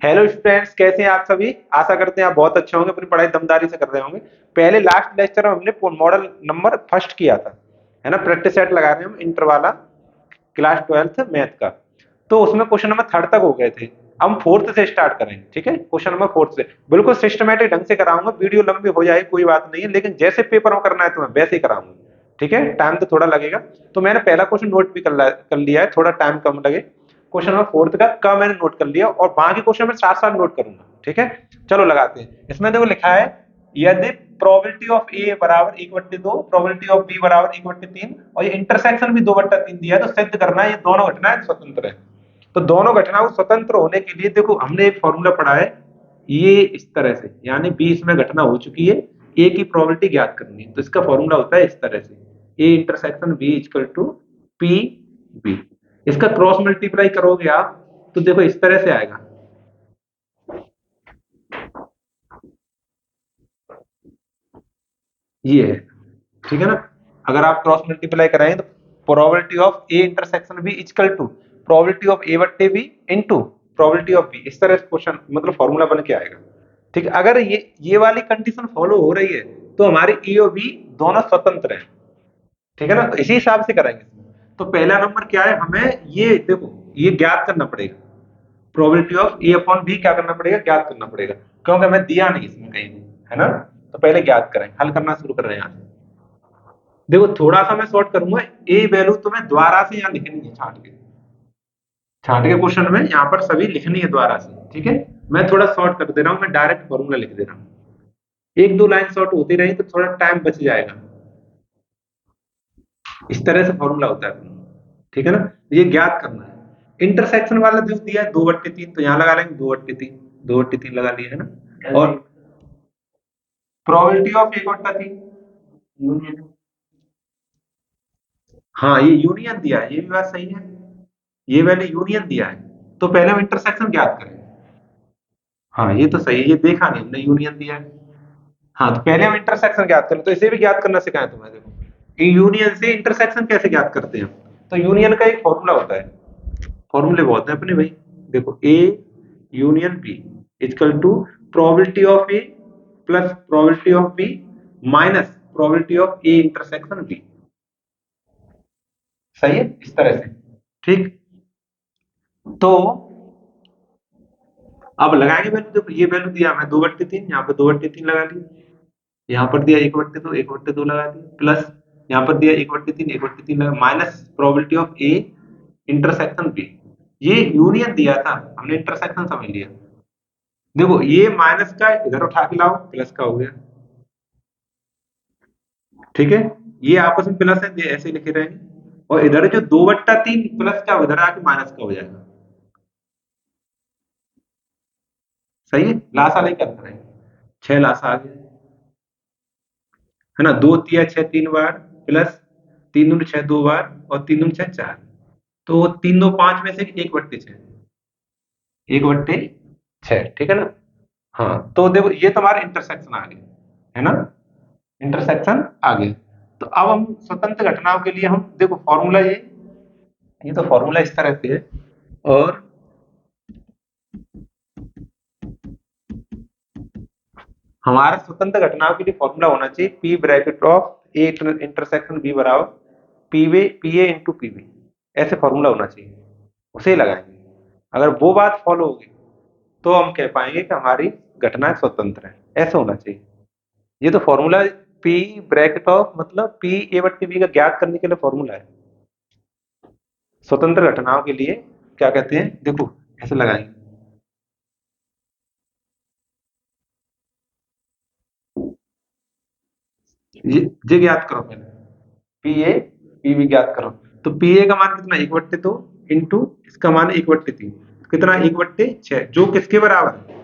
Hello students, कैसे हैं आप सभी। आशा करते हैं आप बहुत अच्छे होंगे, अपनी पढ़ाई दमदारी से कर रहे होंगे। पहले लास्ट लेक्चर में हमने मॉडल नंबर फर्स्ट किया था, है ना। प्रैक्टिस सेट लगा रहे हैं हम इंटर वाला, क्लास 12th मैथ का। तो उसमें क्वेश्चन नंबर थर्ड तक हो गए थे। हम फोर्थ से स्टार्ट करेंगे, ठीक है। क्वेश्चन नंबर फोर्थ से बिल्कुल सिस्टमेटिक ढंग से कराऊंगा। वीडियो लंबी हो जाए कोई बात नहीं है, लेकिन जैसे पेपर में करना है तुम्हें वैसे ही कराऊंगा, ठीक है। टाइम तो थोड़ा लगेगा। तो मैंने पहला क्वेश्चन नोट भी कर लिया है, थोड़ा टाइम कम लगे। क्वेश्चन नंबर फोर्थ का मैंने नोट कर लिया, और बाकी क्वेश्चन में साथ साथ नोट करूंगा, ठीक है। चलो लगाते हैं। इसमें देखो लिखा है, यदि प्रोबेबिलिटी ऑफ ए बराबर 1/2, प्रोबेबिलिटी ऑफ बी बराबर 1/3, और ये इंटरसेक्शन भी 2/3 दिया है, तो सिद्ध करना है ये दोनों घटनाएं स्वतंत्र है। तो दोनों घटनाओं स्वतंत्र होने के लिए देखो हमने एक फॉर्मूला पढ़ा है, ये इस तरह से, यानी बी इसमें घटना हो चुकी है, ए की प्रोबेबिलिटी ज्ञात करनी है। तो इसका फॉर्मूला होता है इस तरह से, A intersection B equal to P B. इसका क्रॉस मल्टीप्लाई करोगे आप तो देखो इस तरह से आएगा, ये है, ठीक है ना। अगर आप क्रॉस मल्टीप्लाई कराएं तो probability of A intersection B equal to probability of A बट्टे B into probability of B. इस तरह से क्वेश्चन मतलब फॉर्मूला बन के आएगा, ठीक है। अगर ये वाली कंडीशन फॉलो हो रही है तो हमारे ए और बी दोनों स्वतंत्र हैं, ठीक है ना। तो इसी हिसाब से करेंगे। तो पहला नंबर क्या है, हमें ये देखो ये ज्ञात करना पड़ेगा। Probability of A upon B क्या करना पड़ेगा, ज्ञात करना पड़ेगा, क्योंकि हमें दिया नहीं इसमें कहीं भी, है ना। तो पहले ज्ञात करें, हल करना शुरू कर रहे हैं यहाँ से। देखो थोड़ा सा मैं शॉर्ट करूंगा, ए वैल्यू तुम्हें द्वारा से यहाँ लिखनी है, छांट के क्वेश्चन में यहाँ पर सभी लिखनी है द्वारा से, ठीक है। मैं थोड़ा शॉर्ट कर दे रहा हूँ, मैं डायरेक्ट फॉर्मूला लिख दे रहा हूँ। एक दो लाइन शॉर्ट होती रही तो थोड़ा टाइम बच जाएगा। इस तरह से फॉर्मूला होता है, ठीक है ना। ये ज्ञात करना है। इंटरसेक्शन वाला जो दिया है 2/3, तो यहाँ लगा लेंगे 2/3, 2/3 लगा लिया, है ना। और प्रोबेबिलिटी ऑफ 1/3, हाँ ये यूनियन दिया है, ये भी बात सही है। ये वैल्यू यूनियन दिया है, तो पहले हम इंटरसेक्शन ज्ञात करें। हाँ ये तो सही है, ये देखा नहीं हमने, यूनियन दिया है। हाँ तो पहले हम इंटरसेक्शन ज्ञात करें, तो इसे भी ज्ञात करना सिखाया तुम्हें। देखो यूनियन से इंटरसेक्शन कैसे ज्ञात करते हैं। तो यूनियन का एक फॉर्मूला होता है, फॉर्मूले बहुत है अपने भाई। देखो A union B equal to probability of A plus probability of B minus probability of A intersection B. सही है, इस तरह से, ठीक। तो अब लगाएंगे वैल्यू। देखो ये वैल्यू दिया हमें 2/3, यहाँ पे 2/3 लगा लिया, यहाँ पर दिया 1/2, 1/2 लगा दिया, प्लस यहाँ पर दिया 1/3, 1/3 लगा, minus probability of A intersection B. ये यूनियन दिया था, हमने इंटरसेक्शन समझ लिया। देखो ये माइनस का इधर उठा के लाओ, प्लस का हो गया, ठीक है। ये आपस में प्लस है, ये ऐसे ही लिखे रहेंगे। और इधर जो 2/3 प्लस का उधर आके माइनस का हो जाएगा। सही है, लासा लेकर करते रहे, 6 लासा आ गया, है ना। 2 तिया 6 3 बार, प्लस 3 दूनी 6 2 बार, और 3 दूनी 6 4। तो 3 2 5 में से 1/6, 1/6, ठीक है ना। हाँ तो देखो ये तुम्हारा इंटरसेक्शन आ गया, है ना। इंटरसेक्शन आ गया। तो अब हम स्वतंत्र घटनाओं के लिए हम देखो फॉर्मूला ये तो फॉर्मूला इस तरह से है। और हमारा स्वतंत्र घटनाओं के लिए फॉर्मूला होना चाहिए P bracket of A intersection B बराबर P A into P B. ऐसे फॉर्मूला होना चाहिए, उसे ही लगाएंगे। अगर वो बात फॉलो होगी तो हम कह पाएंगे कि हमारी घटनाएं स्वतंत्र है, ऐसे होना चाहिए। ये तो फॉर्मूला पी ब्रैकेट ऑफ मतलब पी ए बट्टी बी का ज्ञात करने के लिए फॉर्मूला है। स्वतंत्र घटनाओं के लिए क्या कहते हैं, देखो ऐसे लगाएंगे। ये ज्ञात करो पहले, पी ए पी बी ज्ञात करो। तो पी ए का मान कितना, 1/2 इंटू इसका मान 1/3, कितना 1/6, जो किसके बराबर है,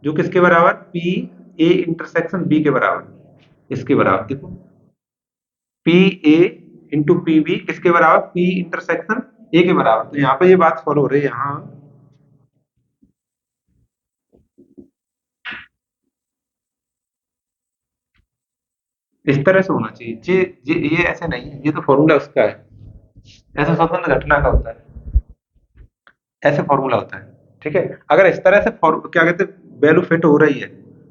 जो किसके बराबर, पी ए इंटरसेक्शन बी के बराबर, इसके बराबर। देखो P A into P B किसके बराबर, पी इंटरसेक्शन ए के बराबर। तो यहाँ पे ये बात फॉलो हो रही है यहाँ, इस तरह से होना चाहिए। ये ऐसे नहीं है, ये तो फॉर्मूला उसका है, ऐसे स्वतंत्र घटना का होता है, ऐसे फॉर्मूला होता है, ठीक है। अगर इस तरह से क्या कहते हैं वैल्यू फिट हो रही है,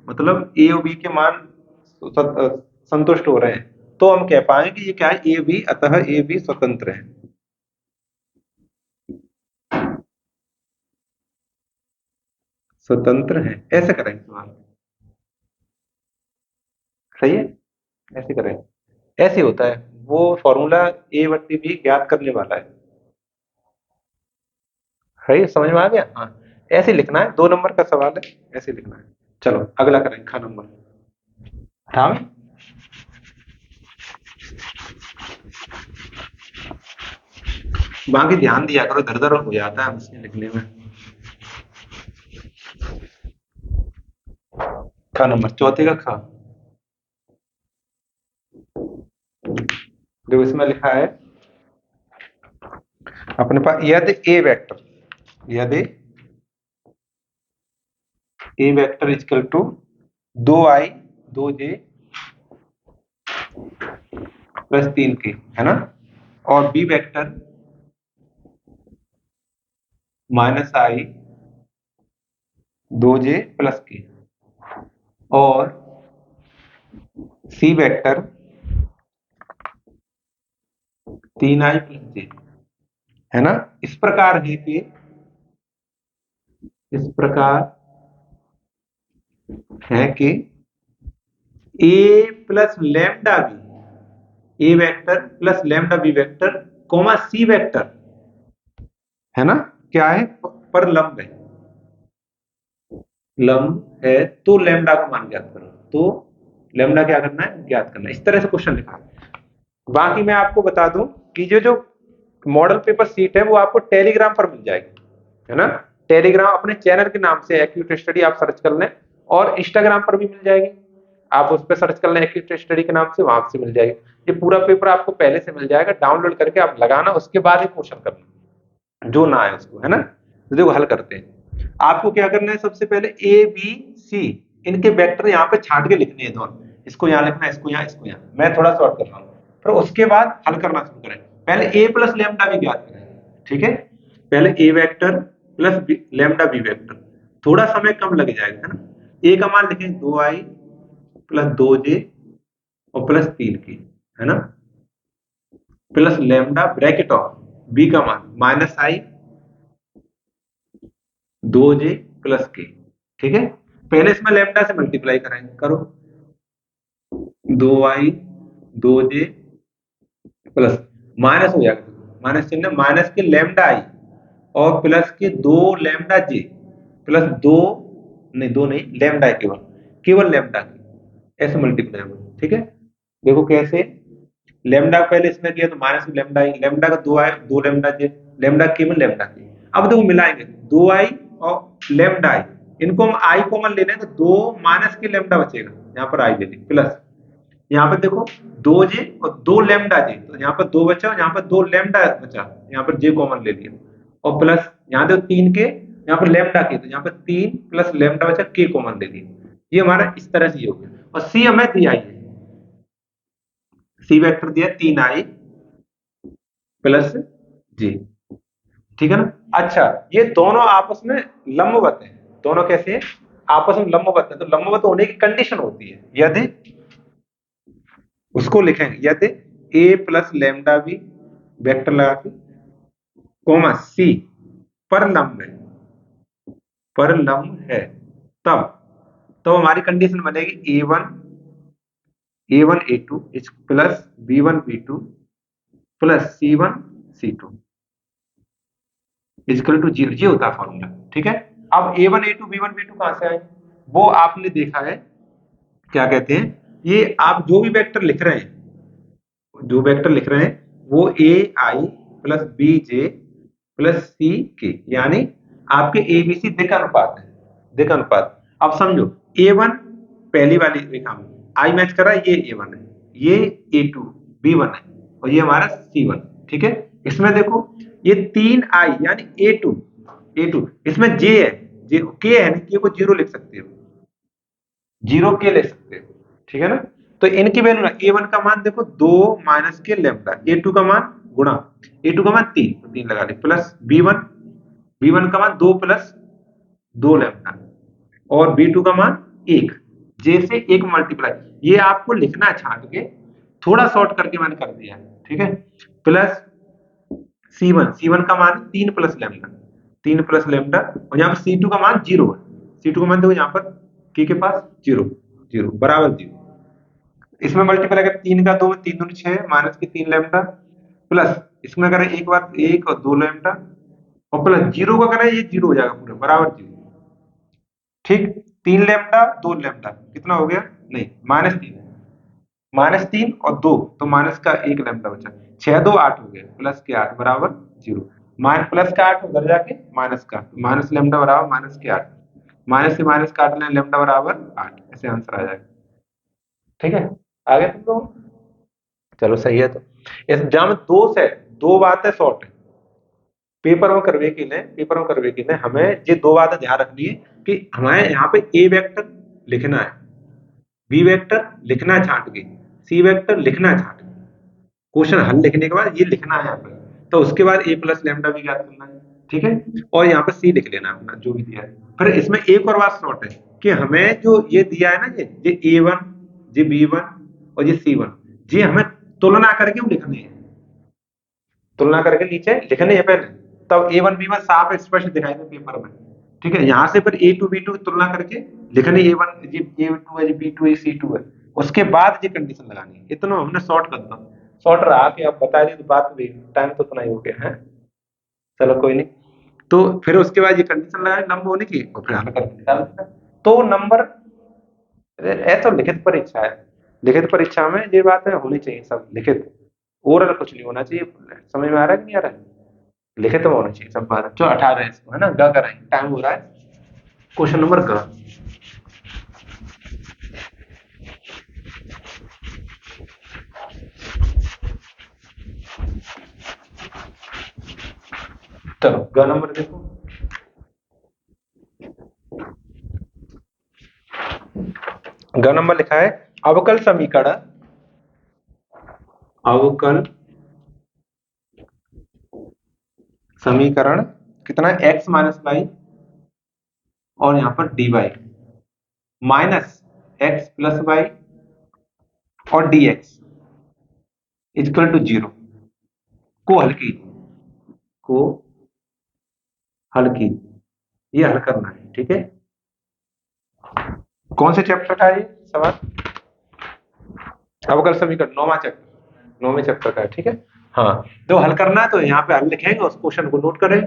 मतलब ए और बी के मान संतुष्ट हो रहे हैं, तो हम कह पाएंगे कि ये क्या है, ए बी, अतः ए बी स्वतंत्र है। स्वतंत्र है, ऐसे करेंगे सवाल। सही है, ऐसे करें। ऐसे होता है वो फॉर्मूला, ए बट्टी बी ज्ञात करने वाला है। सही, समझ में आ गया। हाँ, ऐसे लिखना है, 2 नंबर का सवाल है, ऐसे लिखना है। चलो अगला करें, खा नंबर। हाँ, बाकी ध्यान दिया करो, इधर उधर हो जाता है हमसे लिखने में। खा नंबर, चौथे का खा। जो इसमें लिखा है अपने पास, यदि ए वेक्टर, यदि A vector is equal to 2i 2j plus 3k, है ना, और B vector -i 2j plus k, और C vector 3i plus j, है ना। इस प्रकार है कि, इस प्रकार है कि A plus lambda B, A vector plus lambda B vector comma C vector, है ना, क्या है, पर लंब है, लंब है, तो लैम्डा का मान ज्ञात करो। तो लैम्डा क्या करना है, ज्ञात करना है। इस तरह से क्वेश्चन लिखा है। बाकी मैं आपको बता दूं कि जो जो मॉडल पेपर सीट है वो आपको टेलीग्राम पर मिल जाएगी, है ना। टेलीग्राम अपने चैनल के नाम से एक्यूट स्टडी आप सर्च कर लें, और इंस्टाग्राम पर भी मिल जाएगी, आप उस पर सर्च कर लें एक्यूट स्टडी के नाम से, वहां से मिल जाएगी। ये पूरा पेपर आपको पहले से मिल जाएगा, डाउनलोड करके आप लगाना, उसके बाद ही क्वेश्चन करना, जो ना आए उसको, है ना। तो देखो हल करते हैं। आपको क्या करना है, सबसे पहले ए बी सी इनके वेक्टर यहाँ पे छाट के लिखने हैं दोनों, इसको यहाँ लिखना है, इसको यहाँ, इसको यहाँ। मैं थोड़ा शॉर्ट कर रहा हूँ, फिर उसके बाद हल करना शुरू करें। पहले ए प्लस लेमडा भी ज्ञात करें, ठीक है। पहले A vector plus lambda B vector, थोड़ा समय कम लग जाएगा, है ना। ए का मान लिखें 2i प्लस 2j और प्लस 3k, है ना, plus lambda bracket of B का मान -i 2j प्लस k, ठीक है। पहले इसमें लेमडा से मल्टीप्लाई करेंगे, करो 2i 2j प्लस, माइनस हो जाएगा, माइनस चिन्ह, माइनस के लेमडा आई और प्लस के 2 लैम्डा जे प्लस 2, नहीं 2 नहीं, लैम्डा है केवल, केवल लैम्डा की, ऐसे मल्टीप्लाई होगा, ठीक है। देखो कैसे, लैम्डा पहले इसमें किया तो माइनस में लैम्डा आई, लैम्डा का 2 आए, 2 लैम्डा जे, लैम्डा केवल लैम्डा की। अब देखो मिलाएंगे 2i और लैम्डा आई, इनको हम आई कॉमन ले लें तो 2 माइनस के लैम्डा बचेगा, यहाँ पर आई ले लें, प्लस यहाँ पर देखो 2j और 2 लैम्डा जे, तो यहाँ पर 2 बचा और यहाँ पर 2 लैम्डा बचा, यहाँ पर जे कॉमन ले लिया, और प्लस यहाँ देखो 3 के, यहाँ पर लैम्डा के, तो यहाँ पर 3 प्लस लैम्डा बचा, के कॉमन ले लिया। ये हमारा इस तरह से ये हो गया, और सी हमें दिया है, सी वेक्टर दिया 3i प्लस जे, ठीक है ना। अच्छा, ये दोनों आपस में लंबवत हैं, दोनों कैसे हैं, आपस में लंबवत है, तो लंबवत होने की कंडीशन होती है, यदि, उसको लिखेंगे, यदि ए प्लस लैम्डा बी वेक्टर लगा के कोमा सी पर लंब है, पर लंब है, तब तो हमारी कंडीशन बनेगी a1 a2 plus b1 b2 plus c1 c2 is equal to 0, ये होता है फॉर्मूला, ठीक है। अब a1 a2 b1 b2 कहां से आए, वो आपने देखा है, क्या कहते हैं, ये आप जो भी वेक्टर लिख रहे हैं, जो वेक्टर लिख रहे हैं वो ए i plus B j plus C के, यानी आपके एबीसी दिक अनुपात है, दिक अनुपात। अब समझो A1 पहली वाली रेखा में आई मैच कर रहा है, ये A1 है, ये A2 B1 है, और ये हमारा C1, ठीक है। इसमें देखो ये 3i यानी A2 इसमें J है, J K है, K को 0 लिख सकते हो, 0k ले सकते हो, ठीक है ना। तो इनकी वैल्यू A1 का मान देखो 2 माइनस के लैम्डा, A2 का मान गुणा, A2 का मान 3, तो 3 लगा दे, प्लस B1 का मान 2 प्लस 2 लैम्डा, और B2 का मान 1, जैसे 1 मल्टीप्लाई, ये आपको लिखना है छांट के, थोड़ा शॉर्ट करके मैंने कर दिया है, ठीक है। प्लस C1 का मान 3 प्लस लैम्डा, 3 प्लस लैम्डा, और यहाँ पर C2 का मान 0 है। C2 का मान देखो यहाँ पर के पास 0, 0 बराबर 0। इसमें मल्टीप्लाई अगर 3 का 2 में 3 दूनी 6 माइनस की 3 लैम्डा, प्लस इसमें करें एक बार 1 और 2 लैम्डा, और प्लस 0 का करें, ये 0 हो जाएगा पूरा बराबर 0, ठीक। 3 लैम्डा 2 लैम्डा कितना हो गया, नहीं -3, -3 और 2 तो माइनस का 1 लैम्डा बचा, 6 2 8 हो गया, प्लस के 8 बराबर 0, प्लस का 8 उधर जाके माइनस का, माइनस लैम्डा बराबर माइनस के 8, माइनस से माइनस काट लें, लैम्डा बराबर 8, ऐसे आंसर आ जाएगा, ठीक है। आगे तुम लोग, चलो सही है। तो एग्जाम में दो से दो बातें शॉर्ट है, पेपर में करवे के लिए हमें ये दो बातें ध्यान रखनी है कि हमें यहाँ पे ए वेक्टर लिखना है, बी वेक्टर लिखना है छांट के, सी वेक्टर लिखना है छांट के, क्वेश्चन हल लिखने के बाद ये लिखना है यहाँ पे, तो उसके बाद ए प्लस लैम्डा भी ज्ञात करना है, ठीक है। और यहाँ पे सी लिख लेना अपना जो भी दिया है। फिर इसमें एक और बात शॉर्ट है कि हमें जो ये दिया है ना, ये A1, ये B1 और ये C1, ये हमें तुलना करके वो लिखने हैं, तुलना करके नीचे लिखने हैं पहले, तब A1 B1 साफ स्पष्ट दिखाई दे पेपर में, ठीक है। यहाँ से फिर A2 B2 की तुलना करके लिखने A1 ये A2 है, ये B2 है, C2 है, उसके बाद ये कंडीशन लगानी है। इतना हमने शॉर्ट कर दो, शॉर्ट रहा कि आप बता दी तो बात भी, टाइम तो उतना ही हो गया है, चलो कोई नहीं। तो फिर उसके बाद ये कंडीशन लगानी लंब होने की, और फिर हमें करके निकाल देना। तो नंबर ऐसा लिखित परीक्षा है, लिखित परीक्षा में ये बातें होनी चाहिए सब लिखित, ओरल कुछ नहीं होना चाहिए। समझ में आ रहा है कि नहीं आ रहा है? लिखित में होना चाहिए सब बात। जो 18 है इसको, है ना, ग कराएंगे, टाइम हो रहा है। क्वेश्चन नंबर ग, चलो ग नंबर देखो। ग नंबर लिखा है अवकल समीकरण, अवकल समीकरण कितना है, x माइनस वाई और यहाँ पर dy minus x plus y और dx इक्वल टू 0 को हल कीजिए, को हल कीजिए, ये हल करना है, ठीक है। कौन से चैप्टर का है ये सवाल, अवकल समीकरण 9वां चैप्टर, 9वें चैप्टर का है, ठीक है। हाँ, तो हल करना है तो यहाँ पे हल लिखेंगे, उस क्वेश्चन को नोट करें।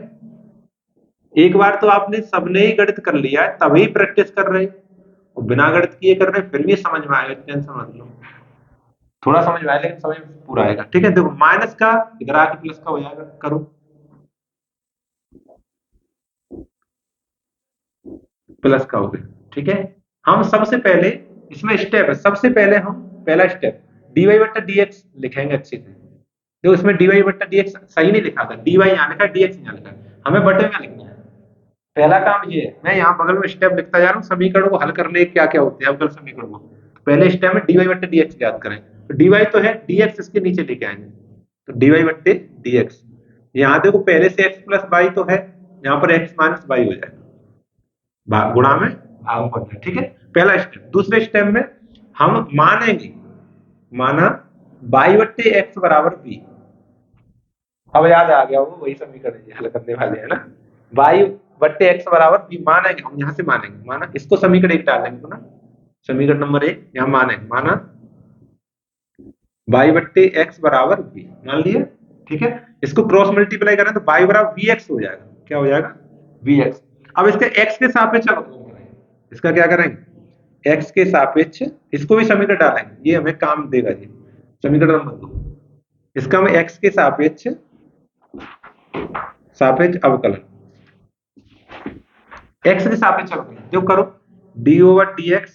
एक बार तो आपने सबने ही गणित कर लिया है तभी प्रैक्टिस कर रहे, और बिना गणित किए कर रहे फिर भी समझ में आएगा, टेंशन मत लो, थोड़ा समझ में आएगा लेकिन समझ में पूरा आएगा, ठीक है। देखो माइनस का इधर आके प्लस का हो जाएगा, करो प्लस का हो गया, ठीक है। हम सबसे पहले इसमें स्टेप है, सबसे पहले हम पहला स्टेप dy बट्टा dx लिखेंगे अच्छे से। देखो इसमें dy बट्टा dx सही नहीं लिखा था, dy यहाँ लिखा, dx यहाँ लिखा, हमें बटे में लिखना है। पहला काम ये है, मैं यहाँ बगल में स्टेप लिखता जा रहा हूँ, समीकरण को हल करने के क्या क्या होते हैं अवकल समीकरण को। पहले स्टेप में dy बट्टे dx याद करें, तो dy तो है, dx इसके नीचे लेके आएंगे, तो dy बट्टे dx। यहाँ देखो पहले से x प्लस वाई तो है, यहाँ पर x माइनस वाई हो जाएगा, गुणा में भाग पड़ जाए, ठीक है। पहला स्टेप। दूसरे स्टेप में हम मानेंगे, माना y बट्टे एक्स बराबर b, अब याद आ गया, वो वही समीकरण हल करने वाले हैं ना, y बट्टे एक्स बराबर b मानेंगे, हम यहाँ से मानेंगे, माना इसको समीकरण एक डालेंगे तो ना, समीकरण नंबर 1 यहाँ मानेंगे, माना y बट्टे एक्स बराबर b मान लिया, ठीक है। इसको क्रॉस मल्टीप्लाई करें तो y बराबर vx हो जाएगा, क्या हो जाएगा, vx। अब इसके x के सापेक्ष अवकलन करेंगे, इसका क्या करेंगे, x के सापेक्ष, इसको भी समीकरण डालेंगे, ये हमें काम देगा, ये समीकरण नंबर 2, इसका हम x के सापेक्ष सापेक्ष अवकलन, x के सापेक्ष अवकलन जो करो d over dx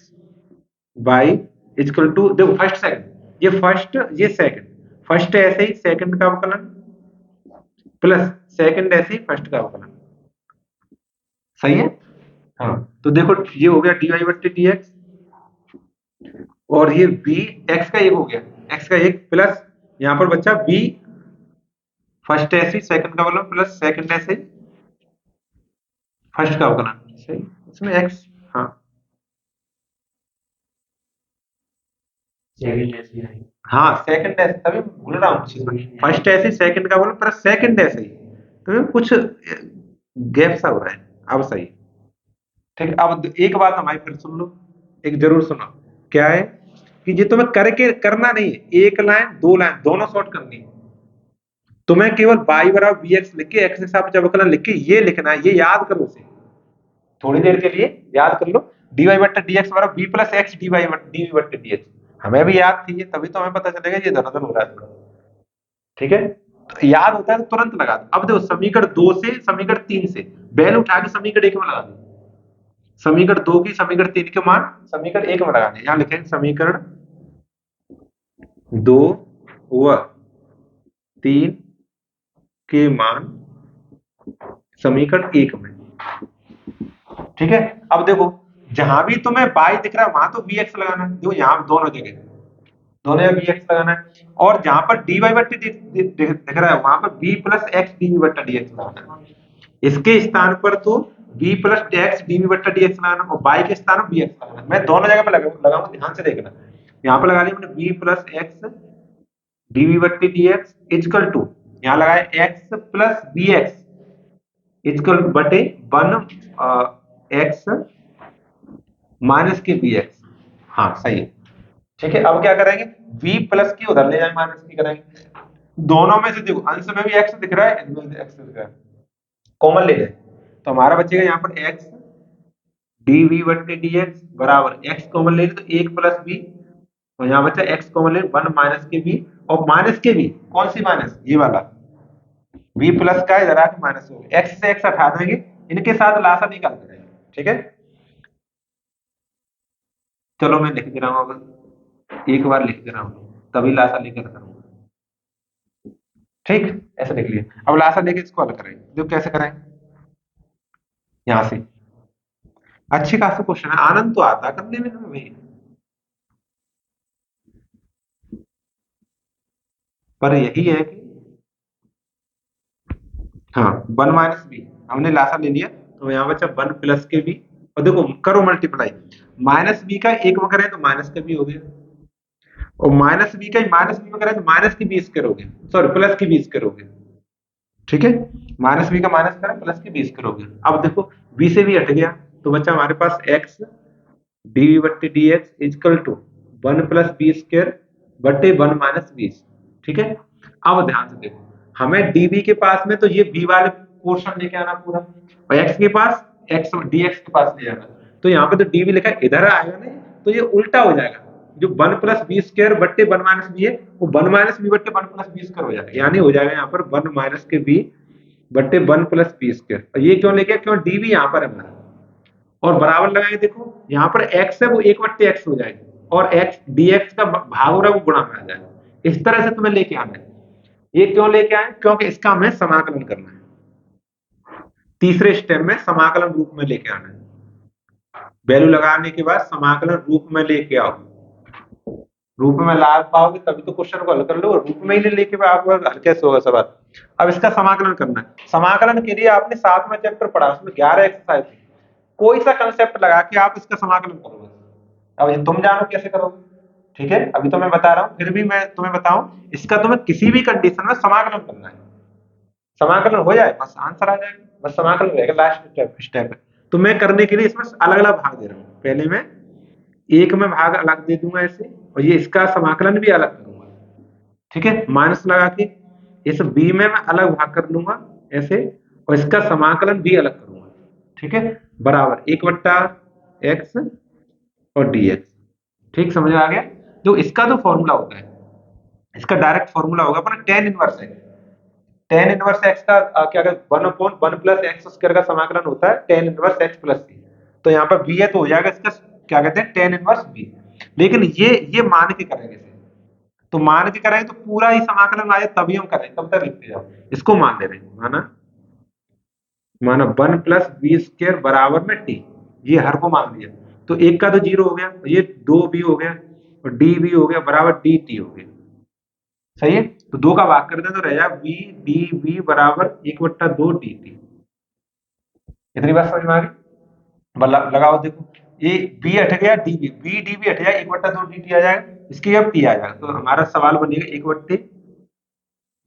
y equal to, देखो फर्स्ट सेकंड, ये फर्स्ट ये सेकंड, फर्स्ट ऐसे ही सेकंड का अवकलन प्लस सेकंड ऐसे ही फर्स्ट का अवकलन, सही है। हाँ, तो देखो ये हो गया dy बट्टे dx, और ये b x का एक हो गया, x का एक प्लस यहाँ पर बच्चा b फर्स्ट ऐसे सेकंड का अवकलन प्लस सेकंड ऐसे फर्स्ट का अवकलन, सही, इसमें एक्स, हाँ हाँ सेकंड ऐसे, तभी भूल रहा हूँ चीज में, फर्स्ट ऐसे सेकंड का बोलो पर सेकंड ऐसे ही, तो कुछ गैप सा हो रहा है। अब सही, ठीक है। अब एक बात हमारी फिर सुन लो, एक जरूर सुनो। क्या है कि ये तुम्हें करके करना नहीं है, एक लाइन दो लाइन दोनों शॉर्ट करनी है। तुम्हें केवल y बराबर बी एक्स लिख के एक्स के साथ अवकलन लिख के ये लिखना है, ये याद करो उसे, थोड़ी देर के लिए याद कर लो। dy बट्टा dx बराबर b प्लस एक्स डी बट्टा dx, हमें भी याद थी ये, तभी तो हमें पता चलेगा ये धरातल हो रहा है थोड़ा। ठीक है, तो याद होता है तो तुरंत लगा दो। अब देखो समीकरण 2 से समीकरण 3 से बैल उठा के समीकरण 1 में लगा दो, समीकरण 2 की समीकरण 3 के मान समीकरण 1 में लगाने, यहां लिखेंगे समीकरण 2 व 3 के मान समीकरण 1 में। ठीक है, अब देखो जहां भी तुम्हें y दिख रहा है वहां तो bx लगाना है, देखो यहां दोनों जगह दोनों जगह bx लगाना है, और जहां पर dy बट्टी दिख रहा है वहां पर b प्लस एक्स डीवी बट्टा dx लगाना है। इसके स्थान पर तो b प्लस एक्स डीवी बट्टा dx लगाना, और y के स्थान पर bx लगाना। मैं दोनों जगह पे लगाऊंगा, ध्यान से देखना। यहाँ पर लगा लिया मैंने b प्लस एक्स डीवी बट्टी dx इजकल टू, यहाँ लगाया x plus B x equal बटे one x minus k B x. हाँ सही है। ठीक है, अब क्या करेंगे, v प्लस की उधर ले जाए माइनस की करेंगे, दोनों में से देखो अंश में भी x दिख रहा है, इनमें x दिख रहा है, कॉमन ले जाए तो हमारा बचेगा यहाँ पर x dv बट्टे dx बराबर x कॉमन ले ले तो 1 प्लस b, और यहाँ बचा x कॉमन ले 1 माइनस के b, और माइनस के b कौन सी माइनस, ये वाला v प्लस का इधर आके माइनस हो गया, x से x हटा देंगे, इनके साथ लासा निकाल देंगे। ठीक है, चलो मैं लिख दे रहा हूँ, अब एक बार लिख दे रहा हूँ तभी लासा लेकर करूंगा। ठीक, ऐसे लिख लिया। अब लासा लेके इसको हल करेंगे, जो कैसे करेंगे, यहां से अच्छी खासी क्वेश्चन है, आनंद तो आता है करने में हमें, पर यही है कि हाँ 1 माइनस बी हमने लासा ले लिया, तो यहाँ बचा 1 प्लस के बी, और देखो करो मल्टीप्लाई, माइनस बी का एक में करें तो माइनस का बी हो गया, और माइनस बी का माइनस बी में करें तो माइनस की बी स्क्वायर हो गया, सॉरी प्लस की बी स्क्वायर हो गया। ठीक है, माइनस बी का माइनस करें प्लस की बी स्क्वायर हो गया। अब देखो बी से भी हट गया, तो बचा हमारे पास एक्स डी बट्टे d x equal to 1 plus B square बट्टे 1 माइनस बी। ठीक है, अब ध्यान से देखो, हमें डीबी के पास में तो ये बी वाले पोर्शन लेके आना पूरा, और एक्स के पास एक्स डीएक्स के पास ले जाना, तो यहाँ पे तो डीबी लिखा है इधर आएगा नहीं, तो ये उल्टा हो जाएगा, जो 1 प्लस बी स्क्वायर बट्टे 1 माइनस बी है वो 1 माइनस बी बट्टे 1 प्लस बी स्क्वायर हो जाएगा, यानी हो जाएगा यहाँ पर 1 माइनस के बी बट्टे 1 प्लस बी स्क्वायर। और ये क्यों लेके, क्यों डीबी यहाँ पर है हमारा, और बराबर लगाएंगे, देखो यहाँ पर x है वो 1 बट्टे एक्स हो जाएगी, और x dx का भाग हो रहा है वो गुणा में आ जाएगा। इस तरह से तुम्हें लेके आना है। ये क्यों लेके आए, क्योंकि इसका हमें समाकलन करना है, तीसरे स्टेप में समाकलन रूप में लेके आना है। वैल्यू लगाने के बाद समाकलन रूप में लेके आओ, रूप में ला पाओगे तभी तो क्वेश्चन को हल कर लो, रूप में ही नहीं लेके आओगे हल कैसे होगा सवाल। अब इसका समाकलन करना है, समाकलन के लिए आपने 7वां चैप्टर पढ़ा, उसमें 11 एक्सरसाइज थी, कोई सा कंसेप्ट लगा के आप इसका समाकलन करोगे, अब ये तुम जानो कैसे करोगे। ठीक है, अभी तो मैं बता रहा हूं, फिर भी मैं तुम्हें बताऊं, इसका तुम्हें किसी भी कंडीशन में समाकलन करना है, समाकलन हो जाए बस आंसर आ जाएगा, बस समाकलन रहेगा लास्ट स्टेप है। तो मैं करने के लिए इसमें अलग अलग भाग दे रहा हूँ, पहले मैं एक में भाग अलग दे दूंगा ऐसे, और ये इसका समाकलन भी अलग करूंगा। ठीक है, माइनस लगा के इस बी में मैं अलग भाग कर लूंगा ऐसे, और इसका समाकलन भी अलग करूंगा। ठीक है, बराबर 1 बट्टा एक्स और dx। ठीक, समझ आ गया। तो इसका तो फॉर्मूला होता है, इसका डायरेक्ट फॉर्मूला होगा अपना tan inverse x, tan inverse x का क्या कहते हैं 1/1 प्लस एक्स स्क्वायर का समाकलन होता है टेन इनवर्स एक्स प्लस सी, तो यहाँ पर बी है तो हो जाएगा इसका क्या कहते हैं टेन इनवर्स बी। लेकिन ये मान के करेंगे इसे, तो मान के करेंगे तो पूरा ही समाकलन आए तभी हम करें, तब तक लिखते जाओ। इसको मान ले रहे हैं, माना माना 1 प्लस बी स्क्वायर बराबर में टी, ये हर को मान लिया, तो एक का तो जीरो हो गया, ये दो भी हो गया, और डी भी हो गया बराबर डी टी हो गया। सही है, तो दो का भाग कर दें तो रह जाए वी डी वी बराबर 1/2 डी टी। इतनी बात समझ में आ गई। लगाओ देखो, ये बी हट गया, डीबी, बी डीबी हट जाएगा, 1/2 dt आ जाएगा, इसकी जब टी आ जाएगा तो हमारा सवाल बनेगा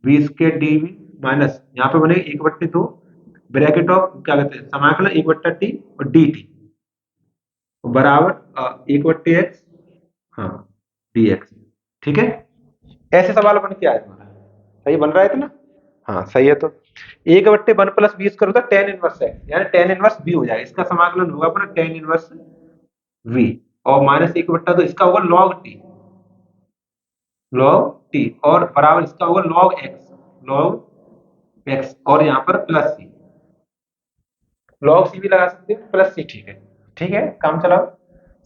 1/20 डीबी माइनस यहाँ पे बनेगा 1/2 ब्रैकेट ऑफ क्या कहते हैं समाकलन 1/t और डी टी बराबर 1/x, हाँ डी एक्स। ठीक है, ऐसे सवाल बन के आया तुम्हारा, सही बन रहा है इतना? हाँ सही है। तो 1/1 + 20 करो तो टेन इनवर्स है, यानी टेन इनवर्स बी हो जाएगा, इसका समाकलन होगा अपना टेन इनवर्स वी, और माइनस 1/2 इसका होगा लॉग टी, लॉग टी, और बराबर इसका होगा लॉग एक्स, लॉग एक्स, और यहाँ पर प्लस सी, लॉग सी भी लगा सकते हो, प्लस सी। ठीक है, ठीक है, काम चलाओ,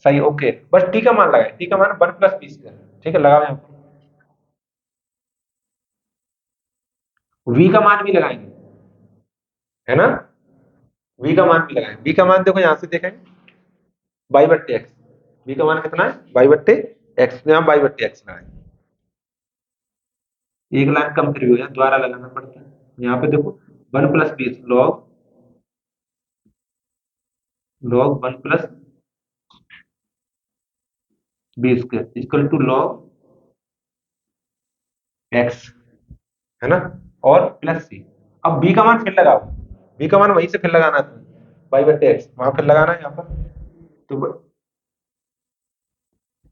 सही, ओके। बस टी का मान लगाए, टी का मान 1 + 20 का, ठीक है, लगाओ यहाँ पर। वी का मान भी लगाएंगे, है ना, वी का मान भी लगाएंगे, वी का मान देखो यहाँ से देखेंगे y/x, वी का मान कितना है y/x, यहाँ y/x लगाएंगे, एक लाइन कम फिर भी हो जाए, दोबारा लगाना पड़ता है। यहाँ पे देखो 1 + 20 लॉग, लॉग 1 + 20 के इक्वल टू लॉग एक्स, है ना, और प्लस सी। अब बी का मान फिर लगाओ, बी का मान वहीं से फिर लगाना है, y/x वहां फिर लगाना है यहाँ पर, तो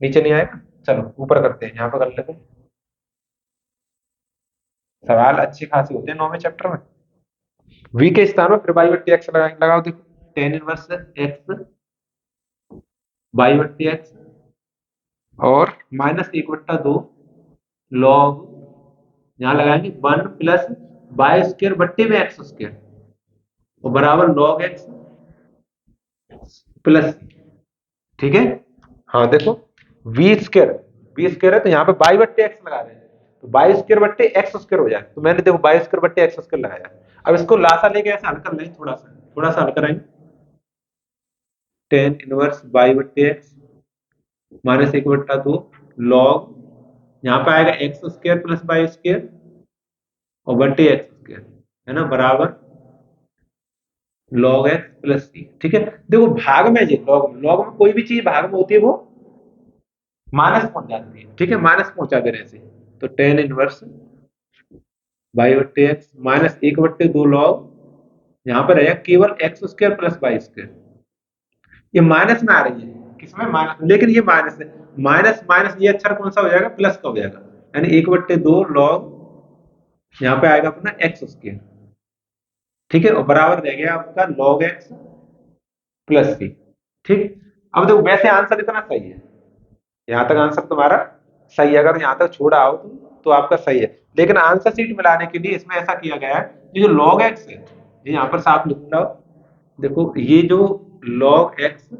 नीचे नहीं आएगा, चलो ऊपर करते हैं, यहाँ पर कर लेते हैं। सवाल अच्छे खासे होते हैं 9वें चैप्टर में। वी के स्थान पर फिर y/x लगाओ, देखो टेन इनवर्स एक्स y/x और -1/2 लॉग, यहाँ लगाएंगे 1 + y² में x², और बराबर लॉग एक्स प्लस, ठीक है। हाँ देखो वी स्क्र है तो यहाँ पे y/x लगा रहे हैं, तो y² / x² हो जाए, तो मैंने देखो y² / x² लगाया। अब इसको लासा लेके ऐसे हल कर लें, थोड़ा सा हल करेंगे, टेन इनवर्स y/x -1/2 लॉग, यहाँ पे आएगा x² + y² और 1/x², है ना, बराबर log x प्लस सी। ठीक है, देखो भाग में जी लॉग, लॉग में कोई भी चीज भाग में होती है वो माइनस पहुंच जाती है, ठीक है, माइनस पहुंचा देने से, तो टेन इनवर्स y/x -1/2 लॉग, यहाँ पर है केवल x² + y², ये माइनस में आ रही है, किसमें माइनस, लेकिन ये माइनस है, माइनस माइनस ये अक्षर कौन सा हो जाएगा, प्लस का हो जाएगा, यानी 1/2 लॉग, यहाँ पे आएगा अपना x², ठीक है, और बराबर रह गया आपका log x प्लस सी। ठीक, अब देखो वैसे आंसर इतना सही है, यहां तक आंसर तुम्हारा सही है, अगर यहां तक छोड़ा हो तो आपका सही है, लेकिन आंसर शीट मिलाने के लिए इसमें ऐसा किया गया है, ये जो log x है, ये यहाँ पर साफ लिख रहा हूं, देखो ये जो log x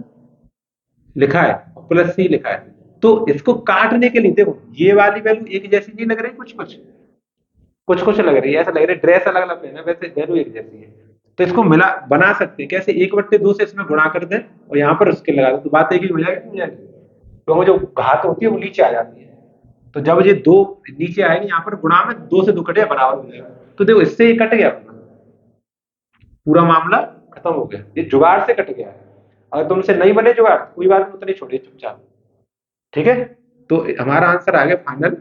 लिखा है प्लस सी लिखा है, तो इसको काटने के लिए देखो ये वाली वैल्यू एक जैसी नहीं लग रही, कुछ कुछ लग रही है, ऐसा लग रहा है ड्रेस अलग अलग पहना, वैसे वैल्यू एक जैसी है, तो इसको मिला बना सकते हैं कैसे, 1/2 से इसमें गुणा कर दें और यहाँ पर उसके लगा दो, तो बात एक ही हो जाएगी, नहीं हो जाएगी, तो जो घात होती है वो नीचे आ जाती है, तो जब ये दो नीचे आएगी यहाँ पर गुणा में 2 से 2 कटे बराबर हो जाएगा, तो देखो इससे ये कट गया अपना, पूरा मामला खत्म हो गया, ये जुगाड़ से कट गया है, अगर तुमसे नहीं बने जुगाड़ कोई बात नहीं, उतनी छोड़िए चुपचाप, ठीक है। तो हमारा आंसर आ गया final,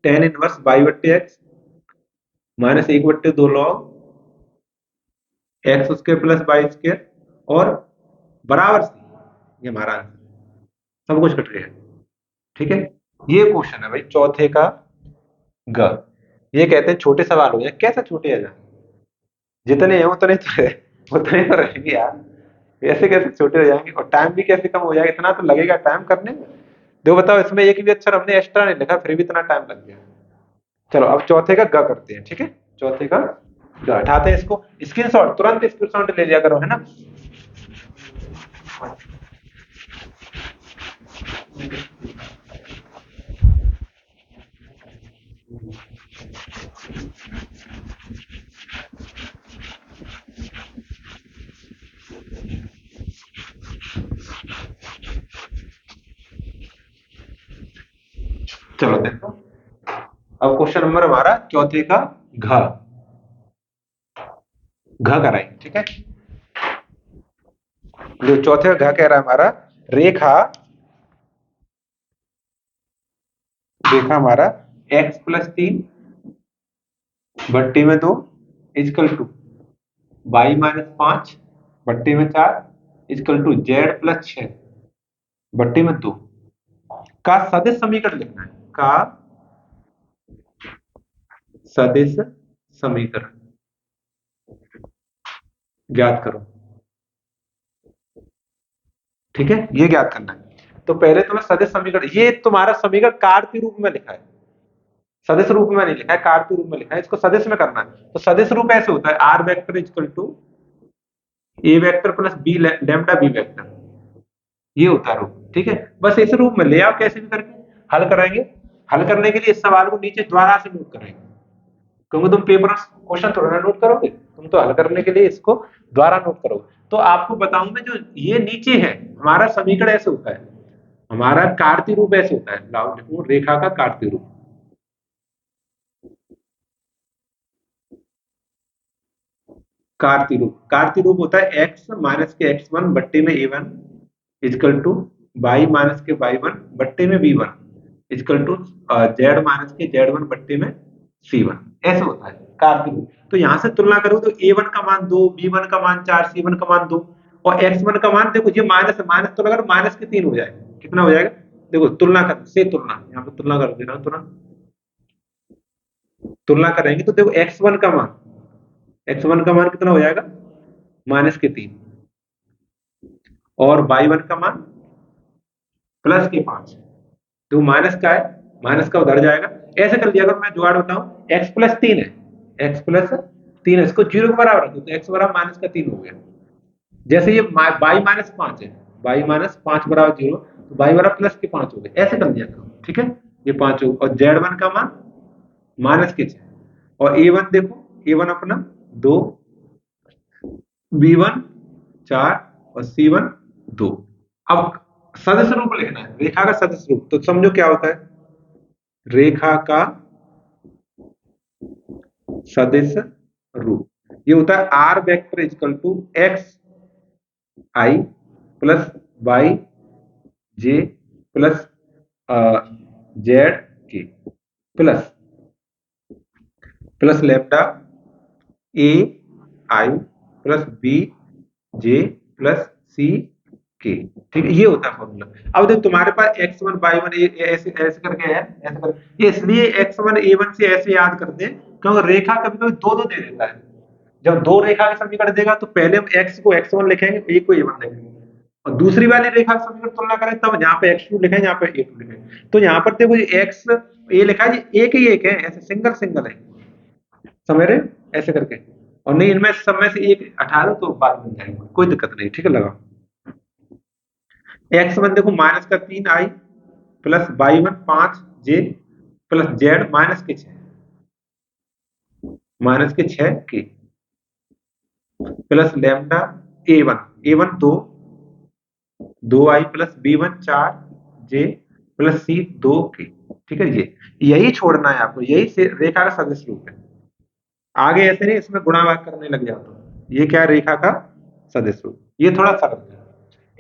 tan inverse y/x -1/2 log x² + y² और बराबर सी, ये हमारा आंसर, सब कुछ कट गया, ठीक है। ये क्वेश्चन है भाई चौथे का ग, ये कहते हैं छोटे सवाल हो जाए, कैसे छोटे आ जाए, जितने हैं उतने तो रहेंगे यार, ऐसे कैसे छोटे हो जाएंगे, और टाइम भी कैसे कम हो जाएगा, इतना तो लगेगा टाइम करने में, देखो बताओ इसमें एक भी अक्षर हमने एक्स्ट्रा नहीं लिखा फिर भी इतना टाइम लग गया। चलो अब चौथे का ग करते हैं, ठीक है, चौथे का ग हटाते हैं, इसको स्क्रीनशॉट, तुरंत स्क्रीनशॉट ले लिया करो, है ना। चलो देखो, अब क्वेश्चन नंबर हमारा चौथे का घ घ कराएंगे, ठीक है। जो चौथे का घ कह रहा है हमारा, रेखा रेखा हमारा x+3 बट्टे में 2 इजकल टू y-5 बट्टे में 4 इजकल टू z+6 बट्टे में 2 का सदिश समीकरण लिखना है। का सदिश समीकरण ज्ञात करो। ठीक है, ये ज्ञात करना है। तो पहले तुम्हें सदिश समीकरण, ये तुम्हारा समीकरण कार्तीय रूप में लिखा है, सदिश रूप में नहीं लिखा है, कार्तीय रूप में लिखा है। इसको सदिश में करना है। तो सदिश रूप ऐसे होता है, r vector equal to A vector plus B lambda B vector, ये होता है रूप। ठीक है, बस इस रूप में ले आओ, कैसे भी करके हल कराएंगे। हल करने के लिए इस सवाल को नीचे द्वारा से नोट करेंगे, क्योंकि तुम पेपर क्वेश्चन थोड़ा ना नोट करोगे, तुम तो हल करने के लिए इसको द्वारा नोट करोगे। तो आपको बताऊं मैं, जो ये नीचे है हमारा समीकरण ऐसे होता है, हमारा कार्तीय रूप ऐसे होता है। लाओ लिखूं, रेखा का कार्तीय रूप। कार्तीय रूप होता है एक्स माइनस के x1 बट्टे में a1 is equal to y minus के y1 बट्टे में b1 is equal to z minus के z1 बट्टे में c1। ऐसे होता है कार्तीय रूप। तो यहां से तुलना करो तो a1 का मान 2, b1 का मान 4, c1 का मान 2 और x1 का मान, देखो ये माइनस है, माइनस तो लगा माइनस के 3 हो जाएगा। कितना हो जाएगा? देखो तुलना कर से तुलना, यहाँ पे तुलना कर दे रहा हूं, तुलना करेंगे तो देखो x1 का मान कितना हो जाएगा? -3। और y1 का मान +5। तो माइनस का है, माइनस का उधर जाएगा। ऐसे कर दिया, अगर मैं जुगाड़ बताऊं, x+3 है, x+3 है, इसको 0 के बराबर रखो तो x बराबर -3 हो गया। जैसे ये y-5 है, y-5 बराबर 0, तो y बराबर +5 हो गया। ऐसे कर दिया करो। ठीक है, ये 5 हो, और z1 का मान -6 और a1 देखो, a1 अपना 2, b1 4 और c1 2। अब सदिश रूप लिखना है, रेखा का सदिश रूप। तो समझो क्या होता है, रेखा का सदिश रूप ये होता है r vector equal to x i plus y j plus z k plus plus लेफ्टा A i plus B j plus C k. ठीक है, ये होता है फॉर्मूला। अब देखो तुम्हारे पास x1 y1 ऐसे ऐसे करके है, ऐसे कर, ये इसलिए x1 a1 से ऐसे याद करते हैं क्योंकि रेखा कभी कभी दो दो दे देता है। जब दो रेखा का समीकरण देगा तो पहले हम x को x1 लिखेंगे, a को a1 लिखेंगे, और दूसरी वाली रेखा का समीकरण तुलना करें तब यहाँ पे x2 लिखेंगे, यहाँ पे a2 लिखेंगे। तो यहाँ पर देखो x a लिखा है, एक ही एक है, ऐसे सिंगल सिंगल है, समझ रहे? ऐसे करके, और नहीं इनमें सब में से एक 18 तो बाद में जाएगा, कोई दिक्कत नहीं। ठीक है, लगा x1 देखो -3 i plus y1 5 j plus z -6 के plus lambda a1 2 i plus b1 4 j plus c 2 के। ठीक है, ये यही छोड़ना है आपको, यही से रेखा का सदिश रूप है। आगे ऐसे नहीं इसमें गुणा भाग करने लग जाओ तो ये क्या है, रेखा का सदिश रूप। ये थोड़ा सरल है,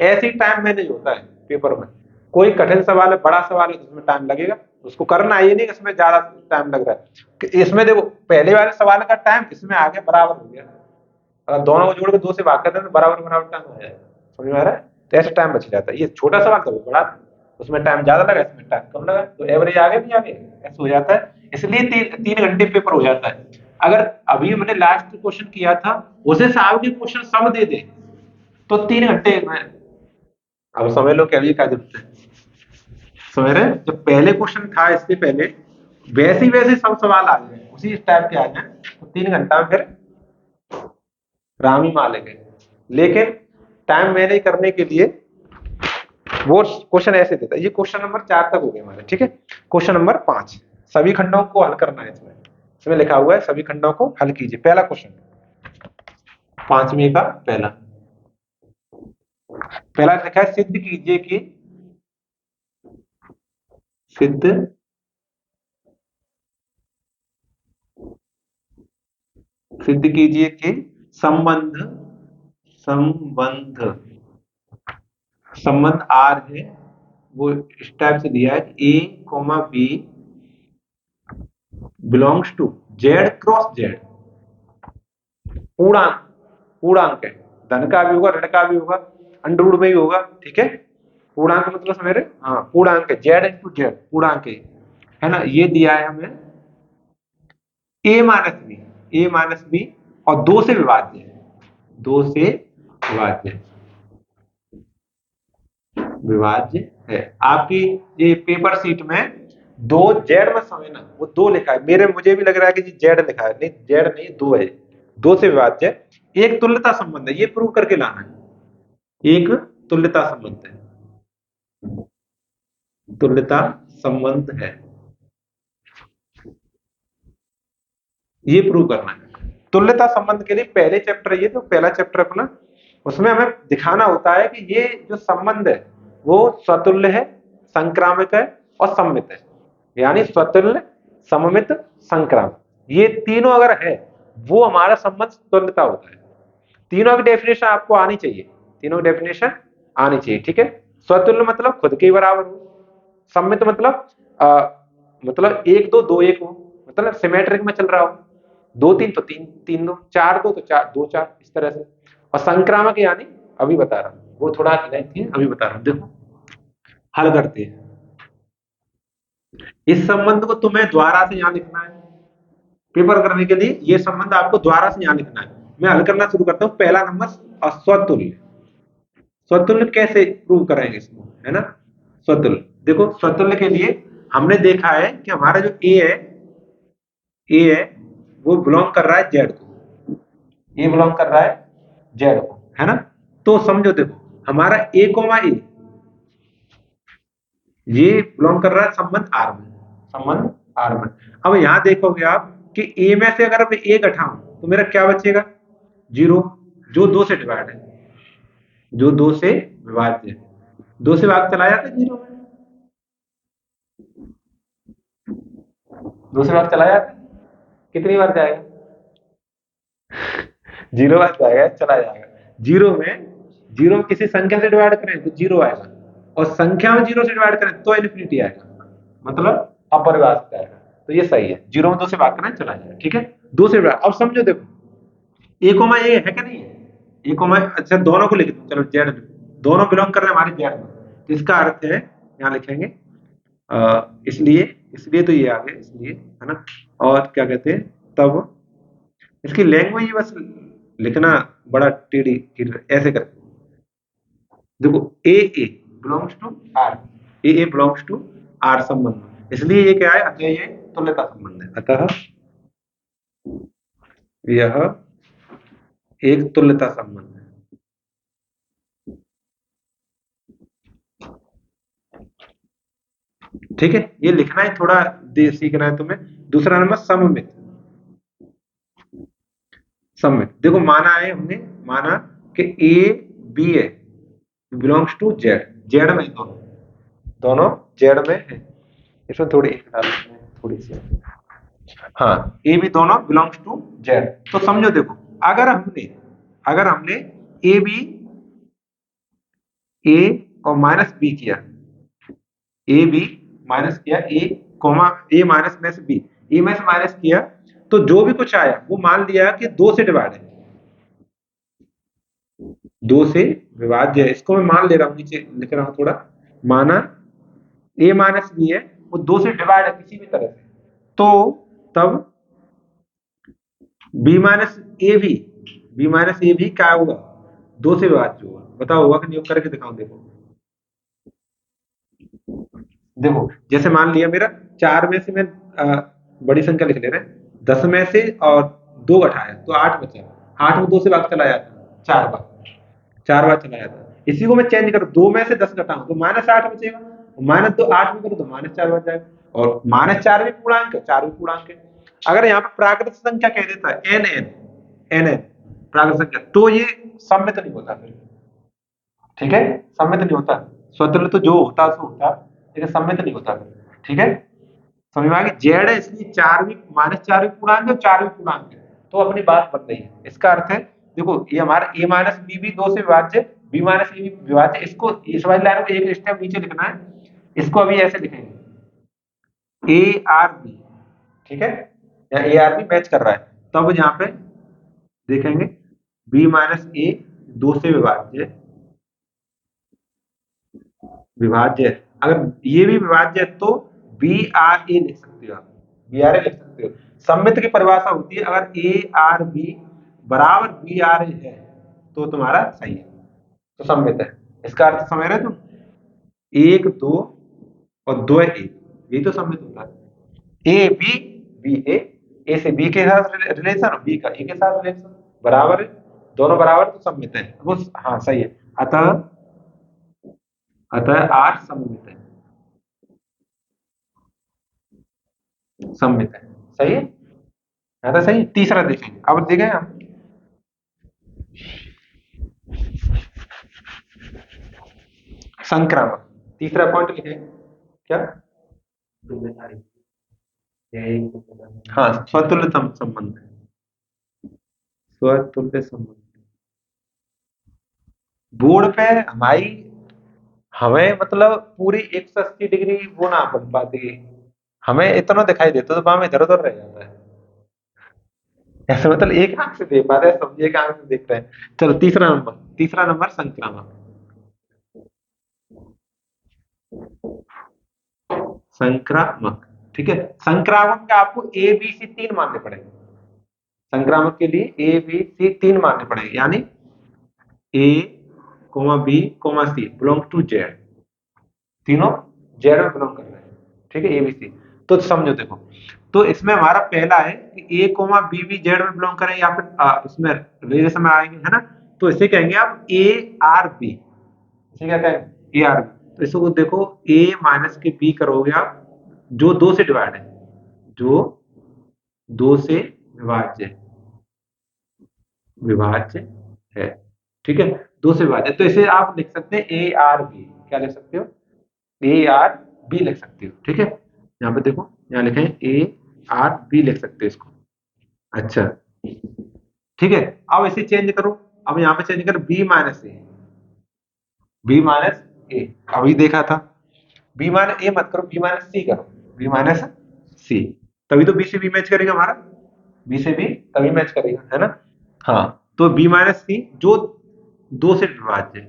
ऐसे ही टाइम मैनेज होता है पेपर में। कोई कठिन सवाल है, बड़ा सवाल है, जिसमें टाइम लगेगा उसको करना, ये नहीं इसमें ज्यादा टाइम लग रहा है। इसमें देखो पहले वाले सवाल का टाइम इसमें आगे बराबर हो गया, अगर दोनों को जोड़ के 2 से भाग कर दें तो बराबर बराबर टाइम आ जाएगा। समझ में आ रहा है? तो ऐसे टाइम बच जाता है। ये छोटा सवाल था, बड़ा उसमें टाइम ज्यादा लगा, इसमें टाइम कम लगा, तो एवरेज आगे भी आगे ऐसे हो जाता है। इसलिए 3 घंटे पेपर हो जाता है। अगर अभी मैंने लास्ट क्वेश्चन किया था, उसे साहब के क्वेश्चन सब दे दे तो 3 घंटे में। अब समझ लो क्या ये क्या जरूरत है, समझ रहे? जब पहले क्वेश्चन था इससे पहले, वैसे ही वैसे सब सवाल आ गए, उसी टाइप के आ जाए, तो 3 घंटा में फिर राम ही मान लेंगे। लेकिन टाइम मैनेज करने के लिए वो क्वेश्चन ऐसे देता है। ये क्वेश्चन नंबर 4 तक हो गए हमारे। ठीक है, क्वेश्चन नंबर 5, सभी खंडों को हल करना है। इसमें इसमें लिखा हुआ है सभी खंडों को हल कीजिए। पहला क्वेश्चन, 5वीं का पहला पहला लिखा है, सिद्ध कीजिए कि सिद्ध सिद्ध कीजिए कि संबंध संबंध संबंध आर है वो इस टाइप से दिया है कि A comma B belongs to Z cross Z. पूर्णांक, पूर्णांक है, धन का भी होगा ऋण का भी होगा, अंडर रूट में भी होगा, ठीक है। पूर्णांक मतलब मेरे, हाँ पूर्णांक है, जेड इंटू जेड पूर्णांक है ना। ये दिया है हमें ए माइनस बी, ए माइनस बी और दो से विभाज्य है, दो से विभाज्य, विभाज्य है। आपकी ये पेपर शीट में दो जेड में समझना, वो दो लिखा है, मेरे मुझे भी लग रहा है कि जी जेड लिखा है, नहीं जेड नहीं दो है, दो से विभाज्य है। एक तुल्यता संबंध है, ये प्रूव करके लाना है, एक तुल्यता संबंध है, तुल्यता संबंध है, ये प्रूव करना है। तुल्यता संबंध के लिए पहले चैप्टर, ये तो पहला चैप्टर अपना, उसमें हमें दिखाना होता है कि ये जो संबंध है वो स्वतुल्य है, संक्रामक है और सममित है। यानी स्वतुल्य, सममित, संक्रामक, ये तीनों अगर है वो हमारा संबंध तुल्यता होता है। तीनों की डेफिनेशन आपको आनी चाहिए, तीनों की डेफिनेशन आनी चाहिए, ठीक है। स्वतुल्य मतलब खुद के बराबर हो, सममित मतलब मतलब एक दो दो एक हो, मतलब सिमेट्रिक में चल रहा हो, दो तीन तो तीन तीन दो, चार दो तो चार दो चार, इस तरह से। और संक्रामक यानी अभी बता रहा हूं, वो थोड़ा लेंथी है, अभी बता रहा हूं, देखो हल करते हैं। इस संबंध को तुम्हें द्वारा से यहां लिखना है, पेपर करने के लिए ये संबंध आपको द्वारा से यहां लिखना है। मैं हल करना शुरू करता हूं। पहला नंबर स्वतुल्य, स्वतुल्य कैसे प्रूव करेंगे इसको, है ना। स्वतुल्य, देखो स्वतुल्य के लिए हमने देखा है कि हमारा जो ए है, ए है वो बिलोंग कर रहा है जेड को, ए बिलोंग कर रहा है जेड को, है ना। तो समझो देखो हमारा ए कोमा ए ये बिलोंग कर रहा है संबंध आर में, संबंध आर में। अब यहां देखोगे आप कि ए में से अगर मैं ए घटाऊं तो मेरा क्या बचेगा, जीरो, जो दो से डिवाइड है, जो दो से विभाज्य है, दो से भाग चला जाता है जीरो में, दो से भाग चला जाता है, कितनी बार जाएगा, जीरो बार जाएगा, चला जाएगा। जीरो में, जीरो में किसी संख्या से डिवाइड करें तो जीरो आएगा, और संख्या में जीरो से डिवाइड करें तो इन्फिनिटी आएगा, मतलब अपरिभाषित आएगा। तो ये सही है, जीरो में दो से भाग करें चला जाएगा, ठीक है। दो से डिवाइड, अब समझो देखो ए कोमा ए है क्या नहीं है, ए कोमा, अच्छा दोनों को लिख दो, चलो जेड, दोनों बिलोंग कर रहे हैं हमारे जेड में, तो इसका अर्थ है यहाँ लिखेंगे इसलिए, इसलिए तो ये आ गया इसलिए, है ना। और क्या कहते हैं तब, इसकी लैंग्वेज बस लिखना बड़ा टेढ़ी ऐसे करके, देखो A belongs to R, A belongs to R संबंध, इसलिए ये क्या है, अतः ये तुल्यता संबंध है, अतः यह एक तुल्यता संबंध है। ठीक है, ये लिखना ही थोड़ा दे सीखना है तुम्हें। दूसरा नंबर सममित, सममित देखो माना है हमने, माना कि ए बी है, बिलोंग्स टू जेड, जेड में दोनों, दोनों जेड में है। इसमें थोड़ी एक डाल, थोड़ी सी, हाँ ए बी दोनों बिलोंग्स टू जेड। तो समझो देखो अगर हमने, अगर हमने ए बी, ए और माइनस बी किया, ए बी माइनस किया ए कोमा, ए माइनस में से बी, ए में से माइनस किया, तो जो भी कुछ आया वो मान लिया कि दो से डिवाइड है, दो से विभाज्य है, इसको मैं मान ले रहा हूं, नीचे लिख रहा हूं थोड़ा, माना ए माइनस बी है वो दो से डिवाइड है किसी भी तरह से, तो तब बी माइनस ए भी, बी माइनस ए भी क्या होगा, दो से विभाज्य होगा। बताओ होगा कि नहीं, करके दिखाऊं, देखो देखो जैसे मान लिया मेरा चार में से मैं बड़ी संख्या लिख ले रहे हैं, 10 में से और दो घटाया तो 8 बचा, 8 में दो से भाग चला जाता, चार बार, चार बार चला जाता। इसी को मैं चेंज करूं, दो में से 10 घटाऊं तो -8 बचेगा, माइनस दो 8 में करूं तो -4 बच जाएगा, और -4 भी पूर्णांक है, 4 भी पूर्णांक है। अगर यहाँ पे प्राकृत संख्या कह देता है एन एन, एन एन प्राकृत संख्या, तो ये सम्मित नहीं होता फिर, ठीक है, सम्मित नहीं होता। स्वतंत्र तो जो होता सो होता, लेकिन सम्मित नहीं होता फिर, ठीक है। समझ में आ गई, जेड है इसलिए चार भी, -4 भी पूर्णांक है और चार भी पूर्णांक है, तो अपनी बात बन रही है। इसका अर्थ है देखो ये हमारा ए माइनस बी भी दो से विभाज्य, बी माइनस ए विभाज्य, इसको इस वाली लाइन को एक स्टेप नीचे लिखना है, इसको अभी ऐसे लिखेंगे ए आर बी, ठीक है, या ए आर बी मैच कर रहा है, तो अब यहाँ पे देखेंगे बी माइनस ए 2 से विभाज्य, विभाज्य अगर ये भी विभाज्य है तो बी आर ए लिख सकते हो आप, बी आर ए लिख सकते हो। सममित की परिभाषा होती है अगर ए आर बी बराबर बी आर ए है तो तुम्हारा सही है, तो सममित है। इसका अर्थ समझ रहे तुम, 1 2 और 2 1, यही तो सममित होता है। ए बी बी ए से बी के साथ रिलेशन, बी का ए के साथ रिलेशन, बराबर है, दोनों बराबर तो सममित है वो, हाँ सही है। अतः अतः आर सममित है, सममित है, सही है तो सही। तीसरा देखेंगे, अब देखें हम संक्रामक, तीसरा पॉइंट लिखे क्या, हाँ स्वतुल्य संबंध, स्वतुल्य संबंध। बोर्ड पे हमारी, हमें मतलब पूरी 180 डिग्री वो ना बन पाती, हमें इतना दिखाई देता तो वहां इधर उधर रह जाता है, ऐसे मतलब एक आंख से देख पाते हैं, समझिए एक आंख से देख रहे हैं। चलो तीसरा नंबर संक्रामक, संक्रामक, ठीक है। संक्रामक का आपको ए बी सी 3 मानने पड़ेंगे, संक्रामक के लिए ए बी सी 3 मानने पड़ेंगे, यानी A comma B comma C belong to Z, तीनों जेड में बिलोंग कर रहे हैं, ठीक है, ए बी सी। तो समझो देखो, तो इसमें हमारा पहला है कि ए कोमा बी भी जेड में बिलोंग करें, या फिर इसमें रिलेशन में आएंगे, है ना, तो इसे कहेंगे आप ए आर बी, इसे क्या कहेंगे, ए आर बी। तो इसको देखो ए माइनस के बी करोगे आप, जो 2 से डिवाइड है, जो 2 से विभाज्य, विभाज्य है, ठीक है, 2 से विभाज्य, तो इसे आप लिख सकते हैं ए आर बी, क्या लिख सकते हो, ए आर बी लिख सकते हो, ठीक है। यहाँ पे देखो, यहाँ लिखे ए आर बी लिख सकते हो इसको, अच्छा ठीक है। अब इसे चेंज करो, अब यहाँ पे चेंज करो बी माइनस ए, बी माइनस ए अभी देखा था, बी माइनस ए मत करो, बी माइनस सी करो, बी माइनस सी, तभी तो बी से बी मैच करेगा हमारा, बी से बी तभी मैच करेगा, है ना। हाँ, तो बी माइनस सी जो 2 से विभाज्य,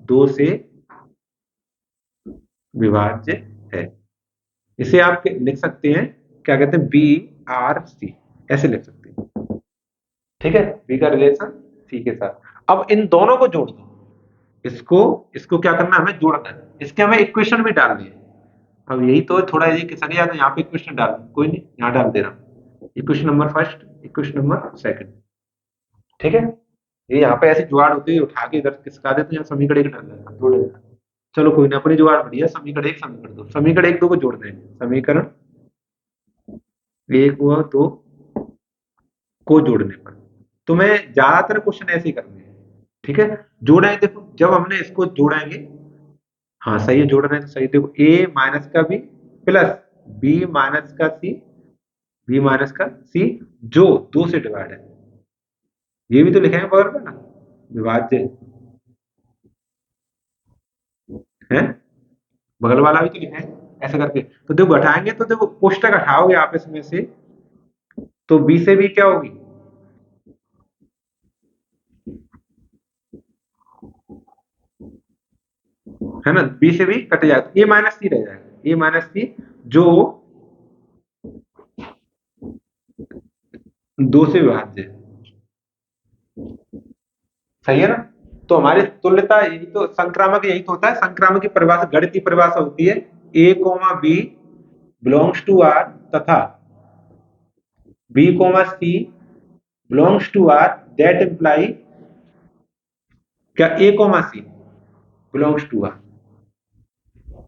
2 से विभाज्य है, इसे आप लिख सकते हैं, क्या कहते हैं, बी आर सी, ऐसे लिख सकते हैं, ठीक है, बी का रिलेशन सी के साथ। अब इन दोनों को जोड़ दो, इसको इसको क्या करना है, हमें जोड़ना है, इसके हमें इक्वेशन भी डालनी है। अब यही तो थोड़ा ये सक गया, तो यहाँ पे इक्वेशन डाल, कोई नहीं, यहाँ डाल दे रहा हूँ, equation number first, equation number second, ठीक है। ये यहाँ पे ऐसी जुगाड़ होती है, उठा के इधर किसका देते हैं, समीकरण एक डाल देना, जोड़ देना। चलो कोई ना, अपनी जुगाड़ बढ़िया, समीकरण एक, समीकरण दो, समीकरण एक दो को जोड़ दें, समीकरण एक व दो को जोड़ने पर, तो मैं ज्यादातर क्वेश्चन ऐसे ही करने हैं, ठीक है। जोड़ेंगे, देखो जब हमने इसको जोड़ेंगे, हाँ सही है, जोड़ रहे हैं तो सही, देखो ए माइनस का बी प्लस बी माइनस का सी, बी माइनस का सी जो 2 से डिवाइड है, ये भी तो लिखेंगे बगल में ना, विभाज्य है, बगल वाला भी तो लिखेंगे ऐसे करके। तो देखो घटाएंगे, तो देखो कोष्टक हटाओगे आप इसमें से, तो बी से बी क्या होगी, है ना, बी से बी कट जाएगा, ए माइनस सी रह जाएगा, ए माइनस सी जो 2 से विभाज्य है, सही है ना। तो हमारी तुल्यता, यही तो संक्रामक, यही तो होता है, संक्रामक की परिभाषा, गणित की परिभाषा होती है A comma B belongs to R, तथा B comma C belongs to R, that imply क्या, A comma C belongs to R,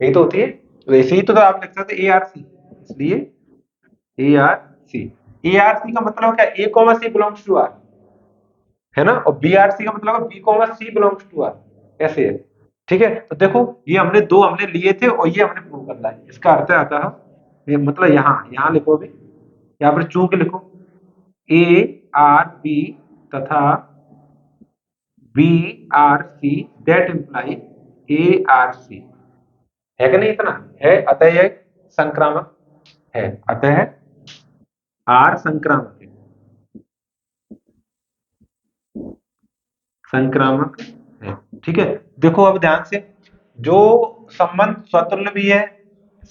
यही तो होती है। वैसे ही तो आप लिख सकते ए आर सी, इसलिए ए आर सी, ए आर सी का मतलब क्या, A comma C belongs to R, है ना, और बी आर सी का मतलब B comma C belongs to R, ऐसे है, ठीक है। तो देखो ये हमने दो हमने लिए थे और ये हमने प्रूव करना है, इसका अर्थ आता है, ये मतलब यहाँ यहाँ लिखो भी, यहाँ पर चूंकि लिखो ए आर बी तथा B R C that imply A R C, है कि नहीं? इतना है, अतः यह संक्रामक है, अतः आर संक्रामक है, संक्रामक है। ठीक है, देखो अब ध्यान से, जो संबंध स्वतुल्य भी है,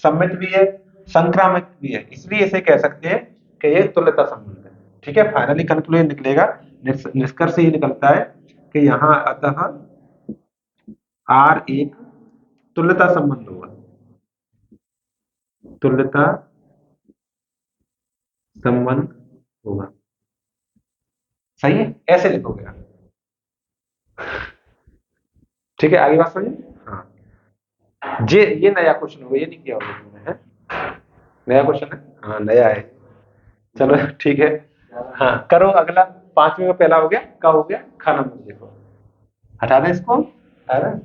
सम्मित भी है, संक्रामक भी है, इसलिए इसे कह सकते हैं कि ये तुल्यता संबंध है। ठीक है, फाइनली कंक्लूजन निकलेगा, निष्कर्ष ये निकलता है कि यहाँ अतः आर एक तुल्यता संबंध होगा, तुल्यता संबंध होगा। सही है, ऐसे लिखोगे आप। ठीक है, आगे बात समझिए। हाँ, ये नया क्वेश्चन होगा, ये नहीं किया होगा तुमने, है? नया क्वेश्चन है, हाँ नया है। चलो ठीक है, हाँ करो अगला। पांचवे का पहला हो गया, क्या हो गया? खा नंबर देखो, हटा दें इसको, हटा दें।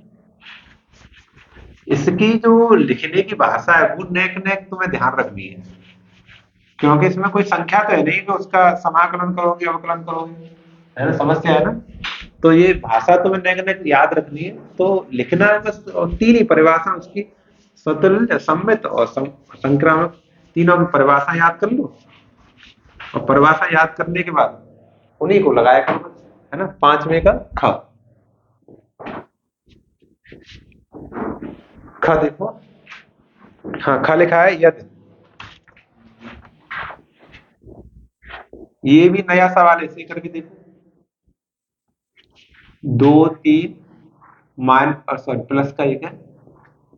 इसकी जो लिखने की भाषा है वो नेक नेक तुम्हें ध्यान रखनी है, क्योंकि इसमें कोई संख्या तो है नहीं कि उसका समाकलन करोगे अवकलन करोगे, है ना? समस्या है ना? तो ये भाषा तुम्हें नेक नेक याद रखनी है। तो लिखना है बस, और तीन ही परिभाषा उसकी, स्वतुल्य, सम्मित और संक्रामक, तीनों की परिभाषा याद कर लो, और परिभाषा याद करने के बाद उन्हीं को लगाया करो, है ना? पांचवे का ख, ख देखो, हाँ ख लिखा है यदि, ये भी नया सवाल है, इसे करके देखो। दो तीन सॉरी प्लस का एक है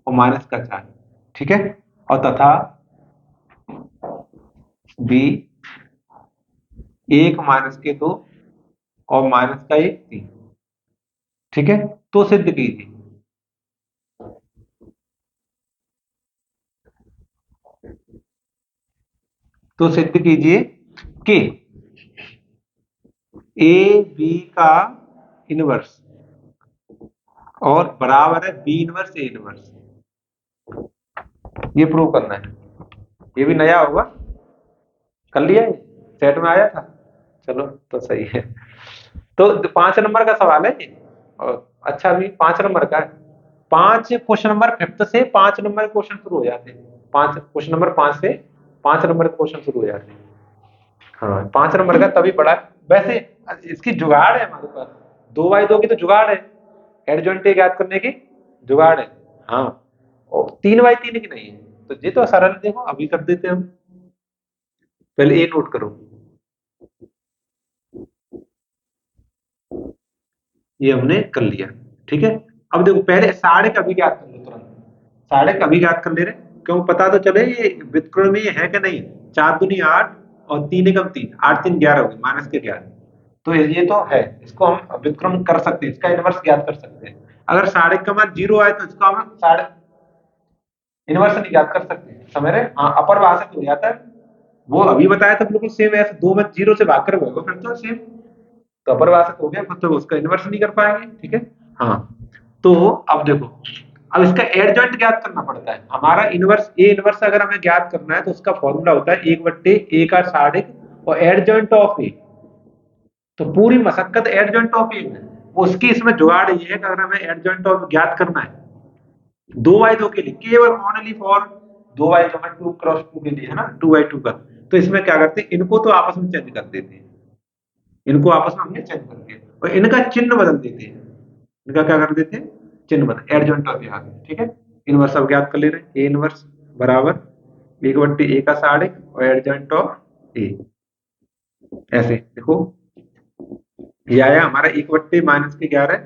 और माइनस का चार, ठीक है, और तथा बी एक माइनस के दो और माइनस का एक तीन, ठीक है, तो सिद्ध कीजिए। तो सिद्ध कीजिए कि ए बी का इनवर्स और बराबर है बी इनवर्स ए इनवर्स, ये प्रूव करना है। ये भी नया होगा, कर लिया है, सेट में आया था, चलो तो सही है। तो 5 नंबर का सवाल है ये, और अच्छा भी 5 नंबर का है। पांच क्वेश्चन नंबर फिफ्थ से 5 नंबर क्वेश्चन शुरू हो जाते हैं, पांच क्वेश्चन नंबर 5 से 5 नंबर क्वेश्चन शुरू हो जाते हैं। हाँ 5 नंबर का तभी पढ़ा है। वैसे इसकी जुगाड़ है हमारे पास, 2 बाई 2 की तो जुगाड़ है, एडजॉइंट ज्ञात करने की जुगाड़ है। हाँ, और 3 बाई 3 की नहीं है। तो ये तो सरल, देखो अभी कर देते हैं हम, पहले ए नोट करो, ये हमने कर लिया, ठीक है। अब देखो पहले साढ़े का भी ज्ञात कर लो तुरंत, साढ़े का भी ज्ञात कर ले रहे, क्यों पता तो चले ये व्युत्क्रम में है कि नहीं। 4 दूनी 8 और 3 एकम 3, 8 3 11 हो गए, माइनस के 11, तो ये तो है, इसको हम व्युत्क्रम कर सकते हैं, इसका इनवर्स ज्ञात कर सकते हैं। अगर साढ़े का मान 0 आए तो इसका हम साढ़े इनवर्स नहीं ज्ञात कर सकते, समझ रहे? हाँ, अपर भाषित हो जाता है, वो अभी बताया था बिल्कुल सेम, ऐसे 2 में 0 से भाग कर होगा फिर तो सेम, तो अपर भाषित हो गया, मतलब उसका इनवर्स नहीं कर पाएंगे, ठीक है। हाँ, तो अब देखो, अब इसका एडजॉइंट ज्ञात करना पड़ता है। हमारा इनवर्स ए इनवर्स अगर हमें ज्ञात करना है तो उसका फॉर्मूला होता है 1/a का साढ़े और एडजॉइंट ऑफ ए, तो पूरी मशक्कत एडजॉइंट ऑफ ए में, उसकी इसमें जुगाड़ ये है कि अगर हमें एडजॉइंट ऑफ ज्ञात करना है 2 बाई 2 के लिए, केवल ओनली फॉर 2 बाई 2 में 2 क्रॉस 2 के लिए, है ना, 2 बाई 2 का, तो इसमें क्या करते हैं, इनको तो आपस में चेंज कर देते हैं, इनको आपस में हमने चेंज कर दिया और इनका चिन्ह बदल देते हैं, इनका क्या कर देते हैं, चिन्ह बदल, एडजॉइंट ऑफ यहाँ, ठीक है। इनवर्स अब ज्ञात कर ले रहे हैं, ए इनवर्स बराबर 1/a का साढ़े और एडजॉइंट ऑफ ए, ऐसे देखो, ये आया हमारा 1/-(-11)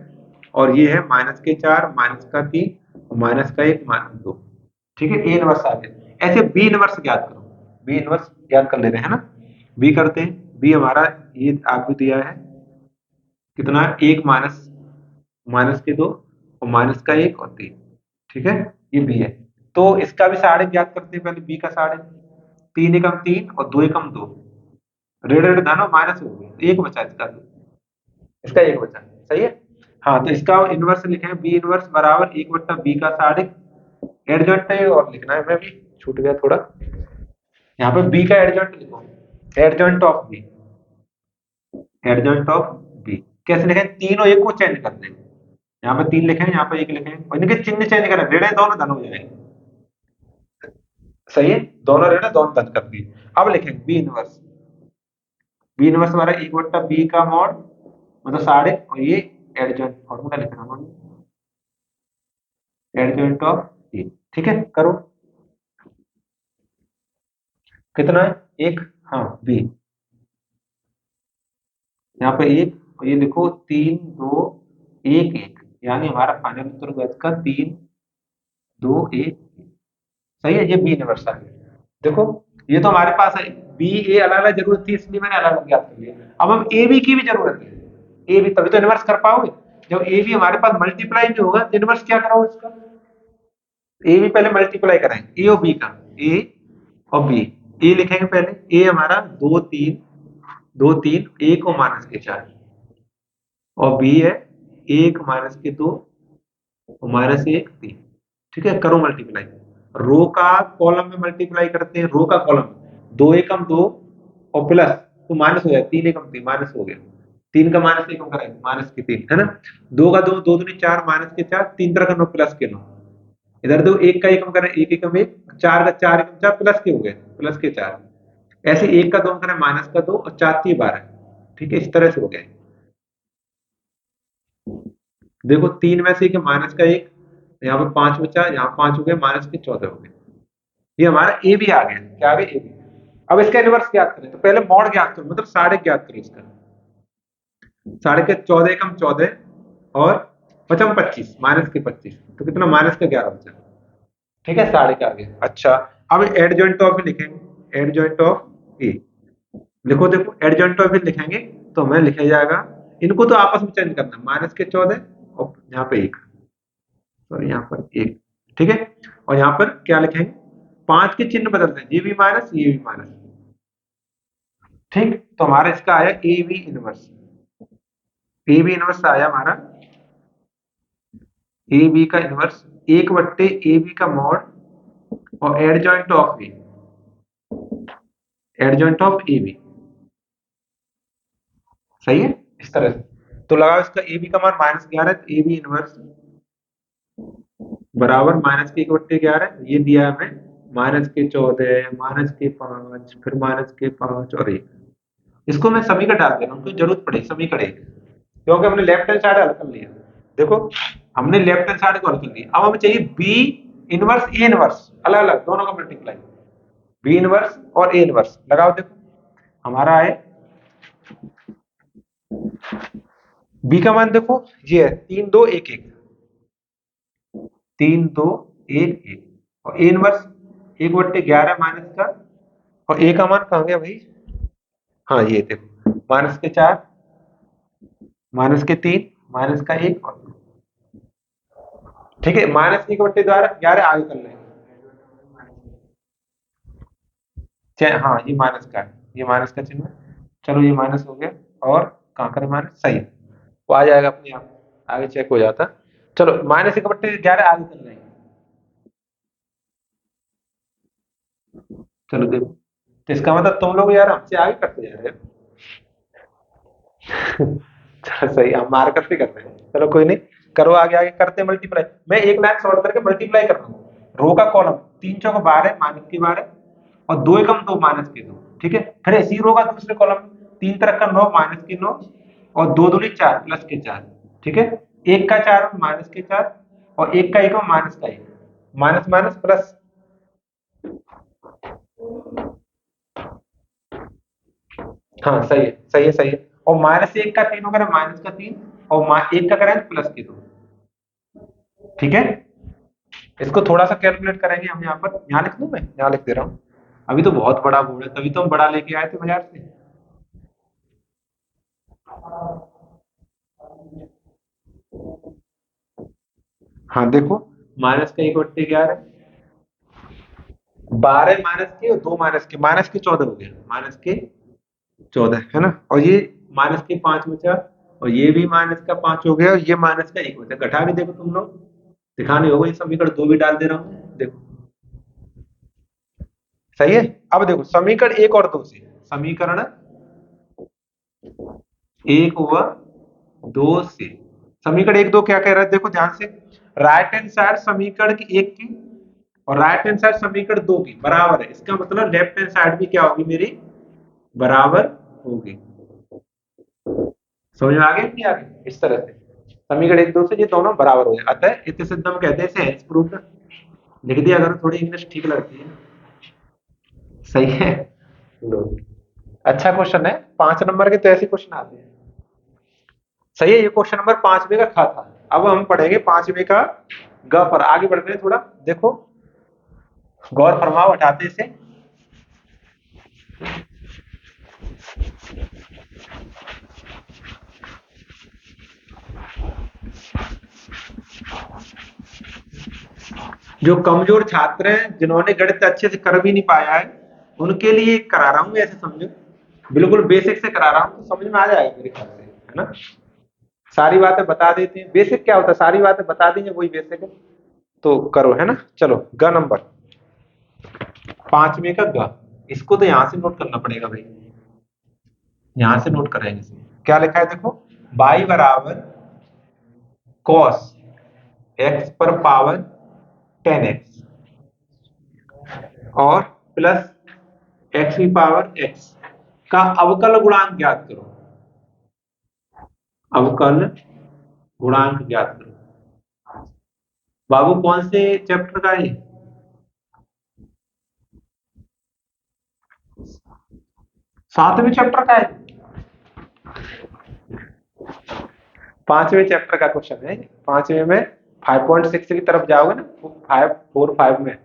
और ये है -के 4 -का 3 और -का 1 -2, ठीक है, ए इनवर्स आ गया। ऐसे बी इनवर्स ज्ञात करो, बी इनवर्स ज्ञात कर ले रहे हैं, है ना। बी करते हैं, बी हमारा ये आपको दिया है कितना, 1 -के 2 और -का 1 और 3, ठीक है, ये बी है। तो इसका भी साढ़े ज्ञात करते हैं, पहले बी का साढ़े, 3 एकम 3 और 2 एकम 2, ऋण ऋण धन और माइनस हो गया, एक बचा इसका, इसका एक बचा, सही है। हाँ, तो इसका इनवर्स लिखे, बी इनवर्स बराबर 1/b का साढ़े, एडजॉइंट है और लिखना है, मैं भी छूट गया थोड़ा, यहाँ पे बी का एडजॉइंट लिखो, adjoint of B, adjoint of B, कैसे लिखें, तीन और एक को चेंज कर दें, यहाँ पे 3 लिखेंगे, यहाँ पे 1 लिखेंगे और इनके चिन्ह चेंज करें, ऋण दोनों धन हो जाएंगे। सही है, दोनों ऋण दोनों धन कर दिए। अब लिखेंगे बी इनवर्स। बी इनवर्स हमारा 1/b का मॉड मतलब साढ़े, और ये एडजॉइंट फॉर्मूला लिख रहा हूँ, एडजॉइंट ऑफ ए। ठीक है, करो। कितना है, एक, हाँ बी, यहाँ पे एक, और ये देखो 3 2 1 1, यानी हमारा फाइनल उत्तर हुआ इसका 3 2 1। सही है, ये बी इनवर्स आ गया। देखो ये तो हमारे पास है, बी ए अलग अलग जरूरत थी इसलिए मैंने अलग अलग याद कर लिया। अब हम ए बी की भी जरूरत है, ए बी तभी तो इनवर्स कर पाओगे। जब ए बी हमारे पास मल्टीप्लाई भी होगा तो इनवर्स क्या कराओ इसका, ए बी पहले मल्टीप्लाई कराएंगे, ए और बी का, ए और बी। ए लिखेंगे पहले, ए हमारा 2 3 2 3 1 और माइनस के 4, और बी है 1 माइनस के 2 और माइनस 1 3। ठीक है, करो मल्टीप्लाई। रो का कॉलम में मल्टीप्लाई करते हैं, रो का कॉलम, 2 एकम 2 और प्लस, तो माइनस हो जाए, 3 एकम 3 माइनस हो गया, 3 का माइनस एकम करेंगे, माइनस के 3 है ना, 2 का 2 2 दूनी 4 माइनस के 4, 3 तरह का 9 प्लस के 9। इधर दो, एक का एकम करें, एक एकम 1, 4 का 4 एकम 4 प्लस के हो गए, प्लस के 4। ऐसे एक का 2 करें, माइनस का 2 और 4 3 12। ठीक है, इस तरह से हो गया। देखो 3 में से माइनस का 1, यहाँ पे 5 बचा, यहाँ 5 हो गए, माइनस के 14 हो गए। ये हमारा ए भी आ गया, क्या आ गया, ए भी। अब इसका इनवर्स ज्ञात करें, तो पहले मॉड ज्ञात करो, मतलब साढ़े ज्ञात करो इसका। साढ़े के 14 एकम 14 और पचम 25 माइनस के 25, तो कितना, माइनस का 11 बचा। ठीक है, साढ़े का आ गया। अच्छा, अब एडजॉइंट ऑफ लिखेंगे, एडजॉइंट ऑफ ए। लिखो, देखो एडजॉइंट ऑफ ए लिखेंगे तो हमें लिखा जाएगा, इनको तो आपस में चेंज करना, माइनस के 14 और यहाँ पे 1, सॉरी यहाँ पर 1। ठीक है, और यहाँ पर क्या लिखेंगे, 5 के चिन्ह बदलते हैं, ये भी माइनस ये भी माइनस। ठीक, तो हमारा इसका आया A B inverse. A B inverse आया हमारा, ए बी का इनवर्स 1/ए बी का मॉड और adjoint of A, adjoint of A B. सही है, इस तरह से। तो लगाओ इसका ए बी का मान -11, ए बी इनवर्स बराबर -1/11, ये दिया हमें -14 -5 फिर -5 और 1। इसको मैं समीकरण डाल दे रहा हूँ, क्योंकि जरूरत पड़ेगी समीकरण एक, क्योंकि हमने लेफ्ट हैंड साइड हल कर लिया। देखो हमने लेफ्ट हैंड साइड को हल कर लिया, अब हमें चाहिए बी इनवर्स ए इनवर्स, अलग अलग दोनों का मल्टीप्लाई, बी इनवर्स और ए इनवर्स लगाओ। देखो हमारा है बी का मान, देखो ये है 3 2 1 1, 3 2 1 1, और ए इनवर्स 1/11 माइनस का, और ए का मान कहाँ गया भाई, हाँ ये देखो -4 -3 -1 और 2। ठीक है, -1/11 आगे कर लेंगे, हाँ ये माइनस का है, ये माइनस का चिन्ह है। चलो ये माइनस हो गया, और कहाँ करें माइनस, सही है, वो आ जाएगा अपने आप, आगे चेक हो जाता। चलो -1/11 आगे कर लेंगे। चलो देखो, तो इसका मतलब तुम लोग यार हमसे आगे करते जा रहे हो। चलो सही, हम मार करते कर रहे हैं, चलो कोई नहीं, करो आगे आगे करते मल्टीप्लाई। मैं एक लाइन सॉल्व करके मल्टीप्लाई कर रहा हूँ, रो का कॉलम 3 चौक 12 -12 और 2 एकम 2 -2। ठीक है, फिर इसी रो का दूसरे कॉलम 3 तरह का 9 -9 और 2 दूनी 4 +4। ठीक है, 1 का 4 -4 और 1 का 1 माइनस का 1, माइनस माइनस प्लस। हाँ सही है, सही है, सही है। और -1 का 3 होगा ना, माइनस का 3, और 1 का करें प्लस के 2। ठीक है, इसको थोड़ा सा कैलकुलेट करेंगे हम, यहाँ पर यहाँ लिख दूं, मैं यहाँ लिख दे रहा हूँ। अभी तो बहुत बड़ा बोर्ड है, तभी तो हम बड़ा लेके आए थे बाजार से। हाँ देखो, माइनस का 1/11, 12 माइनस के और 2 माइनस के 14 हो गया, -14 है ना, और ये -5 बचा, और ये भी -5 हो गया, और ये -1 बचा। घटा के देखो तुम लोग, दिखाने होगा, ये समीकरण 2 भी डाल दे रहा हूँ, देखो सही है। अब देखो समीकरण 1 और 2 से, समीकरण 1 हुआ दो से समीकरण एक दो क्या कह रहा है देखो ध्यान से, राइट हैंड साइड समीकरण की एक की और राइट हैंड साइड समीकरण दो की बराबर है, इसका मतलब लेफ्ट हैंड साइड भी क्या होगी मेरी, बराबर होगी। समझ में आ गया नहीं आ गया, इस तरह से समीकरण एक दो से ये दोनों बराबर हो जाए, अतः इति सिद्धम कहते हैं, इसे प्रूफ लिख दिया अगर थोड़ी इंग्लिश ठीक लगती है। सही है। लो, अच्छा क्वेश्चन है, 5 नंबर के तो ऐसे क्वेश्चन आते हैं। सही है, ये क्वेश्चन नंबर 5वें का खा था। अब हम पढ़ेंगे 5वें का ग पर, आगे बढ़ रहे हैं थोड़ा, देखो गौर फरमाओ, हटाते इसे। जो कमजोर छात्र हैं जिन्होंने गणित अच्छे से कर भी नहीं पाया है, उनके लिए करा रहा हूँ, ऐसे समझो बिल्कुल बेसिक से करा रहा हूँ, तो समझ में आ जाएगा मेरे ख्याल से, है ना। सारी बातें बता देते हैं, बेसिक क्या होता है, सारी बातें बता देंगे, वही बेसिक है, तो करो, है ना। चलो ग नंबर 5वें का ग, इसको तो यहां से नोट करना पड़ेगा भाई, यहां से नोट करेंगे इसे। क्या लिखा है देखो, y बराबर cos x पर पावर 10x और प्लस x की पावर x का अवकल गुणांक ज्ञात करो, अवकल गुणांक ज्ञात करो। बाबू कौन से चैप्टर का है, 7वें चैप्टर का है, 5वें चैप्टर का क्वेश्चन है। 5वें में 5.6 की तरफ जाओगे ना, 5.4.5 में,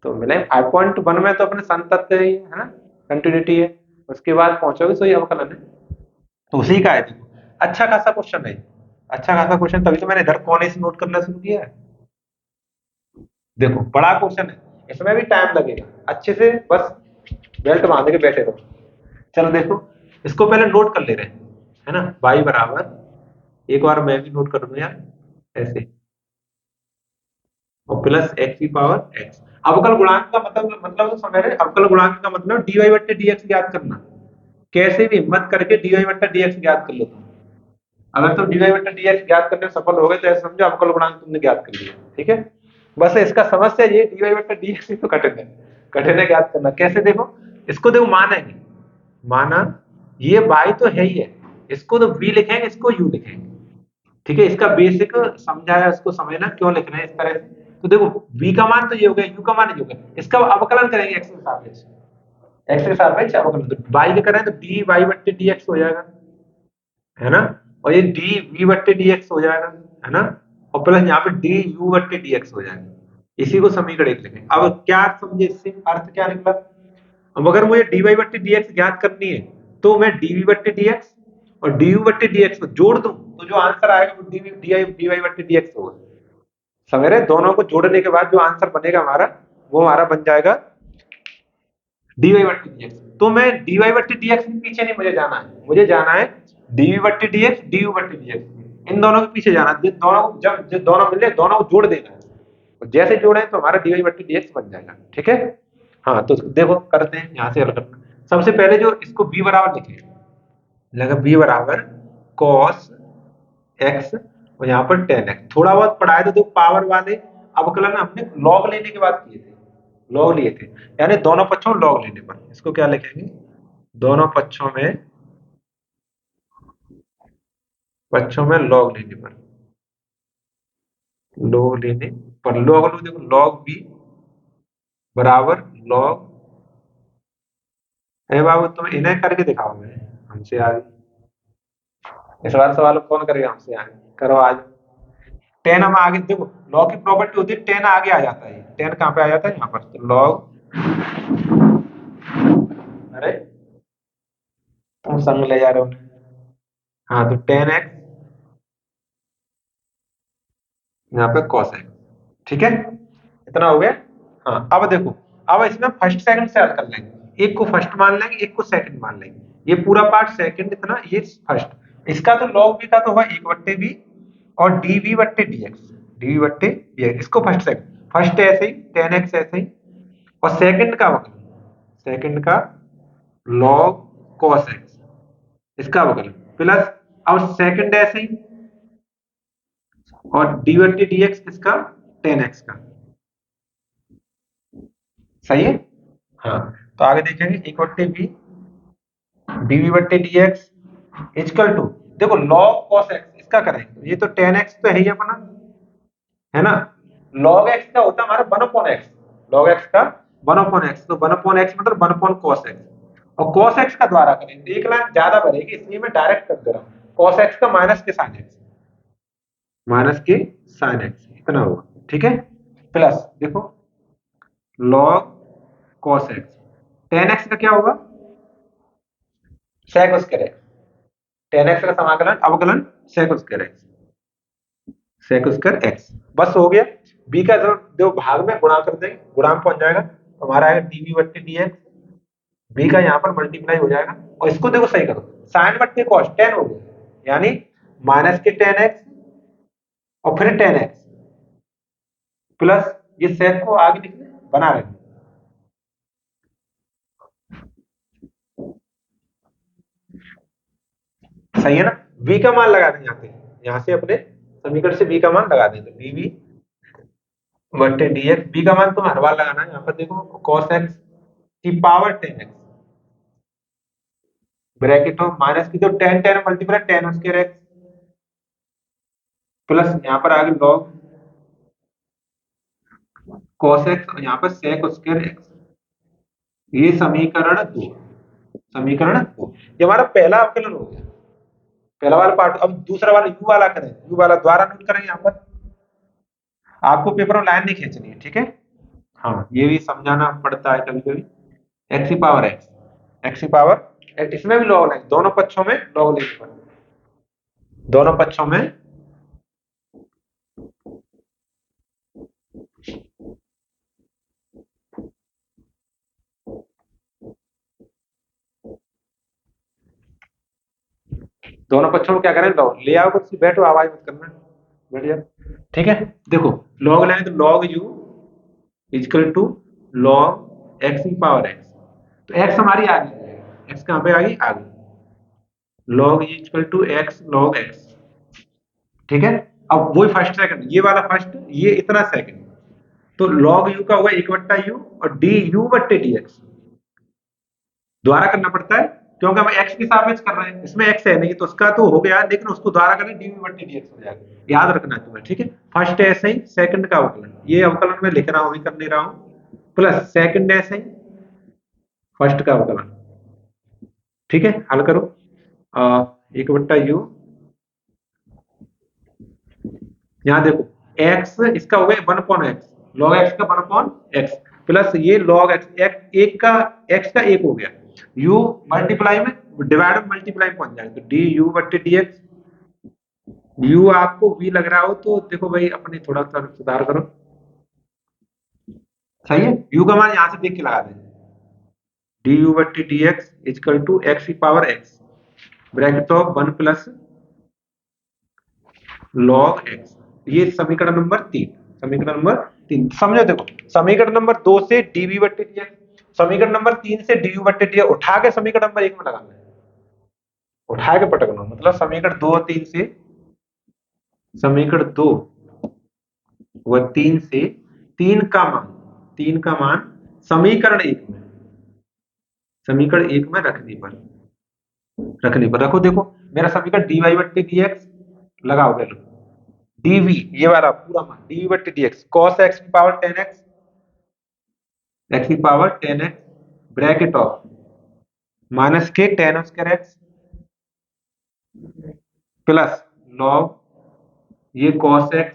तो मिले 5.1 में तो अपने संतत्य ही है ना, कंटिन्यूटी है, उसके बाद पहुंचोगे तो ये अवकलन है, तो उसी का है देखो। अच्छा खासा क्वेश्चन है, अच्छा खासा क्वेश्चन, तभी तो मैंने इधर कोने से नोट करना शुरू किया है। देखो बड़ा क्वेश्चन है, इसमें भी टाइम लगेगा, अच्छे से बस बेल्ट बांध के बैठे रहो। चलो देखो, इसको पहले नोट कर ले रहे हैं, है ना। y बराबर, एक बार मैं भी नोट कर दूं यार, ऐसे, और प्लस x की पावर x। अवकल गुणांक का मतलब तो समझ रहे, अवकल गुणांक का मतलब dy बट्टे dx ज्ञात करना, कैसे भी हिम्मत करके dy बट्टा dx ज्ञात कर लो तुम। अगर तुम dy बट्टा dx ज्ञात करने में सफल हो गए तो ऐसे समझो अवकल गुणांक तुमने ज्ञात कर लिया, ठीक है। बस इसका समस्या ये dy बट्टा dx ही तो कठिन है, कठिन है ज्ञात करना। कैसे देखो, इसको देखो मानेंगे, माना ये y तो है ही है, इसको तो v लिखेंगे, इसको u लिखेंगे, ठीक है। इसका बेसिक समझाया, उसको समझना क्यों लिख रहे हैं इस तरह से। तो देखो v का मान तो ये हो गया, u का मान ये हो गया, इसका अवकलन करेंगे x के सापेक्ष, x के सापेक्ष अवकलन, तो y के करें तो dy बट्टे dx हो जाएगा, है ना। और ये डी वी बट्टे dx हो जाएगा, है ना। और प्लस यहाँ पे डी यू बट्टे dx हो जाएगा, इसी को समीकरण एक लिखें। अब क्या समझे, इससे अर्थ क्या निकला, अब अगर मुझे dy बट्टे dx ज्ञात करनी है, तो मैं dv बट्टे dx और du बट्टे dx को जोड़ दूं, तो जो आंसर आएगा वो dy बट्टे dx होगा। समझ रहे, दोनों को जोड़ने के बाद जो आंसर बनेगा हमारा, वो हमारा बन जाएगा dy बट्टे dx। तो मैं dy बट्टे dx के पीछे नहीं मुझे जाना है, मुझे जाना है dv बट्टे dx du बट्टे dx, इन दोनों के पीछे जाना है। दोनों को जब दोनों मिले, दोनों को जोड़ देना है, और जैसे जोड़े तो हमारा dy बट्टे dx बन जाएगा, ठीक है। हाँ तो देखो करते हैं, यहाँ से हल करना। सबसे पहले जो इसको b बराबर लिखे, लगा b बराबर cos x और यहाँ पर tan x, थोड़ा बहुत पढ़ाए तो देखो पावर वाले अवकलन हमने log लेने के बाद किए थे, लॉग लिए थे, यानी दोनों पक्षों में लॉग लेने पर, इसको क्या लिखेंगे, दोनों पक्षों में लॉग लेने पर, लॉग लेने पर, लॉग लो देखो, लॉग बी बराबर लॉग, अरे बाबू तुम इन्हें करके दिखाओ, मैं हमसे आगे, इस बार सवाल कौन करेगा हमसे आगे, करो आज। टेन हम आगे देखो, लॉग की प्रॉपर्टी होती है, टेन आगे आ जाता है, टेन कहाँ पे आ जाता है, यहाँ पर, तो लॉग, अरे तुम संग ले जा रहे हो, हाँ तो टेन एक्स यहाँ पे कॉस एक्स, ठीक है, इतना हो गया। हाँ अब देखो, अब इसमें फर्स्ट सेकंड से हल कर लेंगे, एक को फर्स्ट मान लेंगे, एक को सेकंड मान लेंगे, ये पूरा पार्ट सेकंड, इतना ये फर्स्ट, इसका तो लॉग बी का तो हुआ एक बट्टे बी और डी वी बट्टे डी एक्स, डी वी बट्टे डी एक्स, इसको फर्स्ट सेकंड, फर्स्ट ऐसे ही टेन एक्स ऐसे ही, और सेकंड का वक्र, सेकंड का लॉग कॉस एक्स, इसका अवकलन प्लस, अब सेकंड ऐसे ही, और डी बट्टे डी एक्स किसका, 10x का। सही है। हाँ, तो आगे देखेंगे एक बट्टे बी, डीवी बट्टे डी एक्स इजकल टू, देखो लॉग कॉस एक्स इसका करेंगे, ये तो 10x तो है ही अपना, है ना। लॉग एक्स का होता है हमारा 1/x, लॉग एक्स का 1/x, तो 1/x मतलब 1/cos x, और cos x का द्वारा करेंगे, एक लाइन ज्यादा बढ़ेगी इसलिए मैं डायरेक्ट कर दे रहा हूँ, cos x का माइनस के साइन x, माइनस के साइन x इतना होगा, ठीक है। प्लस देखो log cos x, 10x का क्या होगा, sec स्क्वायर x, 10x का समाकलन अवकलन sec square x, sec square x, बस हो गया। b का जो दो भाग में गुणा कर देंगे, गुणांक पहुंच जाएगा, तो हमारा आएगा dv बट्टे dx, b का यहाँ पर मल्टीप्लाई हो जाएगा, और इसको देखो सही करो, साइन बट्टे cos 10 हो गया, यानी माइनस के 10x और फिर 10x प्लस ये sec को आगे लिखने बना रहे, सही है ना। v का मान लगा दें यहाँ से अपने समीकरण से v का मान लगा दें, तो dv बट्टे dx, b का मान तो हर बार लगाना है, यहाँ पर देखो cos x की power 10x bracket of minus की, तो 10 10 मल्टीप्लाई 10 स्क्वायर x प्लस यहाँ पर आगे log cos x और यहाँ पर sec स्क्वायर x, ये समीकरण 2, समीकरण 2, ये हमारा पहला अवकलन हो गया, पहला वाला पार्ट। अब दूसरा वाला u वाला करें, u वाला द्वारा नोट करें, यहाँ पर आपको पेपर में लाइन नहीं खींचनी है, ठीक है। हाँ, ये भी समझाना पड़ता है कभी कभी, एक्स की पावर एक्स, एक्स की पावर, इसमें भी लॉग लेंगे, दोनों पक्षों में लॉग लेंगे, दोनों पक्षों में दोनों पक्षों में क्या करें, लॉग ले आओ, कुछ बैठो, आवाज मत करना, बैठ जाओ, ठीक है। देखो लॉग लेंगे तो log u equal to log x की पावर एक्स, तो एक्स हमारी आ गई, एक्स कहाँ पे आ गई, आ गई, log equal to x log x, ठीक है। अब वही फर्स्ट सेकंड, ये वाला फर्स्ट, ये इतना सेकंड, तो log u का होगा 1/u और du बट्टे dx द्वारा करना पड़ता है, क्योंकि हम x के सापेक्ष कर रहे हैं, इसमें x है नहीं तो उसका तो हो गया, लेकिन उसको द्वारा करें du बट्टे dx हो जाएगा, याद रखना है तुम्हें, ठीक है। फर्स्ट ऐसे ही सेकंड का अवकलन, ये अवकलन में लिख रहा हूं, अभी कर ले रहा हूं, प्लस सेकंड ऐसे ही फर्स्ट का अवकलन, ठीक है। हल करो, 1/u, यहाँ देखो x इसका हो गया 1/x, log x का 1/x प्लस ये log x, एक का x का एक हो गया, u मल्टीप्लाई में डिवाइड में मल्टीप्लाई में पहुंच जाएगा, तो du बट्टे dx, u आपको v लग रहा हो तो देखो भाई अपने थोड़ा सा सुधार करो, सही है। u का मान यहां से देख के लगा दें, du बट्टे dx इजकल टू x की power x bracket of 1 plus log x, ये समीकरण नंबर 3, समीकरण नंबर 3 समझो। देखो समीकरण नंबर 2 से dv बट्टे dx, समीकरण नंबर 3 से du बट्टे dx उठा के समीकरण नंबर 1 में लगाना है, उठा के पटकना, मतलब समीकरण 2 और 3 से, समीकरण 2 व 3 से 3 का मान, 3 का मान समीकरण 1 में, समीकरण 1 में रखने पर, रखने पर रखो, देखो मेरा समीकरण dy बट्टे dx लगाओ, वैल्यू dv ये वाला पूरा मान dv बट्टे dx cos x की पावर 10x, x की power 10x bracket of minus के 10 स्क्वायर x प्लस log ये cos x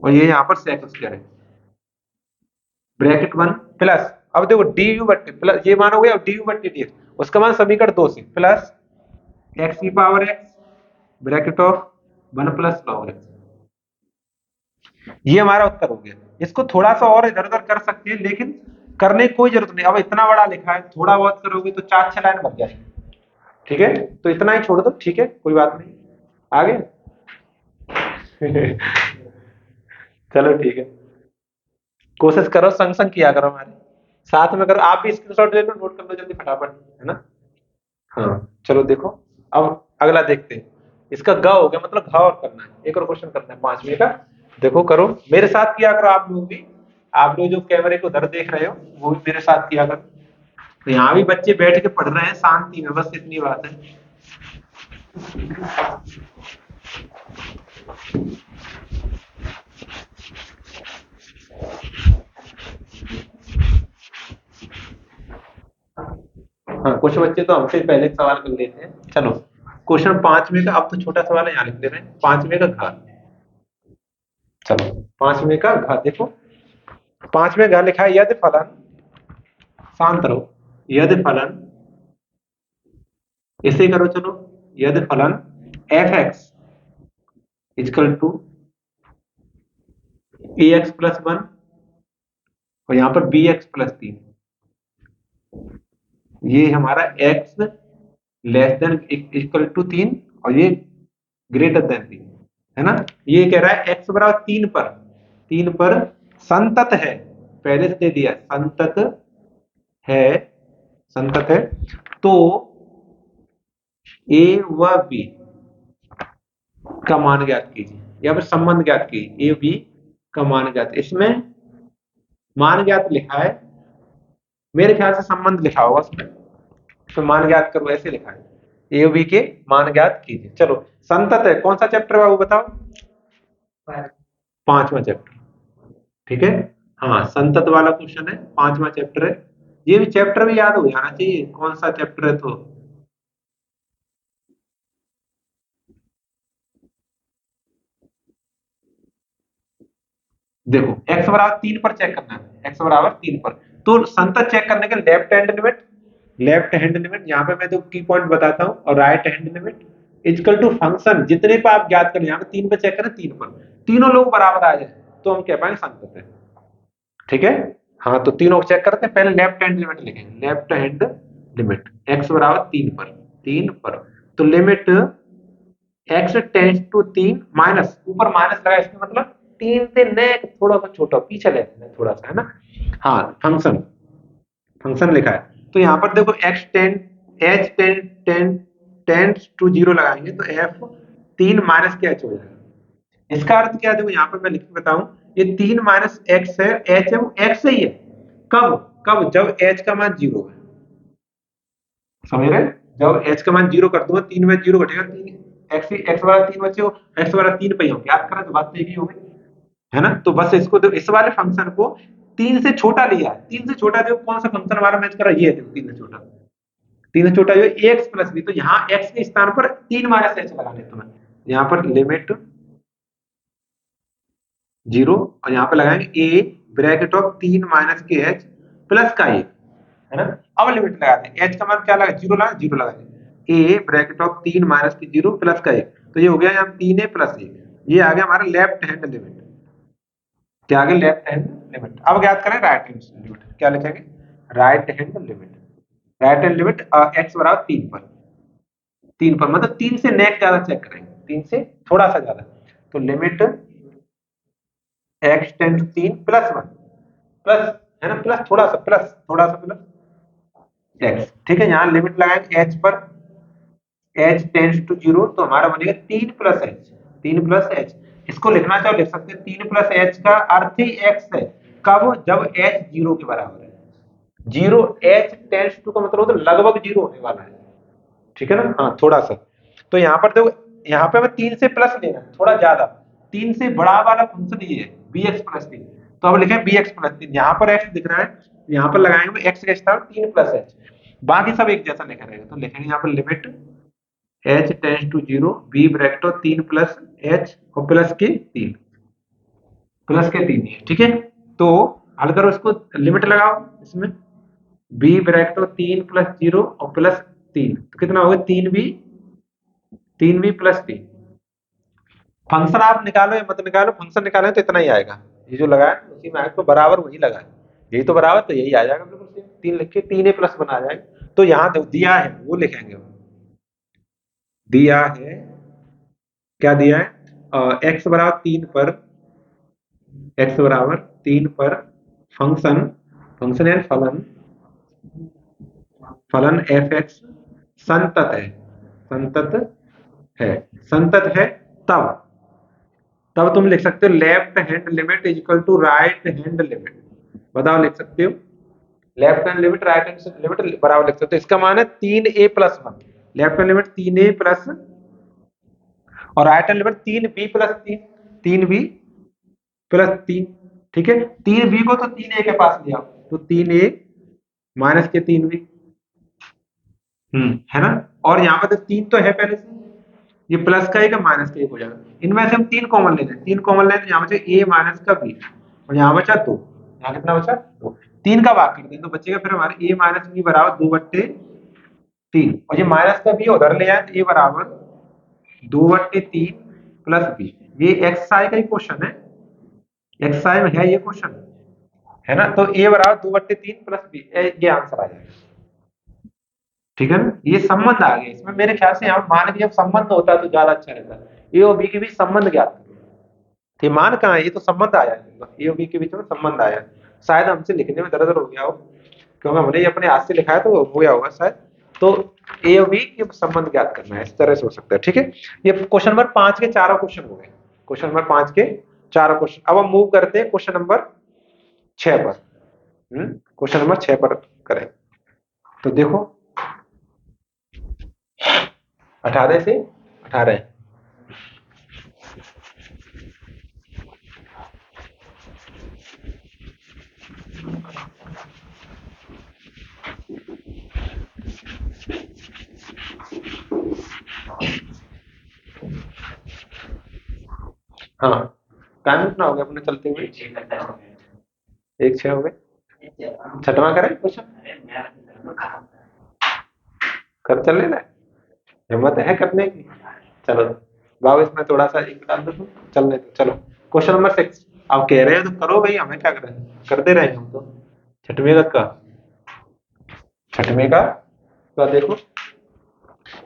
और ये यहाँ पर sec square x bracket 1 plus, अब देखो du बट्टे प्लस ये मान हो गया, du बट्टे dx उसका मान समीकरण 2 से प्लस x की power x bracket of 1 plus log x, ये हमारा उत्तर हो गया। इसको थोड़ा सा और इधर उधर कर सकते हैं, लेकिन करने की कोई जरूरत नहीं, अब इतना बड़ा लिखा है, थोड़ा बहुत करोगे तो 4-6 लाइन बन जाएगी, ठीक है। तो इतना ही छोड़ दो, ठीक है, कोई बात नहीं, आगे चलो ठीक है, कोशिश करो, संग संग किया करो, हमारे साथ में करो, आप भी स्क्रीनशॉट ले लो, नोट कर लो जल्दी फटाफट, है ना। हाँ चलो देखो, अब अगला देखते हैं। इसका ग हो गया, मतलब घ और करना है। एक और क्वेश्चन करना है 5वें का। देखो करो, मेरे साथ किया करो आप लोग भी। आप लोग जो कैमरे को उधर देख रहे हो वो भी मेरे साथ किया करो। तो यहाँ भी बच्चे बैठ के पढ़ रहे हैं शांति में, बस इतनी बात है। हाँ, कुछ बच्चे तो हमसे पहले सवाल कर लेते हैं। चलो क्वेश्चन 5वें का, अब तो छोटा सवाल है, यहाँ लिख दे रहे हैं 5वें का घ। चलो 5वें का घ देखो। 5वें घ लिखा है यदि फलन, शांत रहो, यदि फलन, इसे करो चलो, यदि फलन f x equal to A x plus 1 और यहाँ पर बी एक्स प्लस 3, ये हमारा x less than equal to 3 और ये ग्रेटर देन 3 है ना। ये कह रहा है एक्स बराबर 3 पर संतत है, पहले से दे दिया है, संतत है, तो ए व बी का मान ज्ञात कीजिए, या फिर संबंध ज्ञात कीजिए, ए बी का मान ज्ञात। इसमें मान ज्ञात लिखा है, मेरे ख्याल से संबंध लिखा होगा उसमें, तो मान ज्ञात करो ऐसे लिखा है, ए बी के मान ज्ञात कीजिए। चलो संतत है, कौन सा चैप्टर है वो बताओ? 5वां चैप्टर, ठीक है। हाँ, संतत वाला क्वेश्चन है, 5वां चैप्टर है। ये भी चैप्टर भी याद हो जाना चाहिए कौन सा चैप्टर है। तो देखो x बराबर 3 पर चेक करना है, x बराबर 3 पर। तो संतत चेक करने के लेफ्ट हैंड लिमिट यहाँ पे मैं तो की पॉइंट बताता हूँ, और right hand limit equal to function जितने पे आप ज्ञात करें, यहाँ पे 3 पे चेक करें, 3 पर तीनों लोग बराबर आ जाए तो हम कह पाएंगे संतत है, ठीक है। हाँ, तो तीनों चेक करते हैं, पहले लेफ्ट हैंड लिमिट लिखेंगे, लेफ्ट हैंड लिमिट x बराबर 3 पर तो limit x tends to 3 minus, ऊपर माइनस लगा, इसका मतलब 3 से नेक थोड़ा सा छोटा पीछे लेते हैं थोड़ा सा, है ना। हाँ, फंक्शन लिखा है, तो यहाँ पर देखो x टेंस टू 0 लगाएंगे तो f 3 माइनस के h हो जाएगा। इसका अर्थ क्या है, देखो यहाँ पर मैं लिख के बताऊं, ये 3 माइनस एक्स है, h है वो x से ही है। कब कब जब h का मान 0 है, समझ रहे? जब h का मान 0 कर दूंगा, 3 में 0 घटेगा, 3 x वाला 3 बचे हो, x वाला 3 पे ही हो, याद करें तो बात एक ही हो गई, है ना। तो बस इसको देखो, इस वाले फंक्शन को 3 से छोटा लिया, 3 से छोटा देखो कौन सा फंक्शन हमारा मैच कर रहा है, ये देखो 3 से छोटा जो एक्स प्लस बी, तो यहाँ एक्स के स्थान पर 3 माइनस एच लगा लेता हूं मैं, यहाँ पर लिमिट 0 और यहाँ पर लगाएंगे ए ब्रैकेट ऑफ 3 माइनस के एच प्लस का 1, है ना। अब लिमिट लगा दें, एच का मान क्या लगा, 0 लगा, 0 लगाएंगे, ए ब्रैकेट ऑफ 3 माइनस के 0 प्लस का 1, तो ये हो गया यहाँ 3a प्लस 1, ये आ गया हमारा लेफ्ट हैंड लिमिट। क्या आ गया? Left hand limit. अब ज्ञात करें राइट हैंड लिमिट, क्या लिखेंगे? Right hand limit, right hand limit x बराबर 3 पर मतलब 3 से नेक्स्ट ज्यादा चेक करेंगे, 3 से थोड़ा सा ज्यादा, तो limit x tend to 3 plus 1 plus, है ना, प्लस थोड़ा सा प्लस एक्स, ठीक है। यहाँ लिमिट लगाएंगे एच पर, एच टेंड्स टू 0, तो हमारा बनेगा 3 प्लस एच। इसको लिखना चाहो लिख सकते हैं, 3 प्लस एच का अर्थ ही एक्स है। कब? जब एच 0 के बराबर है, 0 एच टेंड्स टू का मतलब लगभग 0 होने वाला है, ठीक है ना। हाँ, थोड़ा सा, तो यहाँ पर देखो, यहाँ पे हमें 3 से प्लस लेना है, थोड़ा ज्यादा, 3 से बड़ा वाला फंक्शन ये है बी एक्स प्लस 3, तो अब लिखें बी एक्स प्लस 3, यहाँ पर एक्स दिख रहा है, यहाँ पर लगाएंगे एक्स का स्थान 3 प्लस एच, बाकी सब एक जैसा लिखा रहेगा, तो लिखेंगे यहाँ पर limit h tends to 0 B bracket 3 plus h और प्लस के 3, ठीक है। तो हल करो इसको, लिमिट लगाओ इसमें, बी ब्रैकेट 3 प्लस 0 और प्लस 3, तो कितना होगा? 3b plus 3। फंक्शन आप निकालो या मत निकालो, फंक्शन निकाले तो इतना ही आएगा, ये जो लगाया उसी में आएगा, तो बराबर वही लगाए, यही तो बराबर, तो यही आ जाएगा बिल्कुल सेम, 3 लिख के 3a प्लस 1 आ जाएगा। तो यहाँ दिया है वो लिखेंगे, दिया है, क्या दिया है? एक्स बराबर 3 पर, एक्स बराबर 3 पर फंक्शन, फंक्शन है फलन, फलन एफ एक्स संतत है, संतत है, संतत है, तब तब तुम लिख सकते हो left hand limit is equal to right hand limit. बताओ, लिख सकते हो left hand limit right hand limit बराबर लिख सकते हो। इसका मान है 3a+1। Left hand limit 3a plus और right hand limit 3b+3, 3b+3। ठीक है, 3b को तो 3a के पास लिया तो 3a माइनस के 3b, है ना। और यहाँ पर तो 3 तो है पहले से, ये प्लस का एक माइनस का एक हो जाएगा। इनमें से हम 3 कॉमन ले लें, 3 कॉमन लें तो यहाँ बचे a माइनस का b और यहाँ बचा 2। यहाँ कितना बचा 2, 3 का भाग कर दें तो बचेगा फिर हमारे a माइनस b बराबर 2/3 और ये माइनस का b उधर ले आए तो a बराबर 2/3 प्लस b। ये एक्सआई का ही क्वेश्चन है, एक्सआई में है ये क्वेश्चन, है ना। तो a बराबर 2/3 प्लस b, ये आंसर आ जाएगा। ठीक है ना, ये संबंध आ गया इसमें। मेरे ख्याल से यहाँ मान के जब संबंध होता है तो ज्यादा अच्छा रहता है। ए और बी के बीच संबंध ज्ञात करो। ये मान कहाँ है, ये तो संबंध आया है, ए और बी के बीच में संबंध आया है। शायद हमसे लिखने में दर्द हो गया हो क्योंकि हमने ये अपने हाथ से लिखा है तो हो गया होगा शायद। तो ए और बी के संबंध ज्ञात करना है, इस तरह से हो सकता है। ठीक है, ये क्वेश्चन नंबर 5 के चारों क्वेश्चन हो गए। क्वेश्चन नंबर 5 के चारों क्वेश्चन। अब हम मूव करते हैं क्वेश्चन नंबर 6 पर। क्वेश्चन नंबर 6 पर करें तो देखो 18 से 18। हाँ, टाइम कितना हो गया अपने चलते हुए? 1:06 हो गए। छठवां करें क्वेश्चन, कर चल लेना है, हिम्मत है करने की। चलो बाबू, इसमें थोड़ा सा एक डाल दो, चलने दो। चलो क्वेश्चन नंबर 6। अब कह रहे हो तो करो भाई, हमें क्या करें, करते रहे हम तो। छठवें का छठवें का तो देखो,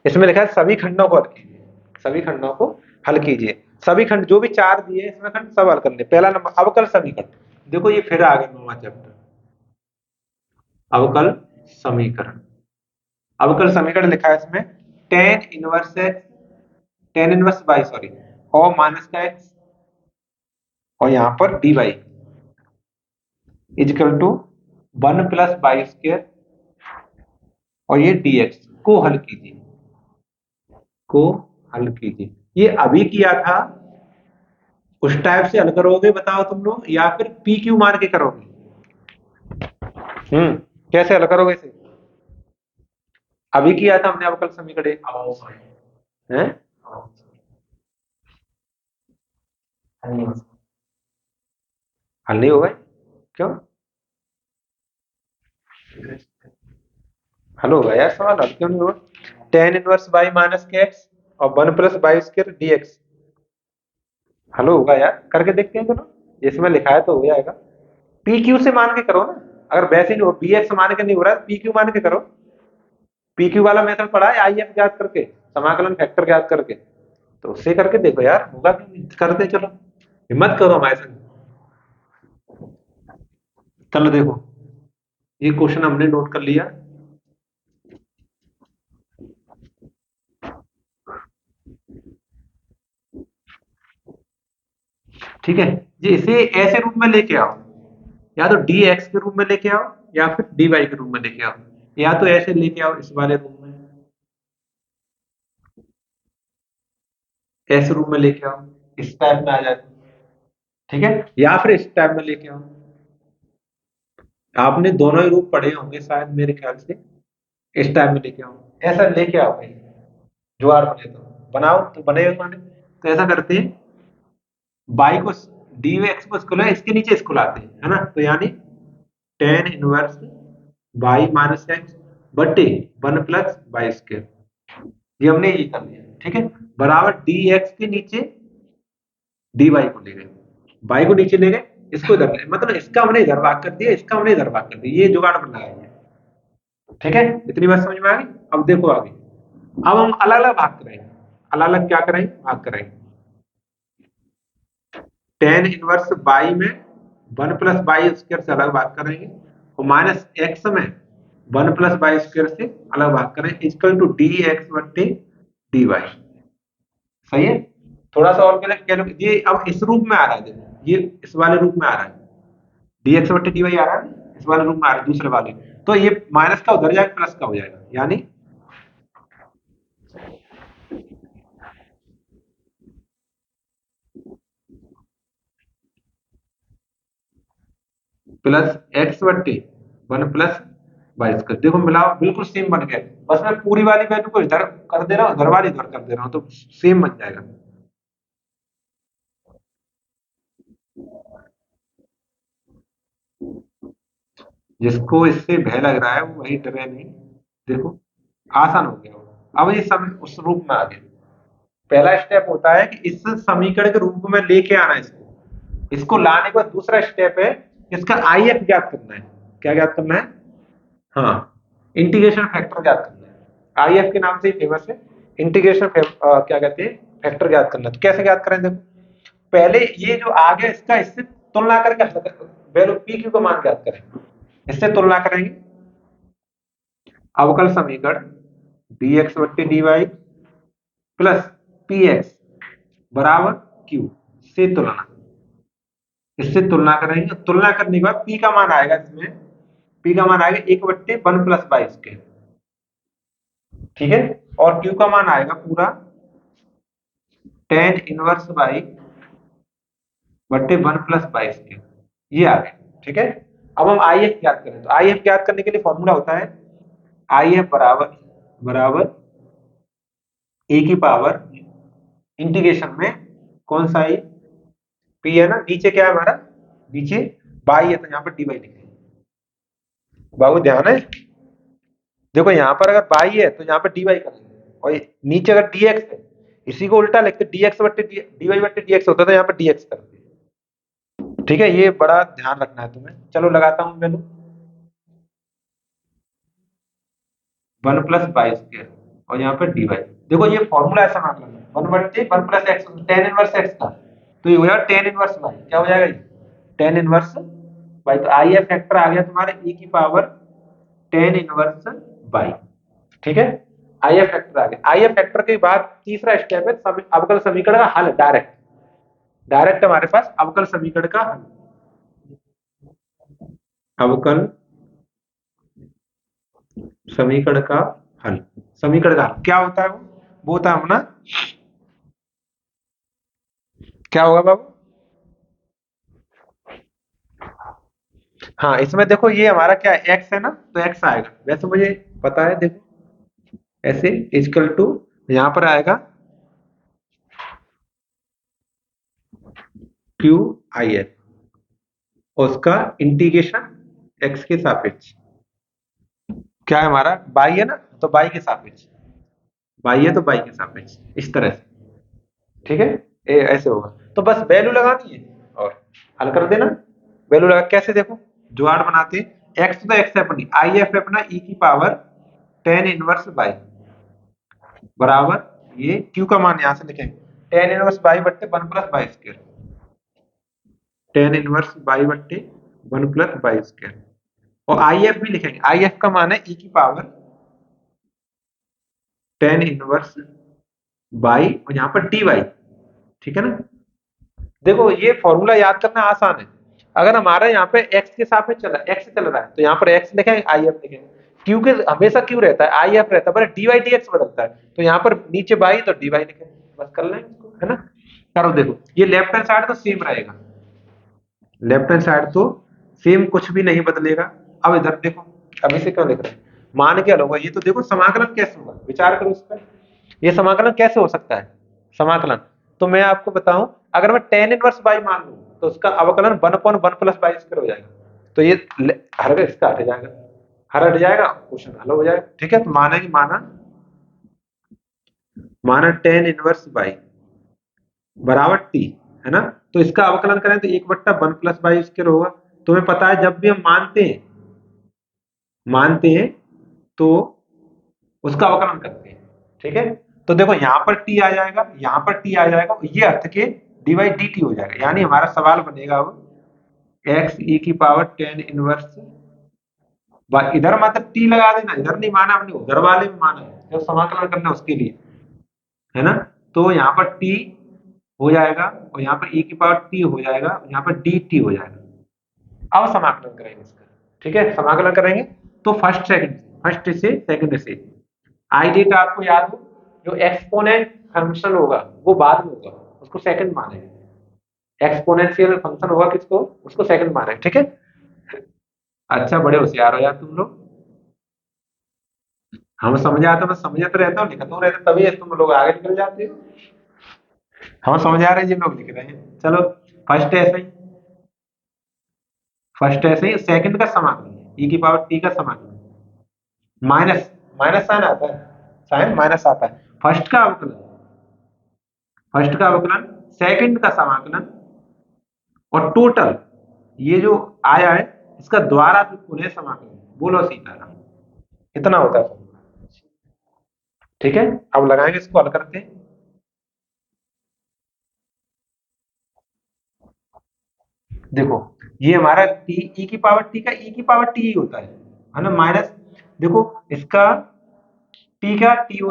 इसमें लिखा है सभी खंडों को हल कीजिए। सभी खंडों को हल कीजिए। सभी खंड जो भी 4 दिए इसमें खंड सब हल करने। पहला नंबर अवकल समीकरण। देखो ये फिर आ गया 9वां चैप्टर, अवकल समीकरण। अवकल समीकरण लिखा है इसमें टेन इनवर्स बाई सॉरी और माइनस का एक्स और यहाँ पर D Y is equal to 1+y² और ये dx को हल कीजिए, को हल कीजिए। ये अभी किया था, उस टाइप से हल करोगे बताओ तुम लोग या फिर पी क्यू मान के करोगे? कैसे हल करोगे इसे? अभी किया था हमने अवकल समीकरण, हैं? हल नहीं होगा, क्यों? हल होगा यार सवाल, हल क्यों नहीं होगा? टेन इनवर्स बाई माइनस के एक्स और 1+y² dx हल होगा यार, करके देखते हैं। चलो इसमें लिखा है तो हो जाएगा। पी क्यू से मान के करो ना, अगर वैसे नहीं हो बी एक्स मान के नहीं हो रहा है पी क्यू मान के करो। पी क्यू वाला मेथड पढ़ा है, आई एफ ज्ञात करके, समाकलन फैक्टर ज्ञात करके, तो उससे करके देखो यार, होगा कि नहीं? करते चलो, हिम्मत करो हमारे संग। चलो देखो, ये क्वेश्चन हमने नोट कर लिया। ठीक है, ये इसे ऐसे रूप में लेके आओ, या तो डी एक्स के रूप में लेके आओ या फिर डी वाई के रूप में लेके आओ, या तो ऐसे लेके आओ इस वाले रूप में, ऐसे रूप में लेके आओ, इस टाइप में आ जाए। ठीक है, या फिर इस टाइप में लेके आओ। आपने दोनों ही रूप पढ़े होंगे शायद मेरे ख्याल से। इस टाइप में लेके आओ, ऐसा लेके आओ भाई, जुगाड़ बने तो बनाओ, तो बनेगा माने। तो ऐसा करते हैं, बाई को डी एक्स को स्कूल है, इसके नीचे इसको लाते हैं, है ना। तो यानी ten inverse by minus x बटे 1+y², ये हमने ये कर लिया। ठीक है, बराबर डी एक्स के नीचे डी वाई को ले गए, वाई को नीचे ले गए, इसको इधर ले, मतलब इसका हमने इधर भाग कर दिया, इसका हमने इधर भाग कर दिया, ये जुगाड़ बनाया है। ठीक है, इतनी बात समझ में आ गई। अब देखो आगे, अब हम अलग अलग भाग करेंगे। अलग अलग क्या करेंगे, भाग करेंगे। टेन इनवर्स बाई में 1+y² से अलग भाग करेंगे और माइनस एक्स में 1+y² से अलग भाग करें, इक्वल टू डी एक्स बटे डी वाई। सही है। थोड़ा सा और कह लो ये अब इस रूप में आ रहा है, देखो ये इस वाले रूप में आ रहा है, dx बट्टे dy आ रहा है इस वाले रूप में आ रहा है दूसरे वाले, तो ये माइनस का उधर जाएगा प्लस का हो जाएगा, यानी प्लस एक्स बट्टे वन प्लस बाईस का, देखो मिलाओ बिल्कुल सेम बन गया। बस मैं पूरी वाली वैल्यू को इधर कर दे रहा हूँ, इधर वाली इधर कर दे रहा हूँ, तो सेम बन जाएगा। जिसको इससे भय लग रहा है वो वही डरे नहीं, देखो आसान हो गया वो। अब ये सब उस रूप में आ गया। पहला स्टेप होता है कि इस समीकरण के रूप में लेके आना है इसको, इसको लाने के बाद दूसरा स्टेप है इसका आई एफ ज्ञात करना है। क्या ज्ञात करना है? हाँ, इंटीग्रेशन फैक्टर ज्ञात करना है। आई एफ के नाम से ही फेमस है, इंटीग्रेशन क्या कहते हैं, फैक्टर ज्ञात करना। तो कैसे ज्ञात करें, देखो पहले ये जो आ गया इसका इससे तुलना करके वैल्यू पी क्यू का मान ज्ञात करें, इससे तुलना करेंगे। अवकल समीकरण dx बट्टे dy प्लस पी एक्स बराबर क्यू से तुलना, इससे तुलना करेंगे। तुलना करने के बाद पी का मान आएगा, इसमें पी का मान आएगा एक बट्टे वन प्लस बाईस के, ठीक है। और क्यू का मान आएगा पूरा टेन इनवर्स बाई बट्टे वन प्लस बाईस के, ये आ गए, ठीक है। अब हम आई एफ ज्ञात करें, तो आई एफ ज्ञात करने के लिए फॉर्मूला होता है आई एफ बराबर बराबर ए की पावर इंटीग्रेशन में कौन सा आई, पी है ना, नीचे क्या है हमारा, नीचे बाई है तो यहाँ पर डी बाई लिखेंगे। बाबू ध्यान है, देखो यहाँ पर अगर बाई है तो यहाँ पर डी बाई कर लेंगे, और नीचे अगर dx है इसी को उल्टा लिखते dx बट्टे dy बट्टे dx होता है, तो यहाँ पर dx कर दिया, ठीक है। ये बड़ा ध्यान रखना है तुम्हें। चलो लगाता हूँ value, one plus by square और यहाँ पर डी वाई। देखो ये फॉर्मूला ऐसा मान लेना, वन बट्टे one plus x, tan inverse x का, तो ये हो जाएगा टेन इनवर्स बाई, क्या हो जाएगा ये टेन इनवर्स बाई। तो आई एफ फैक्टर आ गया तुम्हारे e की पावर टेन इनवर्स बाई, ठीक है। आई एफ फैक्टर आ गया। आई एफ फैक्टर के बाद तीसरा स्टेप है अवकल समीकरण का हल, डायरेक्ट डायरेक्ट हमारे पास अवकल समीकरण का हल। अवकल समीकरण का हल, समीकरण का हल क्या होता है, वो होता है अपना, क्या होगा बाबू, हाँ इसमें देखो ये हमारा क्या है, एक्स है ना, तो एक्स आएगा, वैसे मुझे पता है, देखो ऐसे इजकल टू यहां पर आएगा क्यू आई एफ, उसका इंटीग्रेशन एक्स के सापेक्ष, क्या है हमारा बाई है ना, तो बाई के सापेक्ष, बाई है तो बाई के सापेक्ष, इस तरह से, ठीक है। ऐसे होगा, तो बस वैल्यू लगानी है और हल कर देना। वैल्यू लगा कैसे, देखो जुगाड़ बनाते हैं, एक्स तो एक्स है अपनी, आई एफ है अपना ई की पावर टेन इनवर्स बाई बराबर, ये क्यू का मान यहां से लिखेंगे टेन इनवर्स बाई बट्टे one plus by square, ten inverse by बट्टे वन प्लस बाई स्क्वायर। और आई एफ भी लिखेंगे, आई एफ का मान है ई की पावर टेन इनवर्स बाई और यहाँ पर डी वाई, ठीक है ना। देखो ये फॉर्मूला याद करना आसान है। अगर हमारा यहाँ पे एक्स के साथ में चला, एक्स चल रहा है तो यहाँ पर एक्स लिखेंगे, आई एफ लिखेंगे। क्यू के हमेशा क्यू रहता है, आई एफ रहता है, पर डी वाई डी एक्स बदलता है, तो यहाँ पर नीचे बाई तो डी वाई लिखेंगे, बस कर लेंगे इसको, है ना। करो देखो ये लेफ्ट हैंड साइड तो सेम रहेगा, लेफ्ट हैंड साइड तो सेम, कुछ भी नहीं बदलेगा। अब इधर देखो, अब इसे क्यों लिख रहे हैं, मान क्या होगा, ये तो देखो समाकलन कैसे होगा, विचार करो इस पर, ये समाकलन कैसे हो सकता है, समाकलन तो मैं आपको बताऊं, अगर मैं टेन इनवर्स बाई मान लूं तो उसका अवकलन one upon one plus by square हो जाएगा, तो ये हर इसका हट जाएगा, हर हट जाएगा, क्वेश्चन हल हो जाएगा, ठीक है। तो माना कि माना माना टेन इनवर्स बाई बराबर टी, है ना, तो इसका अवकलन करें तो एक बट्टा वन प्लस बाई स्क्वायर होगा। तुम्हें पता है जब भी हम मानते हैं तो उसका अवकलन करते हैं, ठीक है। तो देखो यहाँ पर टी आ जाएगा, यहाँ पर टी आ जाएगा, ये अर्थ के डी बाई डी टी हो जाएगा, यानी हमारा सवाल बनेगा अब एक्स ई की पावर टेन इनवर्स, इधर मतलब टी लगा देना, इधर नहीं माना हमने, उधर वाले में माना है, जब समाकलन करना उसके लिए, है ना। तो यहाँ पर टी हो जाएगा और यहाँ पर e की पावर टी हो जाएगा, यहाँ पर डी टी हो जाएगा। अब समाकलन करेंगे इसका, ठीक है, समाकलन करेंगे तो फर्स्ट से सेकंड से आइडिया आपको याद हो, जो एक्सपोनेंट फंक्शन होगा वो बाद में होगा, उसको सेकंड मानेंगे। एक्सपोनेंशियल फंक्शन होगा किसको, उसको सेकंड मानेंगे, ठीक है। अच्छा, बड़े होशियार हो यार तुम लोग। हम समझ आता, मैं समझते रहता हूँ, लिखता हूँ रहता, तभी तुम लोग आगे निकल जाते हो। हम समझ आ रहे हैं, ये लोग लिख रहे हैं। चलो, फर्स्ट ऐसे ही फर्स्ट ऐसे ही सेकंड का समाकलन e की पावर टी का समाकलन माइनस माइनस साइन आता है, साइन माइनस आता है। फर्स्ट का अवकलन, सेकंड का समाकलन, और टोटल ये जो आया है इसका द्वारा पुनः समाकलन। बोलो सीताराम, इतना होता है। ठीक है, अब लगाएंगे, इसको हल करते हैं। देखो, ये हमारा टी ई की पावर टी का ई की पावर टी ही होता है ना, माइनस। देखो इसका टी का एक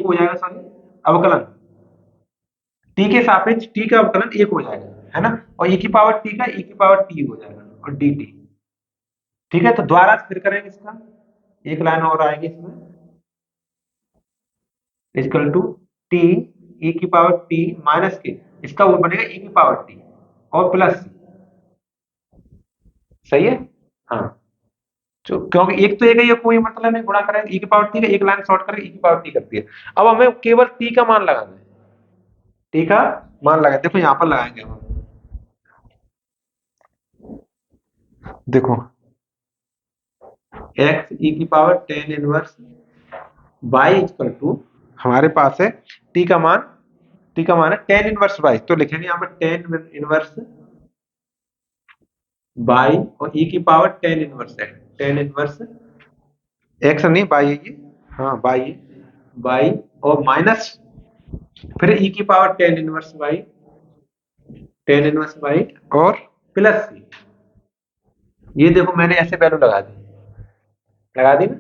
हो जाएगा, सॉरी, अवकलन टी के सापेक्ष टी का अवकलन एक हो जाएगा, है ना, और ई की पावर टी का ई की पावर टी हो जाएगा और डी टी। ठीक है, तो द्वारा फिर करेंगे इसका, एक लाइन और आएगी इसमें, इक्वल टू टी ई की पावर टी माइनस के, इसका वो बनेगा ई की पावर टी और प्लस सी। सही है, हाँ। जो क्योंकि एक तो एक है, ये कोई मतलब नहीं, गुणा करेंगे ई की पावर टी का, एक लाइन शॉर्ट करके ई की पावर टी करती है। अब हमें केवल टी का मान लगाना है, टी का मान लगा, देखो यहां पर लगाएंगे हम। देखो एक्स ई की power tan inverse y equal to, हमारे पास है टी का मान है टेन इनवर्स बाई, तो लिखेंगे यहाँ पर टेन इनवर्स बाई और ई की पावर टेन इनवर्स है, टेन इनवर्स एक्स नहीं बाई है ये, हाँ बाई है, बाई और माइनस फिर ई की पावर टेन इनवर्स बाई और प्लस सी। ये देखो मैंने ऐसे वैल्यू लगा दी ना।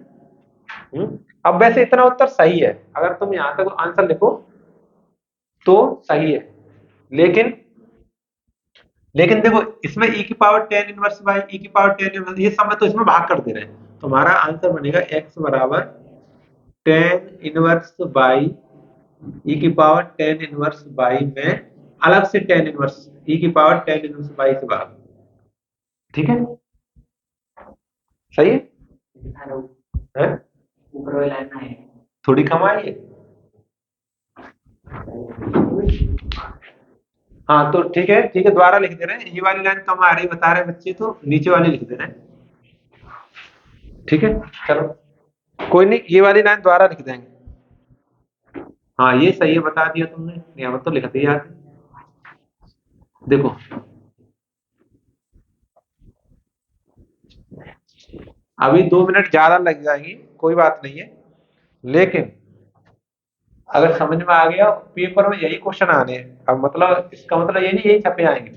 अब वैसे इतना उत्तर सही है, अगर तुम यहां तक आंसर लिखो तो सही है, लेकिन देखो इसमें e की power tan inverse by E की पावर टेन इनवर्स, ये सब में तो इसमें भाग कर दे रहे हैं, तो हमारा आंसर बनेगा x बराबर टेन इनवर्स बाई ई की पावर टेन इनवर्स बाई में अलग से टेन इनवर्स ई की पावर टेन इनवर्स बाई से भाग। ठीक है, सही है? ऊपर वाली लाइन है थोड़ी कम आई है। हाँ तो ठीक है, दोबारा लिख दे रहे हैं, ये वाली लाइन कम आ रही बता रहे बच्चे, तो नीचे वाली लिख दे रहे हैं। ठीक है, चलो कोई नहीं, ये वाली लाइन दोबारा लिख देंगे। हाँ ये सही है, बता दिया तुमने, यहाँ तो लिख दिया। देखो अभी 2 मिनट ज्यादा लग जाएंगी, कोई बात नहीं है, लेकिन अगर समझ में आ गया, पेपर में यही क्वेश्चन आने हैं। अब मतलब इसका मतलब ये नहीं यही छपे आएंगे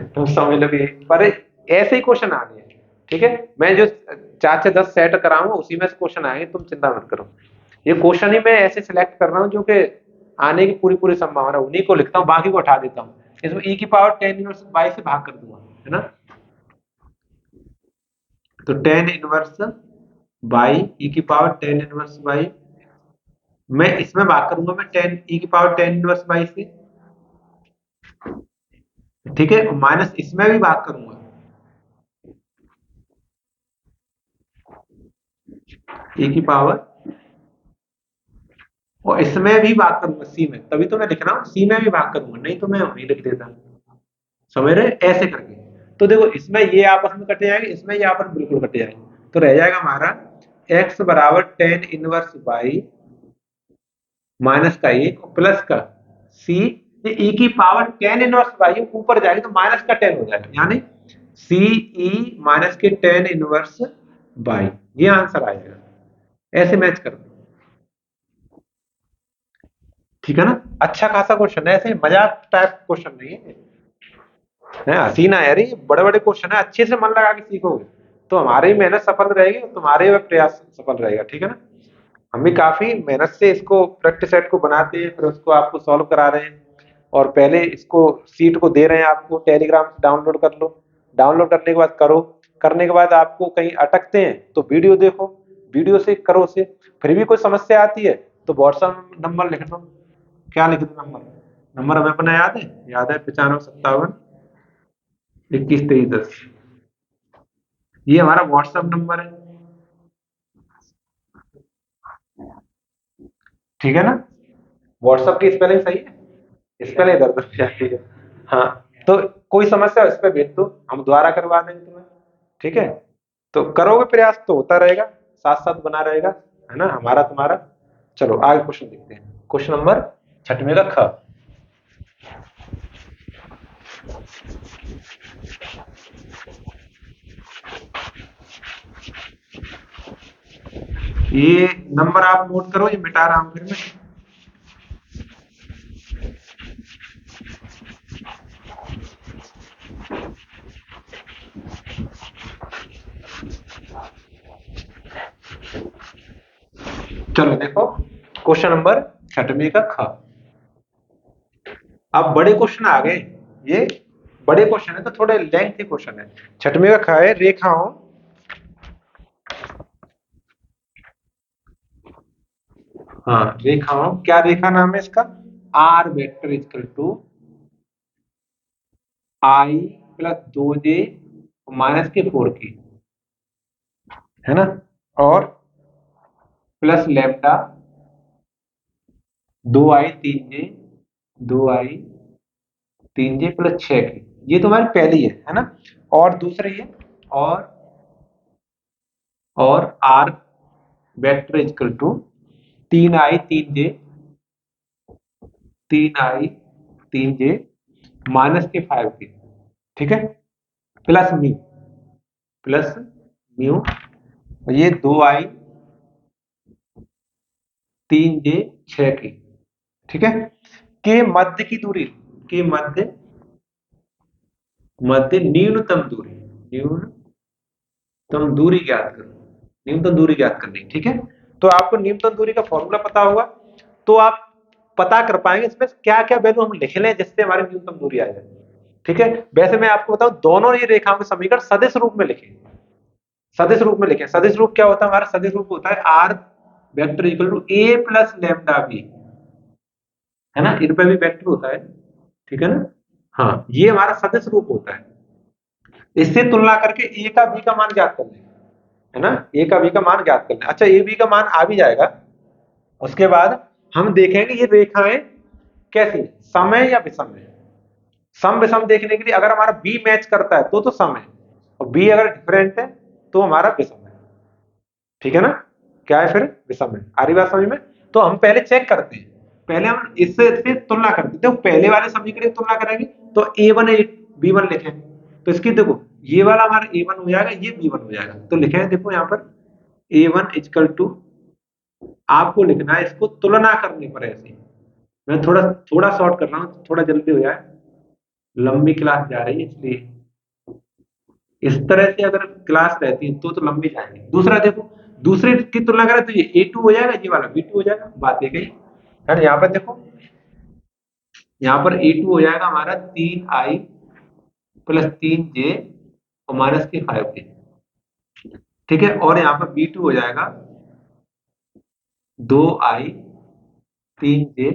तुम समझ लो कि, पर ऐसे ही क्वेश्चन आने हैं। ठीक है, मैं जो 4 से 10 सेट कराऊंगा उसी में से क्वेश्चन आएंगे, तुम चिंता मत करो। ये क्वेश्चन ही मैं ऐसे सिलेक्ट कर रहा हूँ जो कि आने की पूरी पूरी संभावना, उन्हीं को लिखता हूँ, बाकी को हटा देता हूँ। इसमें ई की पावर टेन इनवर्स बाई से भाग कर दूंगा, है ना, तो टेन इनवर्स बाई ई की पावर टेन इनवर्स बाई, मैं इसमें भाग करूंगा, मैं टेन ई की पावर टेन इनवर्स बाई से। ठीक है, माइनस इसमें भी भाग करूंगा, ई की पावर, और इसमें भी भाग करूंगा सी में, तभी तो मैं लिख रहा हूं सी में भी भाग करूंगा, नहीं तो मैं वहीं लिख देता। समझ रहे, ऐसे करके। तो देखो इसमें ये आपस में कट जाएंगे, इसमें ये आपस में बिल्कुल कट जाएंगे, तो रह जाएगा हमारा x बराबर टेन इनवर्स बाई माइनस का एक प्लस का सी, ये ई की पावर टेन इनवर्स बाई ऊपर जाएगी तो माइनस का टेन हो जाएगा, यानी सी ई माइनस के टेन इनवर्स बाई, ये आंसर आएगा। ऐसे मैच कर दो, ठीक है ना, अच्छा खासा क्वेश्चन है, ऐसे मजाक टाइप क्वेश्चन नहीं है हंसी ना यार, ये बड़े बड़े क्वेश्चन है, अच्छे से मन लगा के सीखोगे तो हमारी मेहनत सफल रहेगी, तुम्हारे प्रयास सफल रहेगा। ठीक है ना, हम भी काफी मेहनत से इसको प्रैक्टिस सेट को बनाते हैं, फिर उसको आपको सॉल्व करा रहे हैं। और पहले इसको सीट को दे रहे हैं, आपको टेलीग्राम से डाउनलोड कर लो। डाउनलोड करने के बाद करो। करने के बाद आपको कहीं अटकते हैं तो वीडियो देखो, वीडियो से करो उसे। फिर भी कोई समस्या आती है तो व्हाट्सएप नंबर लिख दो। क्या लिख दो नंबर? नंबर हमें अपना याद है? याद है, 9557 21 23 10। ये हमारा व्हाट्सएप नंबर है। ठीक है ना? व्हाट्सएप की स्पेलिंग सही है? स्पेलिंग इधर उधर जाती है। हाँ, तो कोई समस्या हो इस पे भेज दो, हम दोबारा करवा देंगे तुम्हें। ठीक है? तो करोगे प्रयास तो होता रहेगा, साथ साथ बना रहेगा, है ना, हमारा तुम्हारा। चलो आगे क्वेश्चन देखते हैं। क्वेश्चन नंबर 6वें का ख। ये नंबर आप नोट करो, ये मिटा रहा हूं फिर मैं। चलो देखो, क्वेश्चन नंबर 6वें का ख। अब बड़े क्वेश्चन आ गए। ये बड़े क्वेश्चन है तो थोड़े लेंथी क्वेश्चन है। 6वें का ख है, रेखाओं। हाँ, रेखाओं, क्या रेखा नाम है इसका? R vector equal to i plus 2j minus k 4 की, है ना, और plus lambda 2i 3j 2i 3j plus 6 की। ये तो हमारी पहली है ना? और दूसरी है, और r vector equal to 3i 3j minus k 5 की। ठीक है? प्लस म्यू, ये 2i 3j 6 की। ठीक है? के मध्य की दूरी, के मध्य मध्य न्यूनतम दूरी, न्यूनतम दूरी ज्ञात करो। न्यूनतम दूरी ज्ञात करनी। ठीक है? तो आपको न्यूनतम दूरी का फॉर्मूला पता होगा, तो आप पता कर पाएंगे इसमें क्या क्या वैल्यू हम लिख लें जिससे हमारी न्यूनतम दूरी आ जाए। ठीक है? वैसे मैं आपको बताऊं, दोनों ये रेखाओं के समीकरण सदिश रूप में लिखे। सदिश रूप में लिखे। सदिश रूप क्या होता है हमारा? सदिश रूप होता है r vector equal to A plus lambda B, है ना, इन पे भी वेक्टर होता है। ठीक है ना? हाँ, ये हमारा सदिश रूप होता है। इससे तुलना करके ए का बी का मान ज्ञात कर लें, है ना, ए का बी का मान ज्ञात कर लें। अच्छा, ए बी का मान आ भी जाएगा, उसके बाद हम देखेंगे ये रेखाएं कैसी, समय या विषम है। सम विषम देखने के लिए अगर हमारा बी मैच करता है तो सम है, और बी अगर डिफरेंट है तो हमारा विषम है। ठीक है ना? क्या है फिर? विषम है। आ रही बात समझ में? तो हम पहले चेक करते हैं, पहले हम इससे तुलना करते हैं। देखो, पहले वाले समीकरण की तुलना करेंगे तो a1 b1 लिखे, तो इसकी देखो, ये वाला हमारा a1 हो जाएगा, ये b1 हो जाएगा। तो लिखे हैं, देखो यहाँ पर a1 इक्वल टू, आपको लिखना है इसको तुलना करने पर ऐसे। मैं थोड़ा थोड़ा शॉर्ट कर रहा हूँ, थोड़ा जल्दी हो जाए, लंबी क्लास जा रही है इसलिए। इस तरह से अगर क्लास रहती है तो लंबी जाएगी। दूसरा देखो, दूसरे की तुलना करें तो ये a2 हो जाएगा, ये वाला b2 हो जाएगा। बात ये गई है। यहाँ पर देखो, यहाँ पर a2 हो जाएगा हमारा 3i प्लस 3j और माइनस के 5 के। ठीक है? और यहाँ पर b2 हो जाएगा 2i 3j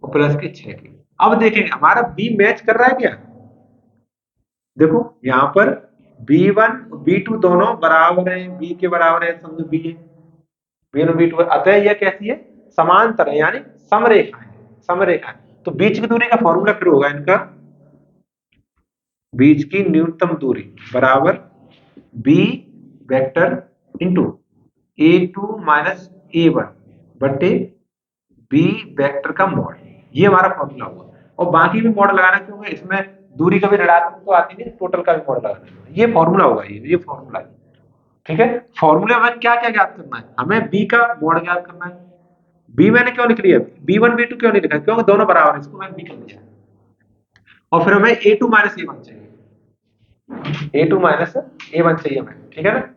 और प्लस के 6 के। अब देखेंगे हमारा b मैच कर रहा है क्या? देखो यहाँ पर b1 b2 दोनों बराबर है, b के बराबर है, समझो b है, b1 b2, अतः यह कैसी है? समांतर है, यानी समरेखा है। समरेखा है, तो बीच की दूरी का फॉर्मूला फिर होगा इनका, बीच की न्यूनतम दूरी बराबर b vector into a2 minus a1 बटे b वेक्टर का मॉड। ये हमारा फॉर्मूला हुआ। और बाकी भी मॉड लगाना, क्योंकि इसमें दूरी का भी ऋणात्मक तो आती नहीं, टोटल का भी मॉड लगाना है। ये फॉर्मूला होगा, ये फॉर्मूला है। ठीक है? फॉर्मूले में क्या क्या ज्ञात करना है? हमें बी का मॉड ज्ञात करना है। बी मैंने क्यों लिख लिया? b1 b2 क्यों नहीं लिखा? क्योंकि दोनों बराबर है, इसको मैंने बी कर दिया। और फिर हमें a2 माइनस a1 चाहिए, a2 माइनस a1 चाहिए हमें। ठीक है ना?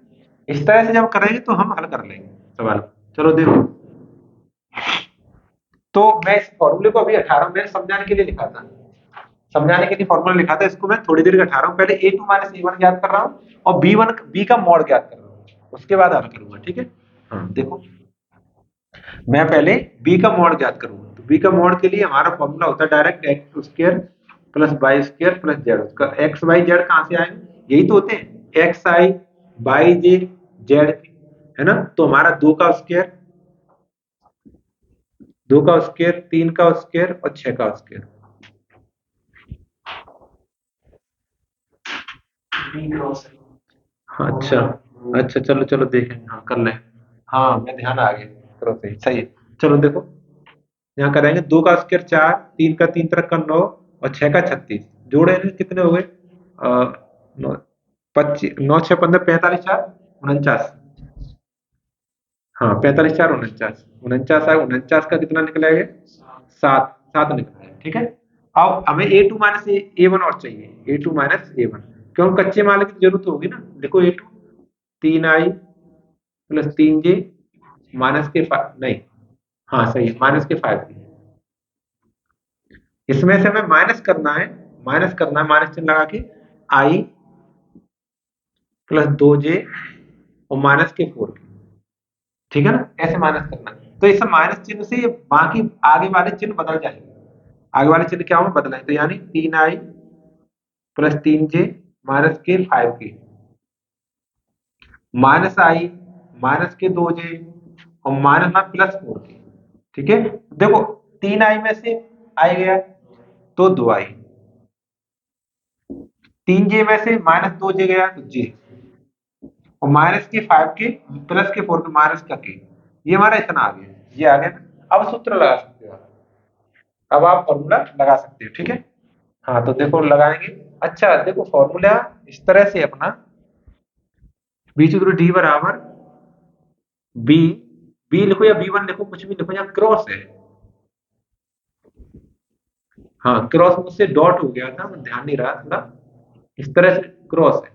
इस तरह से जब करेंगे तो हम हल कर लेंगे सवाल। चलो देखो, तो मैं इस फॉर्मूले को अभी 18 में समझाने के लिए लिखा था, समझाने के लिए फॉर्मूला लिखा था, इसको मैं थोड़ी देर का 18 पहले a2 माइनस a1 ज्ञात कर रहा हूँ और b का मॉड ज्ञात कर रहा हूँ, उसके बाद हल करूंगा। ठीक है, हाँ देखो, मैं पहले b का मॉड ज्ञात करूंगा। तो b का मॉड के लिए हमारा फॉर्मूला होता है direct x square plus y square plus z. उसका एक्स वाई जेड कहाँ से आएंगे, यही तो होते हैं, x i y j z, है ना। तो हमारा 2 का स्क्वायर 3 का स्क्वायर और 6 का स्क्वायर। हाँ, अच्छा अच्छा, चलो चलो देखेंगे, हाँ कर लें। हाँ मैं ध्यान आ गया, करो सही सही है। चलो देखो, यहाँ करेंगे 2 का स्क्वायर 4, 3 का 3 का 9 और 6 का 36, जोड़े हैं कितने हो गए, 25, 9 6 15 45 4 49। हाँ 45 4 49, 49 आए, 49 का कितना निकलेगा, 7 7 निकला है। ठीक है, अब हमें A2 माइनस A1 और चाहिए, A2 माइनस A1, क्यों, कच्चे माल की जरूरत होगी ना। देखो A2 3i plus 3j minus k 5, नहीं, हाँ सही है, माइनस के 5। इसमें से हमें माइनस करना है, माइनस चिन्ह लगा के i प्लस 2j और माइनस के 4। ठीक है ना, ऐसे माइनस करना है। तो इस माइनस चिन्ह से ये बाकी आगे वाले चिन्ह बदल जाएंगे। आगे वाले चिन्ह क्या होंगे, बदलाएं, तो यानी 3i plus 3j minus k 5 के, माइनस आई माइनस के 2j और माइनस में प्लस 4 के। ठीक है, देखो 3i में से आई गया तो 2i, 3j में से माइनस 2j गया तो j, और माइनस के 5 के प्लस के 4 के माइनस का के, ये हमारा इतना आ गया, ये आ गया ना। अब सूत्र लगा सकते हो आप, अब आप फॉर्मूला लगा सकते हो। ठीक है, हाँ तो देखो लगाएंगे। अच्छा देखो, फॉर्मूला इस तरह से अपना, बी सूत्र डी बराबर बी, बी लिखो या बी वन लिखो, कुछ भी लिखो, यहाँ क्रॉस है। हाँ क्रॉस मुझसे डॉट हो गया था, मैं ध्यान नहीं रहा थोड़ा, इस तरह से क्रॉस है,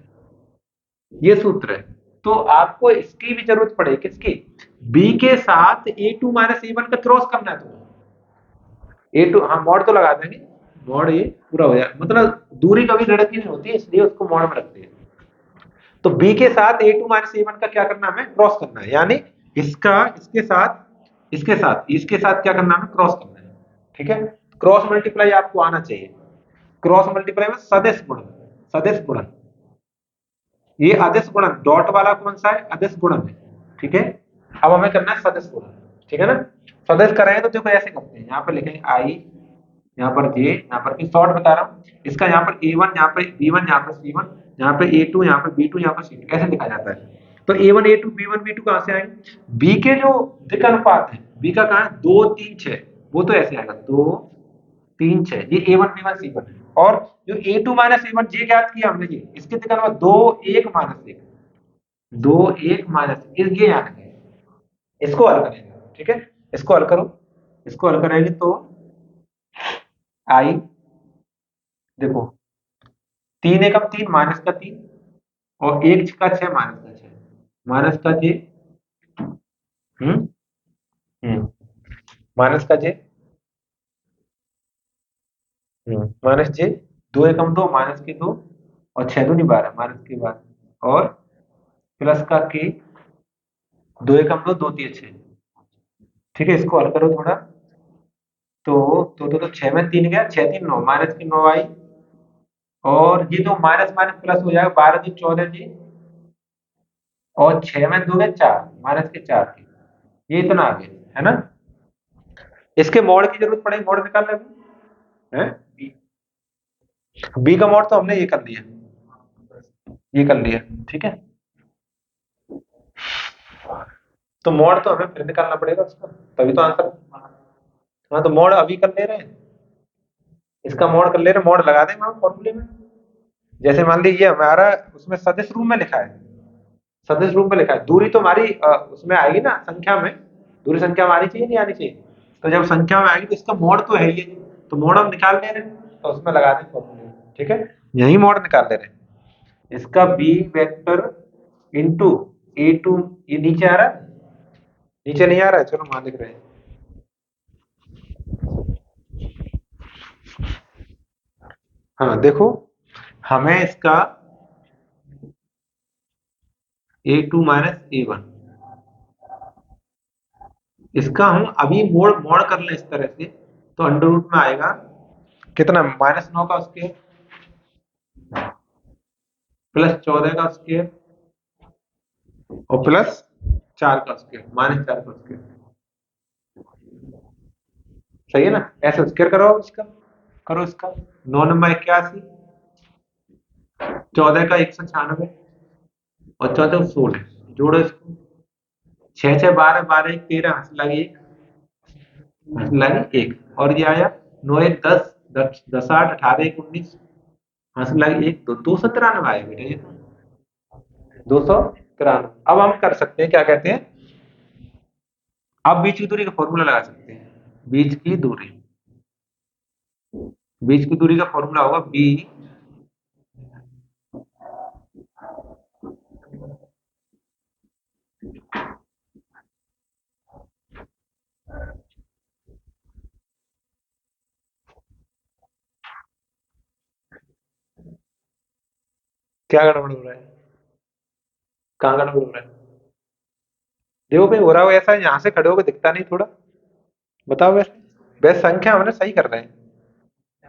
ये सूत्र है। तो आपको इसकी भी जरूरत पड़ेगी, किसकी, बी के साथ A2 माइनस A1 का क्रॉस करना है। तो A2, हाँ मॉड तो लगा देंगे, मॉड ये पूरा हो जाए, मतलब दूरी कभी लड़की नहीं होती है, इसलिए उसको मॉड में रखते हैं। तो बी के साथ A2 माइनस A1 का क्या करना है, हमें क्रॉस करना है, यानी इसका इसके साथ क्या करना है, हमें क्रॉस करना है। ठीक है, क्रॉस मल्टीप्लाई आपको आना चाहिए, क्रॉस मल्टीप्लाई में सदिश गुणन, सदिश गुणन, ये अदिश गुणन, डॉट वाला कौन सा है, अदिश गुणन है। ठीक है, अब हमें करना है सदिश गुणन। ठीक है ना, सदिश करेंगे तो देखो ऐसे करते हैं, यहाँ पर लिखेंगे आई, यहाँ पर जे, यहाँ पर शॉर्ट बता रहा हूँ, इसका यहाँ पर A1, यहाँ पर B1, यहाँ पर C1, यहाँ पे A2, यहाँ पर B2, यहाँ पर C2, ऐसे लिखा जाता है। तो A1 A2 B1 B2 कहाँ से आएंगे, B के जो दिक अनुपात है, B का कहाँ है, 2 3 6, वो तो ऐसे आएगा 2 3 6, ये A1 B1 C1 है। और जो A2 माइनस A1 जे ज्ञात किया हमने, ये इसके दिक अनुपात 2 1 माइनस 1, 2 1 माइनस, ये याद है, इसको हल करेंगे। ठीक है, इसको हल करो, इसको हल करेंगे तो आई, देखो 3 एकम 3 माइनस का 3 और 1 का 6 माइनस का 6, माइनस का जे, हम्म हम्म माइनस का जे, माइनस जे, 2 एकम 2 माइनस के 2 और 6 दूनी 12 माइनस के 12 और प्लस का के, 2 एकम 2 2 3 6। ठीक है, इसको हल करो थोड़ा, तो 6 में 3 गया, 6 3 9 माइनस की 9 आई, और ये तो माइनस माइनस प्लस हो जाएगा, 12 दिन 14 जी, और 6 में 2 गए 4 माइनस के 4 के, ये इतना आ गया, है ना। इसके मोड की जरूरत पड़ेगी, मोड निकाल ले है, बी का मोड तो हमने ये कर लिया, ये कर लिया। ठीक है, तो मोड तो हमें फिर निकालना पड़ेगा उसका, तभी तो आंसर। हाँ तो मोड अभी कर ले रहे हैं, इसका मोड कर ले रहे हैं, मोड लगा देंगे हम फॉर्मूले में। जैसे मान लीजिए हमारा उसमें सदिश रूप में लिखा है, सदिश रूप में लिखा है, दूरी तो हमारी उसमें आएगी ना संख्या में, दूरी संख्या में आनी चाहिए नहीं आनी चाहिए, तो जब संख्या में आएगी तो इसका मोड तो है ही, तो मोड हम निकाल ले रहे हैं, तो उसमें लगा दें फॉर्मूले। ठीक है, यही मोड निकाल ले रहे हैं, इसका बी वेक्टर इंटू A2, ये नीचे आ रहा है, नीचे नहीं आ रहा है, चलो मान लिख रहे हैं, हाँ देखो, हमें इसका A2 माइनस A1, इसका हम अभी मोड़ मोड़ कर लें इस तरह से, तो अंडर रूट में आएगा कितना, -9 का स्क्वायर प्लस 14 का स्क्वायर और प्लस 4 का स्क्वायर, -4 का स्क्वायर। सही है ना? ऐसे स्क्वायर करो अब इसका, करो इसका। 9 9 81, 14 का 196 और 14 का 16, जोड़ो इसको। 6 6 12 12 1 13, हंस लगी एक, हंस लगी एक, और ये आया 9 1 10 10 10 8 18 1 19, हंस लगी एक, तो 293 आया बेटा ये, 293। अब हम कर सकते हैं, क्या कहते हैं, अब बीच की दूरी का फॉर्मूला लगा सकते हैं। बीच की दूरी, बीच की दूरी का फॉर्मूला होगा बी, क्या गड़बड़ हो रहा है, कहाँ गड़बड़ हो रहा है? देखो भाई, हो रहा हो ऐसा, यहाँ से खड़े होकर दिखता नहीं थोड़ा, बताओ वैसे। वैसे संख्या हमने सही कर रहे हैं,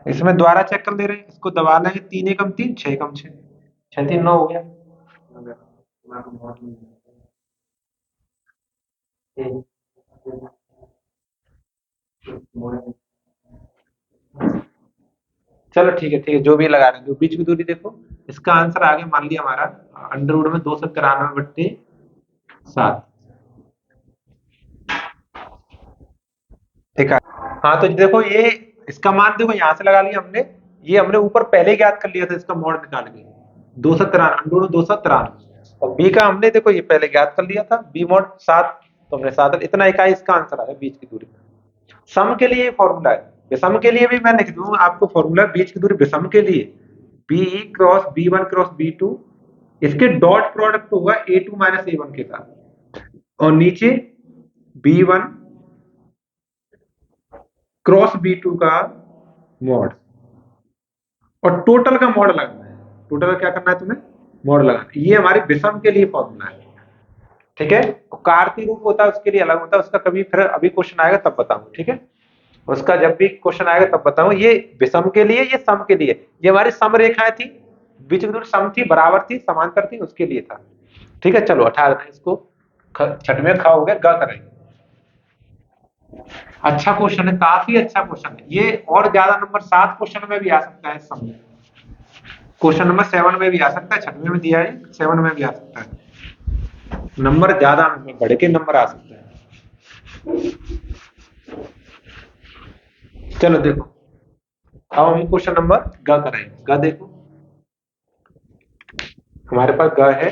इसमें द्वारा चेक कर ले रहे हैं, इसको दबा लेंगे, 3 एकम 3, 6 एकम 6, 6 3 9 हो गया। चलो ठीक है, जो भी लगा रहे हैं, जो बीच की दूरी देखो, इसका आंसर आ गया, मान लिया हमारा अंडर रूट में 293/7। ठीक है। हाँ तो देखो ये, इसका मान देखो यहाँ से लगा लिया हमने, ये हमने ऊपर पहले ही ज्ञात कर लिया था, इसका मॉड निकाल के 293, अंडर रूट 293, और बी का हमने देखो ये पहले ज्ञात कर लिया था, बी मॉड 7, तो हमने 7, इतना इकाई इसका आंसर आया बीच की दूरी। सम के लिए फॉर्मूला है, विषम के लिए भी मैं लिख दूंगा आपको फॉर्मूला, बीच की दूरी विषम के लिए B cross B1 cross B2, इसके डॉट प्रोडक्ट होगा A2 माइनस A1 के साथ, और नीचे B1 क्रॉस B2 का मॉड, और टोटल का मॉड लगाना है। टोटल का क्या करना है तुम्हें, मॉड लगाना है। ये हमारी विषम के लिए फॉर्मूला है। ठीक है, कार्तीय रूप होता है उसके लिए अलग होता है, उसका कभी फिर अभी क्वेश्चन आएगा तब बताऊंगा। ठीक है, उसका जब भी क्वेश्चन आएगा तब बताऊं। ये विषम के लिए, ये सम के लिए, ये हमारी सम रेखाएं थी, बीच की दूरी सम थी, बराबर थी, समांतर थी, उसके लिए था। ठीक है, चलो 18 इसको छठवें खा हो गया, ग करेंगे। अच्छा क्वेश्चन है, काफी अच्छा क्वेश्चन है ये, और ज्यादा नंबर 7 क्वेश्चन में भी आ सकता है, सम में क्वेश्चन नंबर 7 में भी आ सकता है, छठवें में दिया है, 7 में भी आ सकता है, नंबर ज्यादा बढ़ के नंबर आ सकता है। चलो देखो, अब हम क्वेश्चन नंबर ग करेंगे। ग देखो, हमारे पास ग है,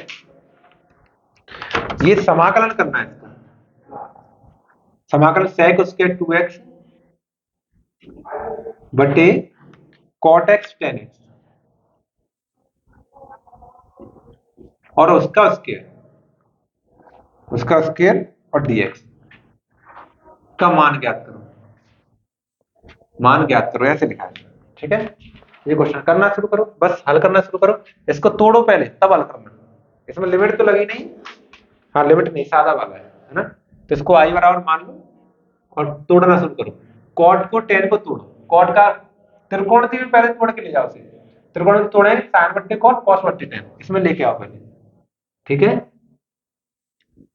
ये समाकलन करना है इसका, समाकलन sec स्क्वायर 2x बटे cot x tan x, और उसका स्क्वायर और dx का मान ज्ञात करो, मान ज्ञात करो, ऐसे लिखा है। ठीक है, ये क्वेश्चन करना शुरू करो, बस हल करना शुरू करो, इसको तोड़ो पहले तब हल करना, इसमें लिमिट तो लगी नहीं। हाँ लिमिट नहीं, सादा वाला है ना, तो इसको आई बराबर मान लो और तोड़ना शुरू करो। कॉट को टेन को तोड़ो, कॉट का त्रिकोण भी पहले तोड़ के ले जाओ, उसे त्रिकोण तोड़े, साइन बट्टे कॉट, कॉस बट्टे टेन, इसमें लेके आओ पहले। ठीक है,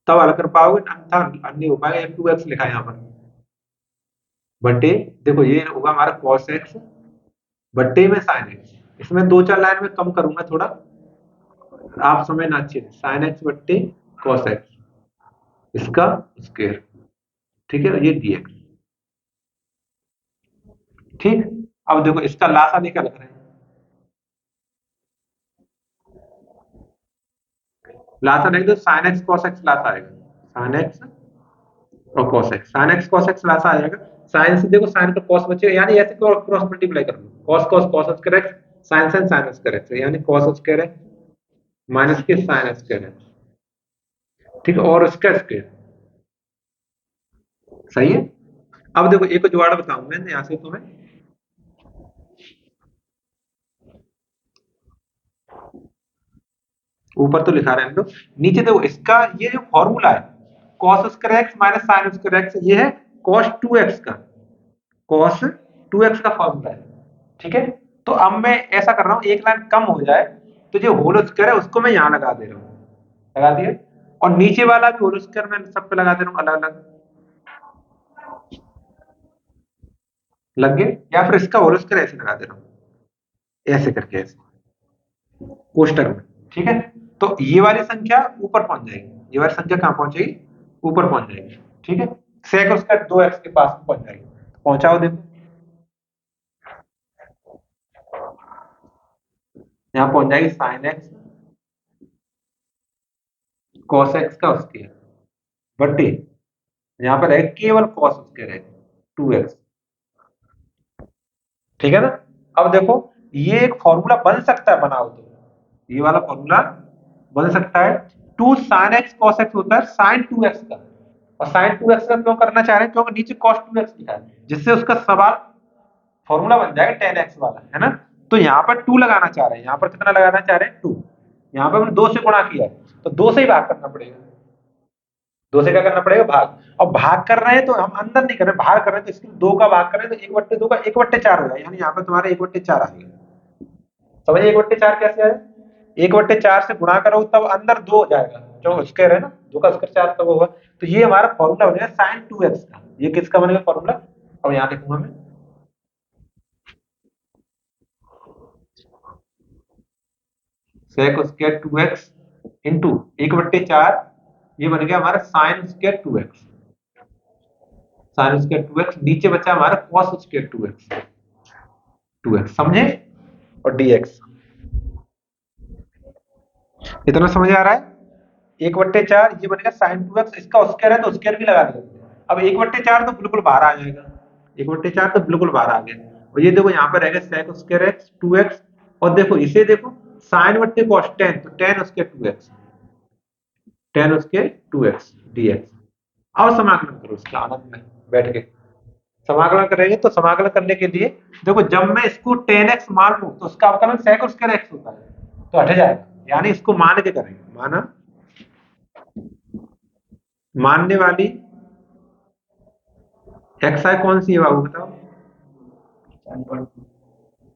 तब हल कर पाओगे, अन्यथा अन्य हो पाएगा। f2x लिखा है यहाँ पर, बट्टे, देखो ये होगा हमारा cos x बट्टे में sin x, इसमें दो चार लाइन में कम करूंगा थोड़ा, आप समझ ना अच्छे, sin x बट्टे cos x, इसका स्क्वायर। ठीक है, ये dx। ठीक, अब देखो इसका लासा निकाल रहे हैं, लासा नहीं तो sin x cos x Lasa आएगा, sin x और cos x, sin x cos x Lasa आ जाएगा। sin से देखो sin का cos बचेगा, यानी ऐसे क्रॉस मल्टीप्लाई कर लो, cos cos cos square x, sin sin sin square x, यानी cos स्क्वायर x माइनस के sin स्क्वायर x। ठीक है, और इसका स्क्वायर। सही है, अब देखो एक जुगाड़ बताऊं मैं यहाँ से तुम्हें, ऊपर तो लिखा रहे हैं हम लोग, नीचे देखो इसका ये जो फॉर्मूला है cos square x minus sine square x, ये है cos 2x का, cos 2x का फॉर्मूला है, ठीक है। तो अब मैं ऐसा कर रहा हूँ, एक लाइन कम हो जाए तो जो होल स्क्वायर है उसको मैं यहाँ लगा दे रहा हूँ, लगा दिया, और नीचे वाला भी होल स्क्वायर मैं सब पे लगा दे रहा हूँ अलग अलग, लग गए। या फिर इसका होल स्क्वायर ऐसे लगा दे रहा हूँ, ऐसे करके ऐसे कोष्टक में, ठीक है। तो ये वाली संख्या ऊपर पहुंच जाएगी, ये वाली संख्या कहां पहुंचेगी, ऊपर पहुंच जाएगी, ठीक है। सेक उसका 2x के पास पहुंच जाएगी, पहुंचाओ देखो, यहाँ पहुंच जाएगी साइन एक्स कॉस एक्स का स्क्वायर बट्टे, यहाँ पर है केवल कॉस स्क्वायर है 2x, ठीक है ना। अब देखो ये एक फॉर्मूला बन सकता है, बनाओ तो ये वाला फॉर्मूला बन सकता है, 2 sin x cos x होता है sin 2x का, और sin 2x का क्यों करना चाह रहे हैं, क्योंकि नीचे cos 2x लिखा है, जिससे उसका सवाल फॉर्मूला बन जाएगा 10x वाला, है ना। तो यहाँ पर 2 लगाना चाह रहे हैं, यहाँ पर कितना लगाना चाह रहे हैं 2, यहाँ पर हमने 2 से गुणा किया है तो 2 से ही भाग करना पड़ेगा, 2 से क्या करना पड़ेगा भाग, और भाग कर रहे हैं तो हम अंदर नहीं कर रहे, बाहर कर रहे हैं, तो इसके 2 का भाग कर रहे हैं तो 1/2 का 1/4 हो जाएगा, यानी यहाँ पर तुम्हारे 1/4 आ गया, समझिए 1/4 कैसे आया, 1/4 से गुणा करो तब अंदर 2 हो जाएगा, जो स्क्वायर है ना, 2 का स्क्वायर 4 तब होगा, तो ये हमारा फॉर्मूला बनेगा sin 2x का, ये किसका बनेगा फॉर्मूला, अब यहाँ लिखूंगा मैं sec स्क्वायर 2x इंटू 1/4, ये बन गया हमारा sin square 2x, sin square 2x, नीचे बचा हमारा cos स्क्वायर 2x समझे, और dx, इतना समझ आ रहा है। 1/4 ये बनेगा sin 2x, इसका स्क्वायर है तो स्क्वायर भी लगा दिया, अब 1/4 तो बिल्कुल बाहर आ जाएगा, 1/4 तो बिल्कुल बाहर आ गया, और ये देखो यहाँ पर रहेगा sec स्क्वायर x 2x, और देखो इसे देखो sin बट्टे cos 10, तो 10 square 2x, 10 square 2x dx। अब समाकलन करो इसका आनंद में बैठ के, समाकलन करेंगे तो समाकलन करने के लिए देखो जब मैं इसको 10x मान लूं तो उसका अवकलन sec स्क्वायर x होता है, तो हट जाएगा, यानी इसको मान के करेंगे, माना मानने वाली xi कौन सी है बाबू बताओ,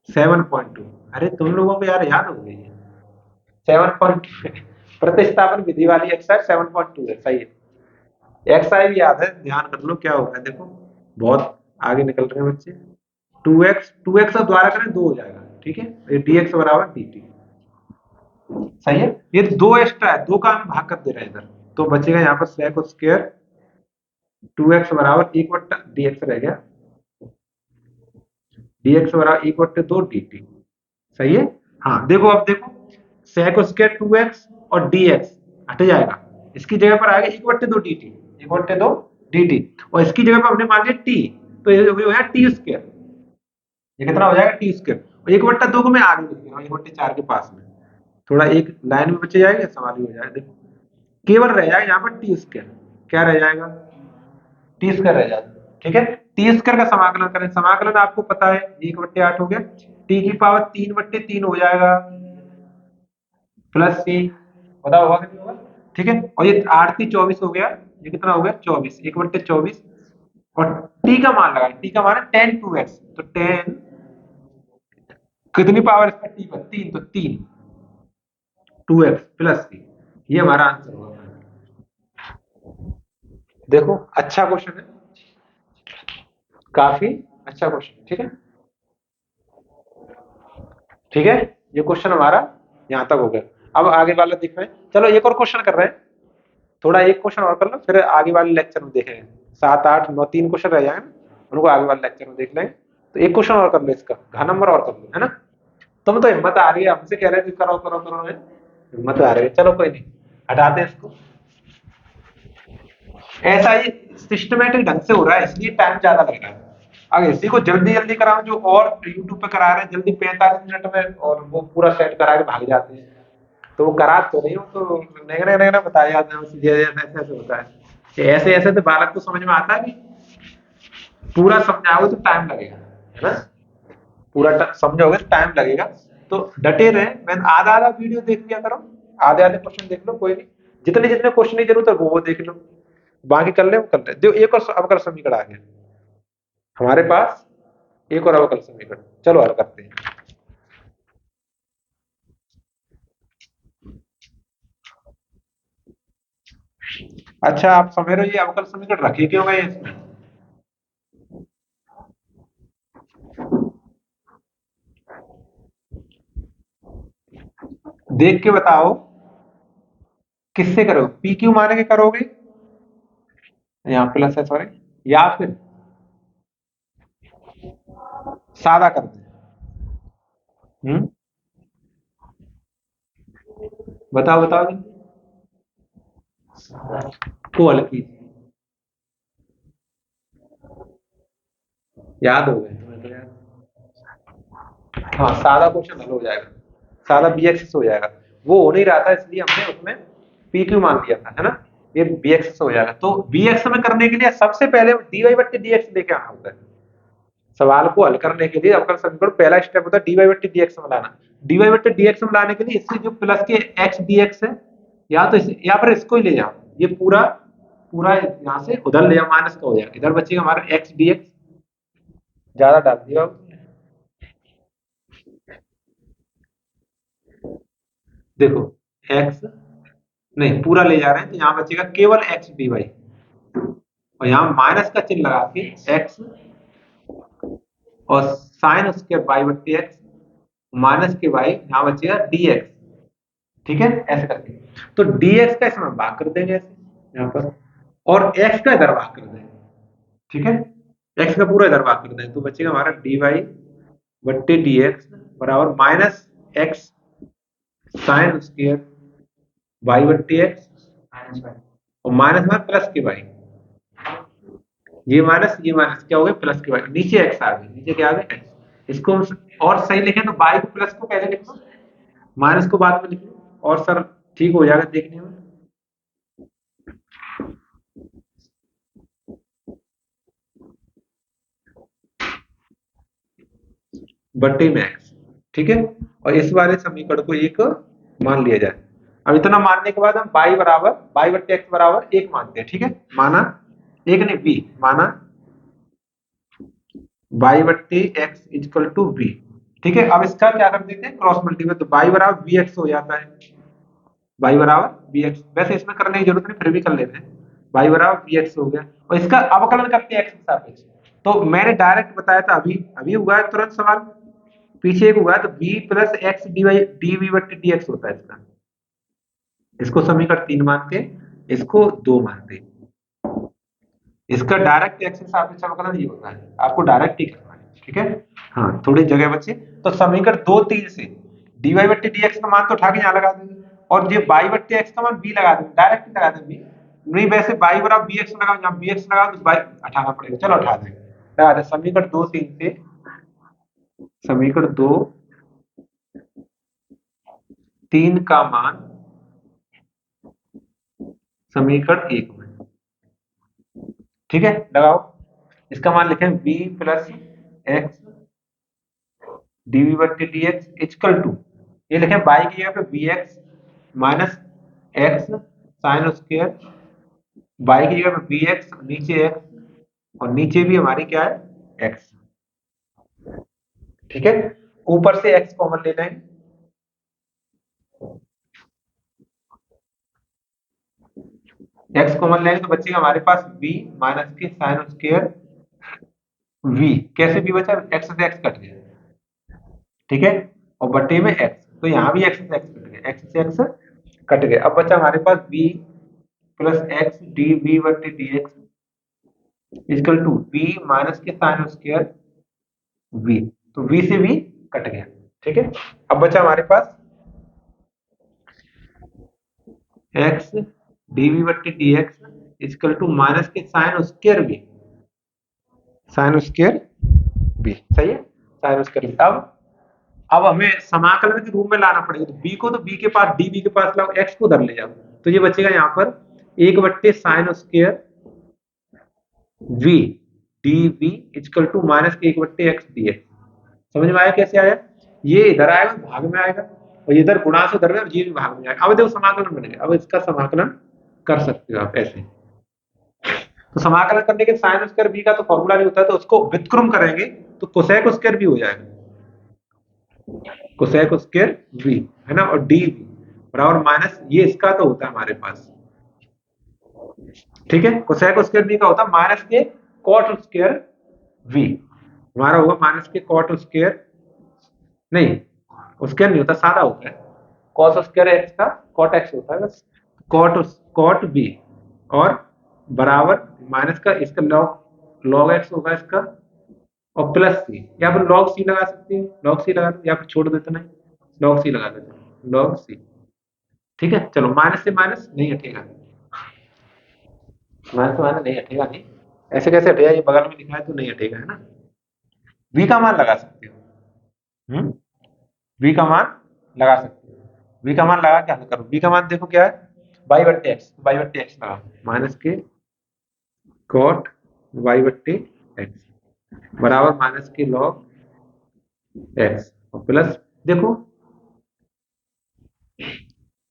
7.2, अरे तुम लोगों को यार याद हो गई है 7.2, प्रतिस्थापन विधि वाली xi 7.2 है, सही है, xi भी याद है, ध्यान कर लो क्या होगा, देखो बहुत आगे निकल रहे हैं बच्चे, 2x अब द्वारा करें 2 हो जाएगा, ठीक है, ये dx बराबर dt, सही है, ये 2 एक्स्ट्रा है, 2 का हम भाग कर दे रहे हैं इधर, तो बचेगा यहाँ पर sec स्क्वायर 2x बराबर 1/dx रह गया, dx बराबर 1/2 dt, सही है। हाँ देखो अब देखो sec स्क्वायर 2x और dx हट जाएगा, इसकी जगह पर आएगा 1/2 dt, 1/2 dt, और इसकी जगह पर हमने मान लिया t, तो ये हो गया टी स्क्वायर, ये कितना हो जाएगा टी स्क्वायर, और 1/2 को मैं आगे लिख रहा हूँ 1/4 के पास में, थोड़ा एक लाइन में बचे जाएगा, सवाल ही हो जाएगा, देखो केवल रह जाएगा यहाँ पर टी स्क्वायर, क्या रह जाएगा टी स्क्वायर रह जाएगा, ठीक है। टी स्क्वायर का समाकलन करें, समाकलन आपको पता है 1/8 हो गया, टी की पावर 3/3 हो जाएगा, प्लस सी, बताओ होगा कि नहीं होगा, ठीक है, और ये 8×3 = 24 हो गया, ये कितना हो गया 24, 1/24, और टी का मान लगा, टी का मान है 10 2x, तो 10 कितनी पावर इसका टी पर 3, तो 3 2x प्लस सी, ये हमारा आंसर होगा, देखो अच्छा क्वेश्चन है, काफी अच्छा क्वेश्चन, ठीक है, ठीक है, ये क्वेश्चन हमारा यहाँ तक हो गया, अब आगे वाला देख रहे हैं, चलो एक और क्वेश्चन कर रहे हैं, थोड़ा एक क्वेश्चन और कर लो, फिर आगे वाले लेक्चर में देखेंगे, 7 8 9 3 क्वेश्चन रह जाएंगे, उनको आगे वाले लेक्चर में देख लेंगे, तो एक क्वेश्चन और कर लो, इसका घ नंबर और कर लो, है ना। तुम तो हिम्मत आ रही है, हमसे कह रहे थे करो करो करो, है हिम्मत आ रही है, चलो कोई नहीं, हटाते हैं इसको, ऐसा ही सिस्टमेटिक ढंग से हो रहा है इसलिए टाइम ज्यादा लग रहा है, अगर इसी को जल्दी जल्दी कराओ जो और यूट्यूब पे करा रहे हैं जल्दी 45 मिनट में, और वो पूरा सेट करा के भाग जाते हैं, तो वो करा तो नहीं हो, तो नगरा नगरा बताया जाता है, ऐसे ऐसे होता है, कि ऐसे ऐसे तो बालक को समझ में आता है कि पूरा समझाओगे तो टाइम लगेगा, है ना, पूरा समझोगे तो टाइम लगेगा, तो डटे रहे, मैं आधा आधा वीडियो देख लिया करो, आधे आधे क्वेश्चन देख लो, कोई नहीं, जितने जितने क्वेश्चन की जरूरत है वो देख लो, बाकी कर ले वो कर ले। देखो एक और अवकल समीकरण आ गया हमारे पास, एक और अवकल समीकरण, चलो हल करते हैं। अच्छा आप समझ रहे हो ये अवकल समीकरण रखे क्यों गए इसमें? देख के बताओ, किससे करोगे, पी क्यू मान के करोगे, यहाँ प्लस है सॉरी, या फिर सादा कर दे? बताओ बताओ जी। को हल कीजिए, याद हो गए तुम्हें तो यार। हाँ सादा क्वेश्चन हल हो जाएगा, सादा बी एक्स हो जाएगा, वो हो नहीं रहा था इसलिए हमने उसमें पी क्यू मान दिया था, है ना, ये बी एक्स हो जाएगा। तो बी एक्स में करने के लिए सबसे पहले डी वाई बट्टी डी एक्स लेके आना होता है, सवाल को हल करने के लिए अवकल समीकरण पहला स्टेप होता है डी वाई बट्टी डी एक्स में लाना। डी वाई बट्टी डी एक्स में लाने के लिए इससे जो प्लस के एक्स डी एक्स है, या तो यहाँ पर इसको ही ले जाओ, ये पूरा पूरा यहाँ से उधर ले जाओ, माइनस का हो जाएगा, इधर बचेगा हमारा एक्स डी एक्स, ज्यादा डाल दिया। देखो एक्स नहीं पूरा ले जा रहे हैं तो यहाँ बचेगा केवल एक्स डी वाई, और यहाँ माइनस का चिन्ह लगा के एक्स और साइन स्क्वायर वाई बट्टी एक्स माइनस के वाई, यहाँ बचेगा डी एक्स, ठीक है ऐसे करके। तो डी एक्स का इसमें भाग कर देंगे ऐसे यहाँ पर, और एक्स का इधर भाग कर देंगे, ठीक है, एक्स का पूरा इधर भाग कर देंगे, तो बचेगा हमारा डी वाई बट्टे डी एक्स बराबर minus x sine square y बट्टी एक्स और माइनस में प्लस के वाई, ये माइनस क्या हो गया प्लस के वाई, नीचे एक्स आ गई, नीचे क्या आ गया एक्स। इसको और सही लिखें तो वाई को प्लस को पहले लिख लो, माइनस को बाद में लिख लो, और सर ठीक हो जाएगा देखने में। बट्टे में एक्स, ठीक है, और इस वाले समीकरण को एक मान लिया जाए। अब इतना मानने के बाद हम y बराबर y बट्टे एक्स बराबर एक मानते हैं, ठीक है, माना एक ने b माना y बट्टे एक्स इक्वल टू b, ठीक है। अब इसका क्या कर देते हैं क्रॉस मल्टीप्लाई, तो y बराबर bx हो जाता है, y बराबर bx, वैसे इसमें करने की जरूरत नहीं फिर भी कर लेते हैं, y बराबर bx हो गया, और इसका अवकलन करते हैं x के सापेक्ष। तो मैंने डायरेक्ट बताया था, अभी अभी हुआ है तुरंत सवाल, पीछे एक हुआ है, तो b plus x d y d v बट्टी डी एक्स होता है इसका, इसको समीकरण 3 मानते हैं, इसको 2 मानते हैं, इसका डायरेक्ट एक्स के सापेक्ष अवकलन ये होता है, आपको डायरेक्ट ही करना है, ठीक है। हाँ थोड़ी जगह बचे, तो समीकरण 2 3 से डी वाई बट्टी डी एक्स का मान तो उठा के यहाँ लगा देंगे, और ये बाई बट्टी एक्स का मान बी लगा देंगे, डायरेक्ट ही लगा देंगे, नहीं वैसे बाई बराबर बी एक्स लगाओ, यहाँ बी एक्स लगाओ तो बाई हटाना पड़ेगा, चलो उठा देंगे, लगा दे समीकरण 2 3 से, समीकरण 2 3 का मान समीकरण 1 में, ठीक है लगाओ, इसका मान लिखें b प्लस एक्स डीवी बट्टी डी एक्स इक्वल टू, ये लिखें बाई की जगह पे b x minus x sine square, y की जगह पे बी एक्स नीचे एक्स और नीचे भी हमारी क्या है एक्स, ठीक है, ऊपर से एक्स कॉमन ले लेंगे, एक्स कॉमन लेंगे तो बचेगा हमारे पास b माइनस के साइन स्क्वायर v, कैसे b बचा एक्स से एक्स कट गया, ठीक है, और बटे में एक्स, तो यहाँ भी एक्स से एक्स कट गया, एक्स से एक्स कट गया, अब बचा हमारे पास b plus x d v बटे d x equal to b minus के साइन स्क्वायर v, तो v से v कट गया, ठीक है। अब बचा हमारे पास x dv बटे dx इक्वल टू माइनस के sine square v, sine square v, सही है, साइन स्क्वायर। अब हमें समाकलन के रूप में लाना पड़ेगा, तो b को तो b के पास dv के पास लाओ, x को उधर ले जाओ, तो ये बचेगा यहाँ पर एक बट्टे sine square v dv equal to minus के एक बट्टे एक्स डी एक्स, समझ में आया कैसे आया, ये इधर आएगा भाग में आएगा और इधर गुणा से उधर में ये भी भाग में जाएगा। अब देखो समाकलन बन गया। अब इसका समाकलन कर सकते हो आप ऐसे। तो समाकलन करने के साइन स्क्वायर बी का तो फॉर्मूला नहीं होता है, तो उसको व्युत्क्रम करेंगे तो कोसेक स्क्वायर बी हो जाएगा, कोसेक स्क्वायर बी, है ना। और डी बराबर माइनस ये इसका तो होता है हमारे पास, ठीक है। कोसेक स्क्वायर बी का होता है माइनस के कॉट स्क्वायर वी, हमारा होगा माइनस के कॉट स्क्वायर, नहीं स्क्वायर नहीं होता, सादा होता है, कॉस स्क्वायर एक्स का कॉट एक्स होता है बस, कॉट बी, और बराबर माइनस का इसका लॉग लॉग एक्स होगा इसका, और प्लस सी, या फिर लॉग सी लगा सकते हैं, लॉग सी लगा दो, या फिर छोड़ देते नहीं, लॉग सी लगा देते हैं, लॉग सी, ठीक है। चलो माइनस से माइनस नहीं हटेगा, माइनस से माइनस नहीं हटेगा, नहीं ऐसे कैसे हटेगा, ये बगल में लिखा है तो नहीं हटेगा, है ना। वी का मान लगा सकते हो, वी का मान लगा सकते हो, वी का मान लगा के हल करो। वी का मान देखो क्या है, वाई बट्टे एक्स, वाई बट्टे एक्स लगा, माइनस के कॉट वाई बट्टे एक्स बराबर माइनस के लॉग एक्स, और प्लस देखो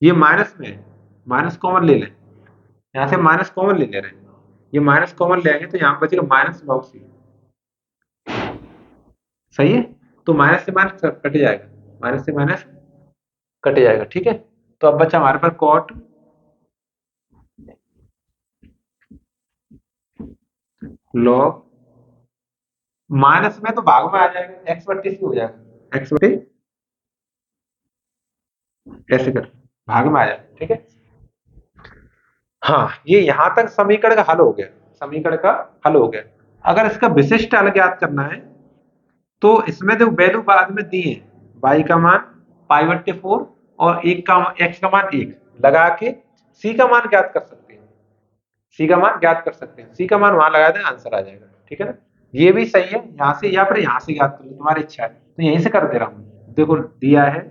ये माइनस में है, माइनस कॉमन ले लें, यहां से माइनस कॉमन ले ले रहे हैं, ये माइनस कॉमन ले आएंगे तो यहां बचेगा माइनस लॉग सी, सही है। तो माइनस से माइनस कट जाएगा, माइनस से माइनस कट जाएगा, ठीक है। तो अब बचा हमारे पास कॉट लॉग, माइनस में तो भाग में आ जाएगा, एक्स बट्टे सी हो जाएगा, एक्स बट्टे ऐसे कर भाग में आ जाएगा, ठीक है। हाँ ये यहां तक समीकरण का हल हो गया, समीकरण का हल हो गया। अगर इसका विशिष्ट हल ज्ञात करना है तो इसमें तो वैल्यू बाद में दी है, y का मान पाई बट्टे 4 और एक का x का मान 1 लगा के c का मान ज्ञात कर सकते हैं, c का मान ज्ञात कर सकते हैं, c का मान वहां लगा दें आंसर आ जाएगा, ठीक है ना। ये भी सही है, यहाँ से या फिर यहाँ से ज्ञात कर लो, तुम्हारी इच्छा है, तो यहीं से कर दे रहा हूँ। देखो दिया है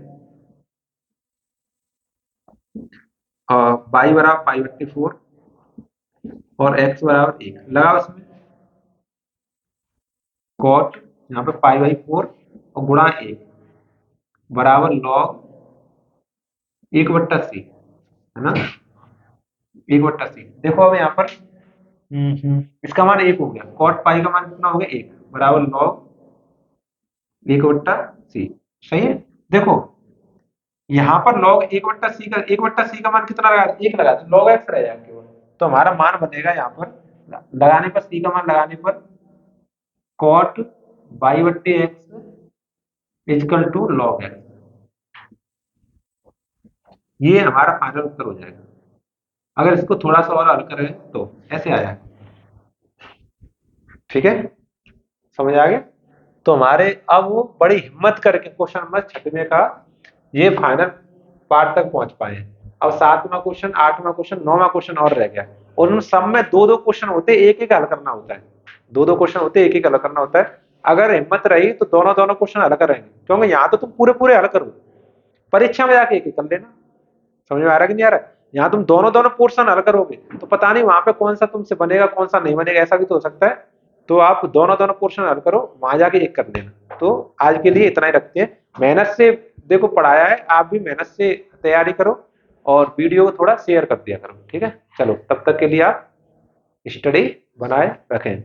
y बराबर पाई बट्टे 4 और x बराबर 1 लगा उसमें कॉट, यहाँ पे पाई बाई 4 और गुणा 1 बराबर लॉग 1/c, है ना, 1/c। देखो अब यहाँ पर इसका मान 1 हो गया, कॉट पाई का मान कितना हो गया 1 बराबर लॉग 1/c, सही है। देखो यहाँ पर लॉग 1/c का 1/c का मान कितना लगा, 1 लगा दो, लॉग एक्स रह जाएगा केवल, तो हमारा मान बनेगा यहाँ पर लगाने पर, c का मान लगाने पर कॉट बाई बट्टे x equal to log x, ये हमारा फाइनल उत्तर हो जाएगा। अगर इसको थोड़ा सा और हल करें तो ऐसे आ जाएगा, ठीक है, समझ आ गया। तो हमारे अब वो बड़ी हिम्मत करके क्वेश्चन नंबर 6वें का ये फाइनल पार्ट तक पहुंच पाए हैं। अब 7वां क्वेश्चन, 8वां क्वेश्चन, 9वां क्वेश्चन और रह गया, और उन सब में 2-2 क्वेश्चन होते, एक एक हल करना होता है, 2-2 क्वेश्चन होते, एक एक हल करना होता है। अगर हिम्मत रही तो दोनों दोनों क्वेश्चन हल करेंगे, क्योंकि यहाँ तो तुम पूरे पूरे हल करो, परीक्षा में जाके एक एक कर लेना। समझ में आ रहा कि नहीं आ रहा। यहाँ तुम दोनों दोनों पोर्शन हल करोगे तो पता नहीं वहां पे कौन सा तुमसे बनेगा कौन सा नहीं बनेगा, ऐसा भी तो हो सकता है। तो आप दोनों दोनों पोर्शन हल करो, वहां जाके एक कर लेना। तो आज के लिए इतना ही रखते हैं, मेहनत से देखो पढ़ाया है, आप भी मेहनत से तैयारी करो और वीडियो को थोड़ा शेयर कर दिया करो, ठीक है। चलो तब तक के लिए आप स्टडी बनाए रखें।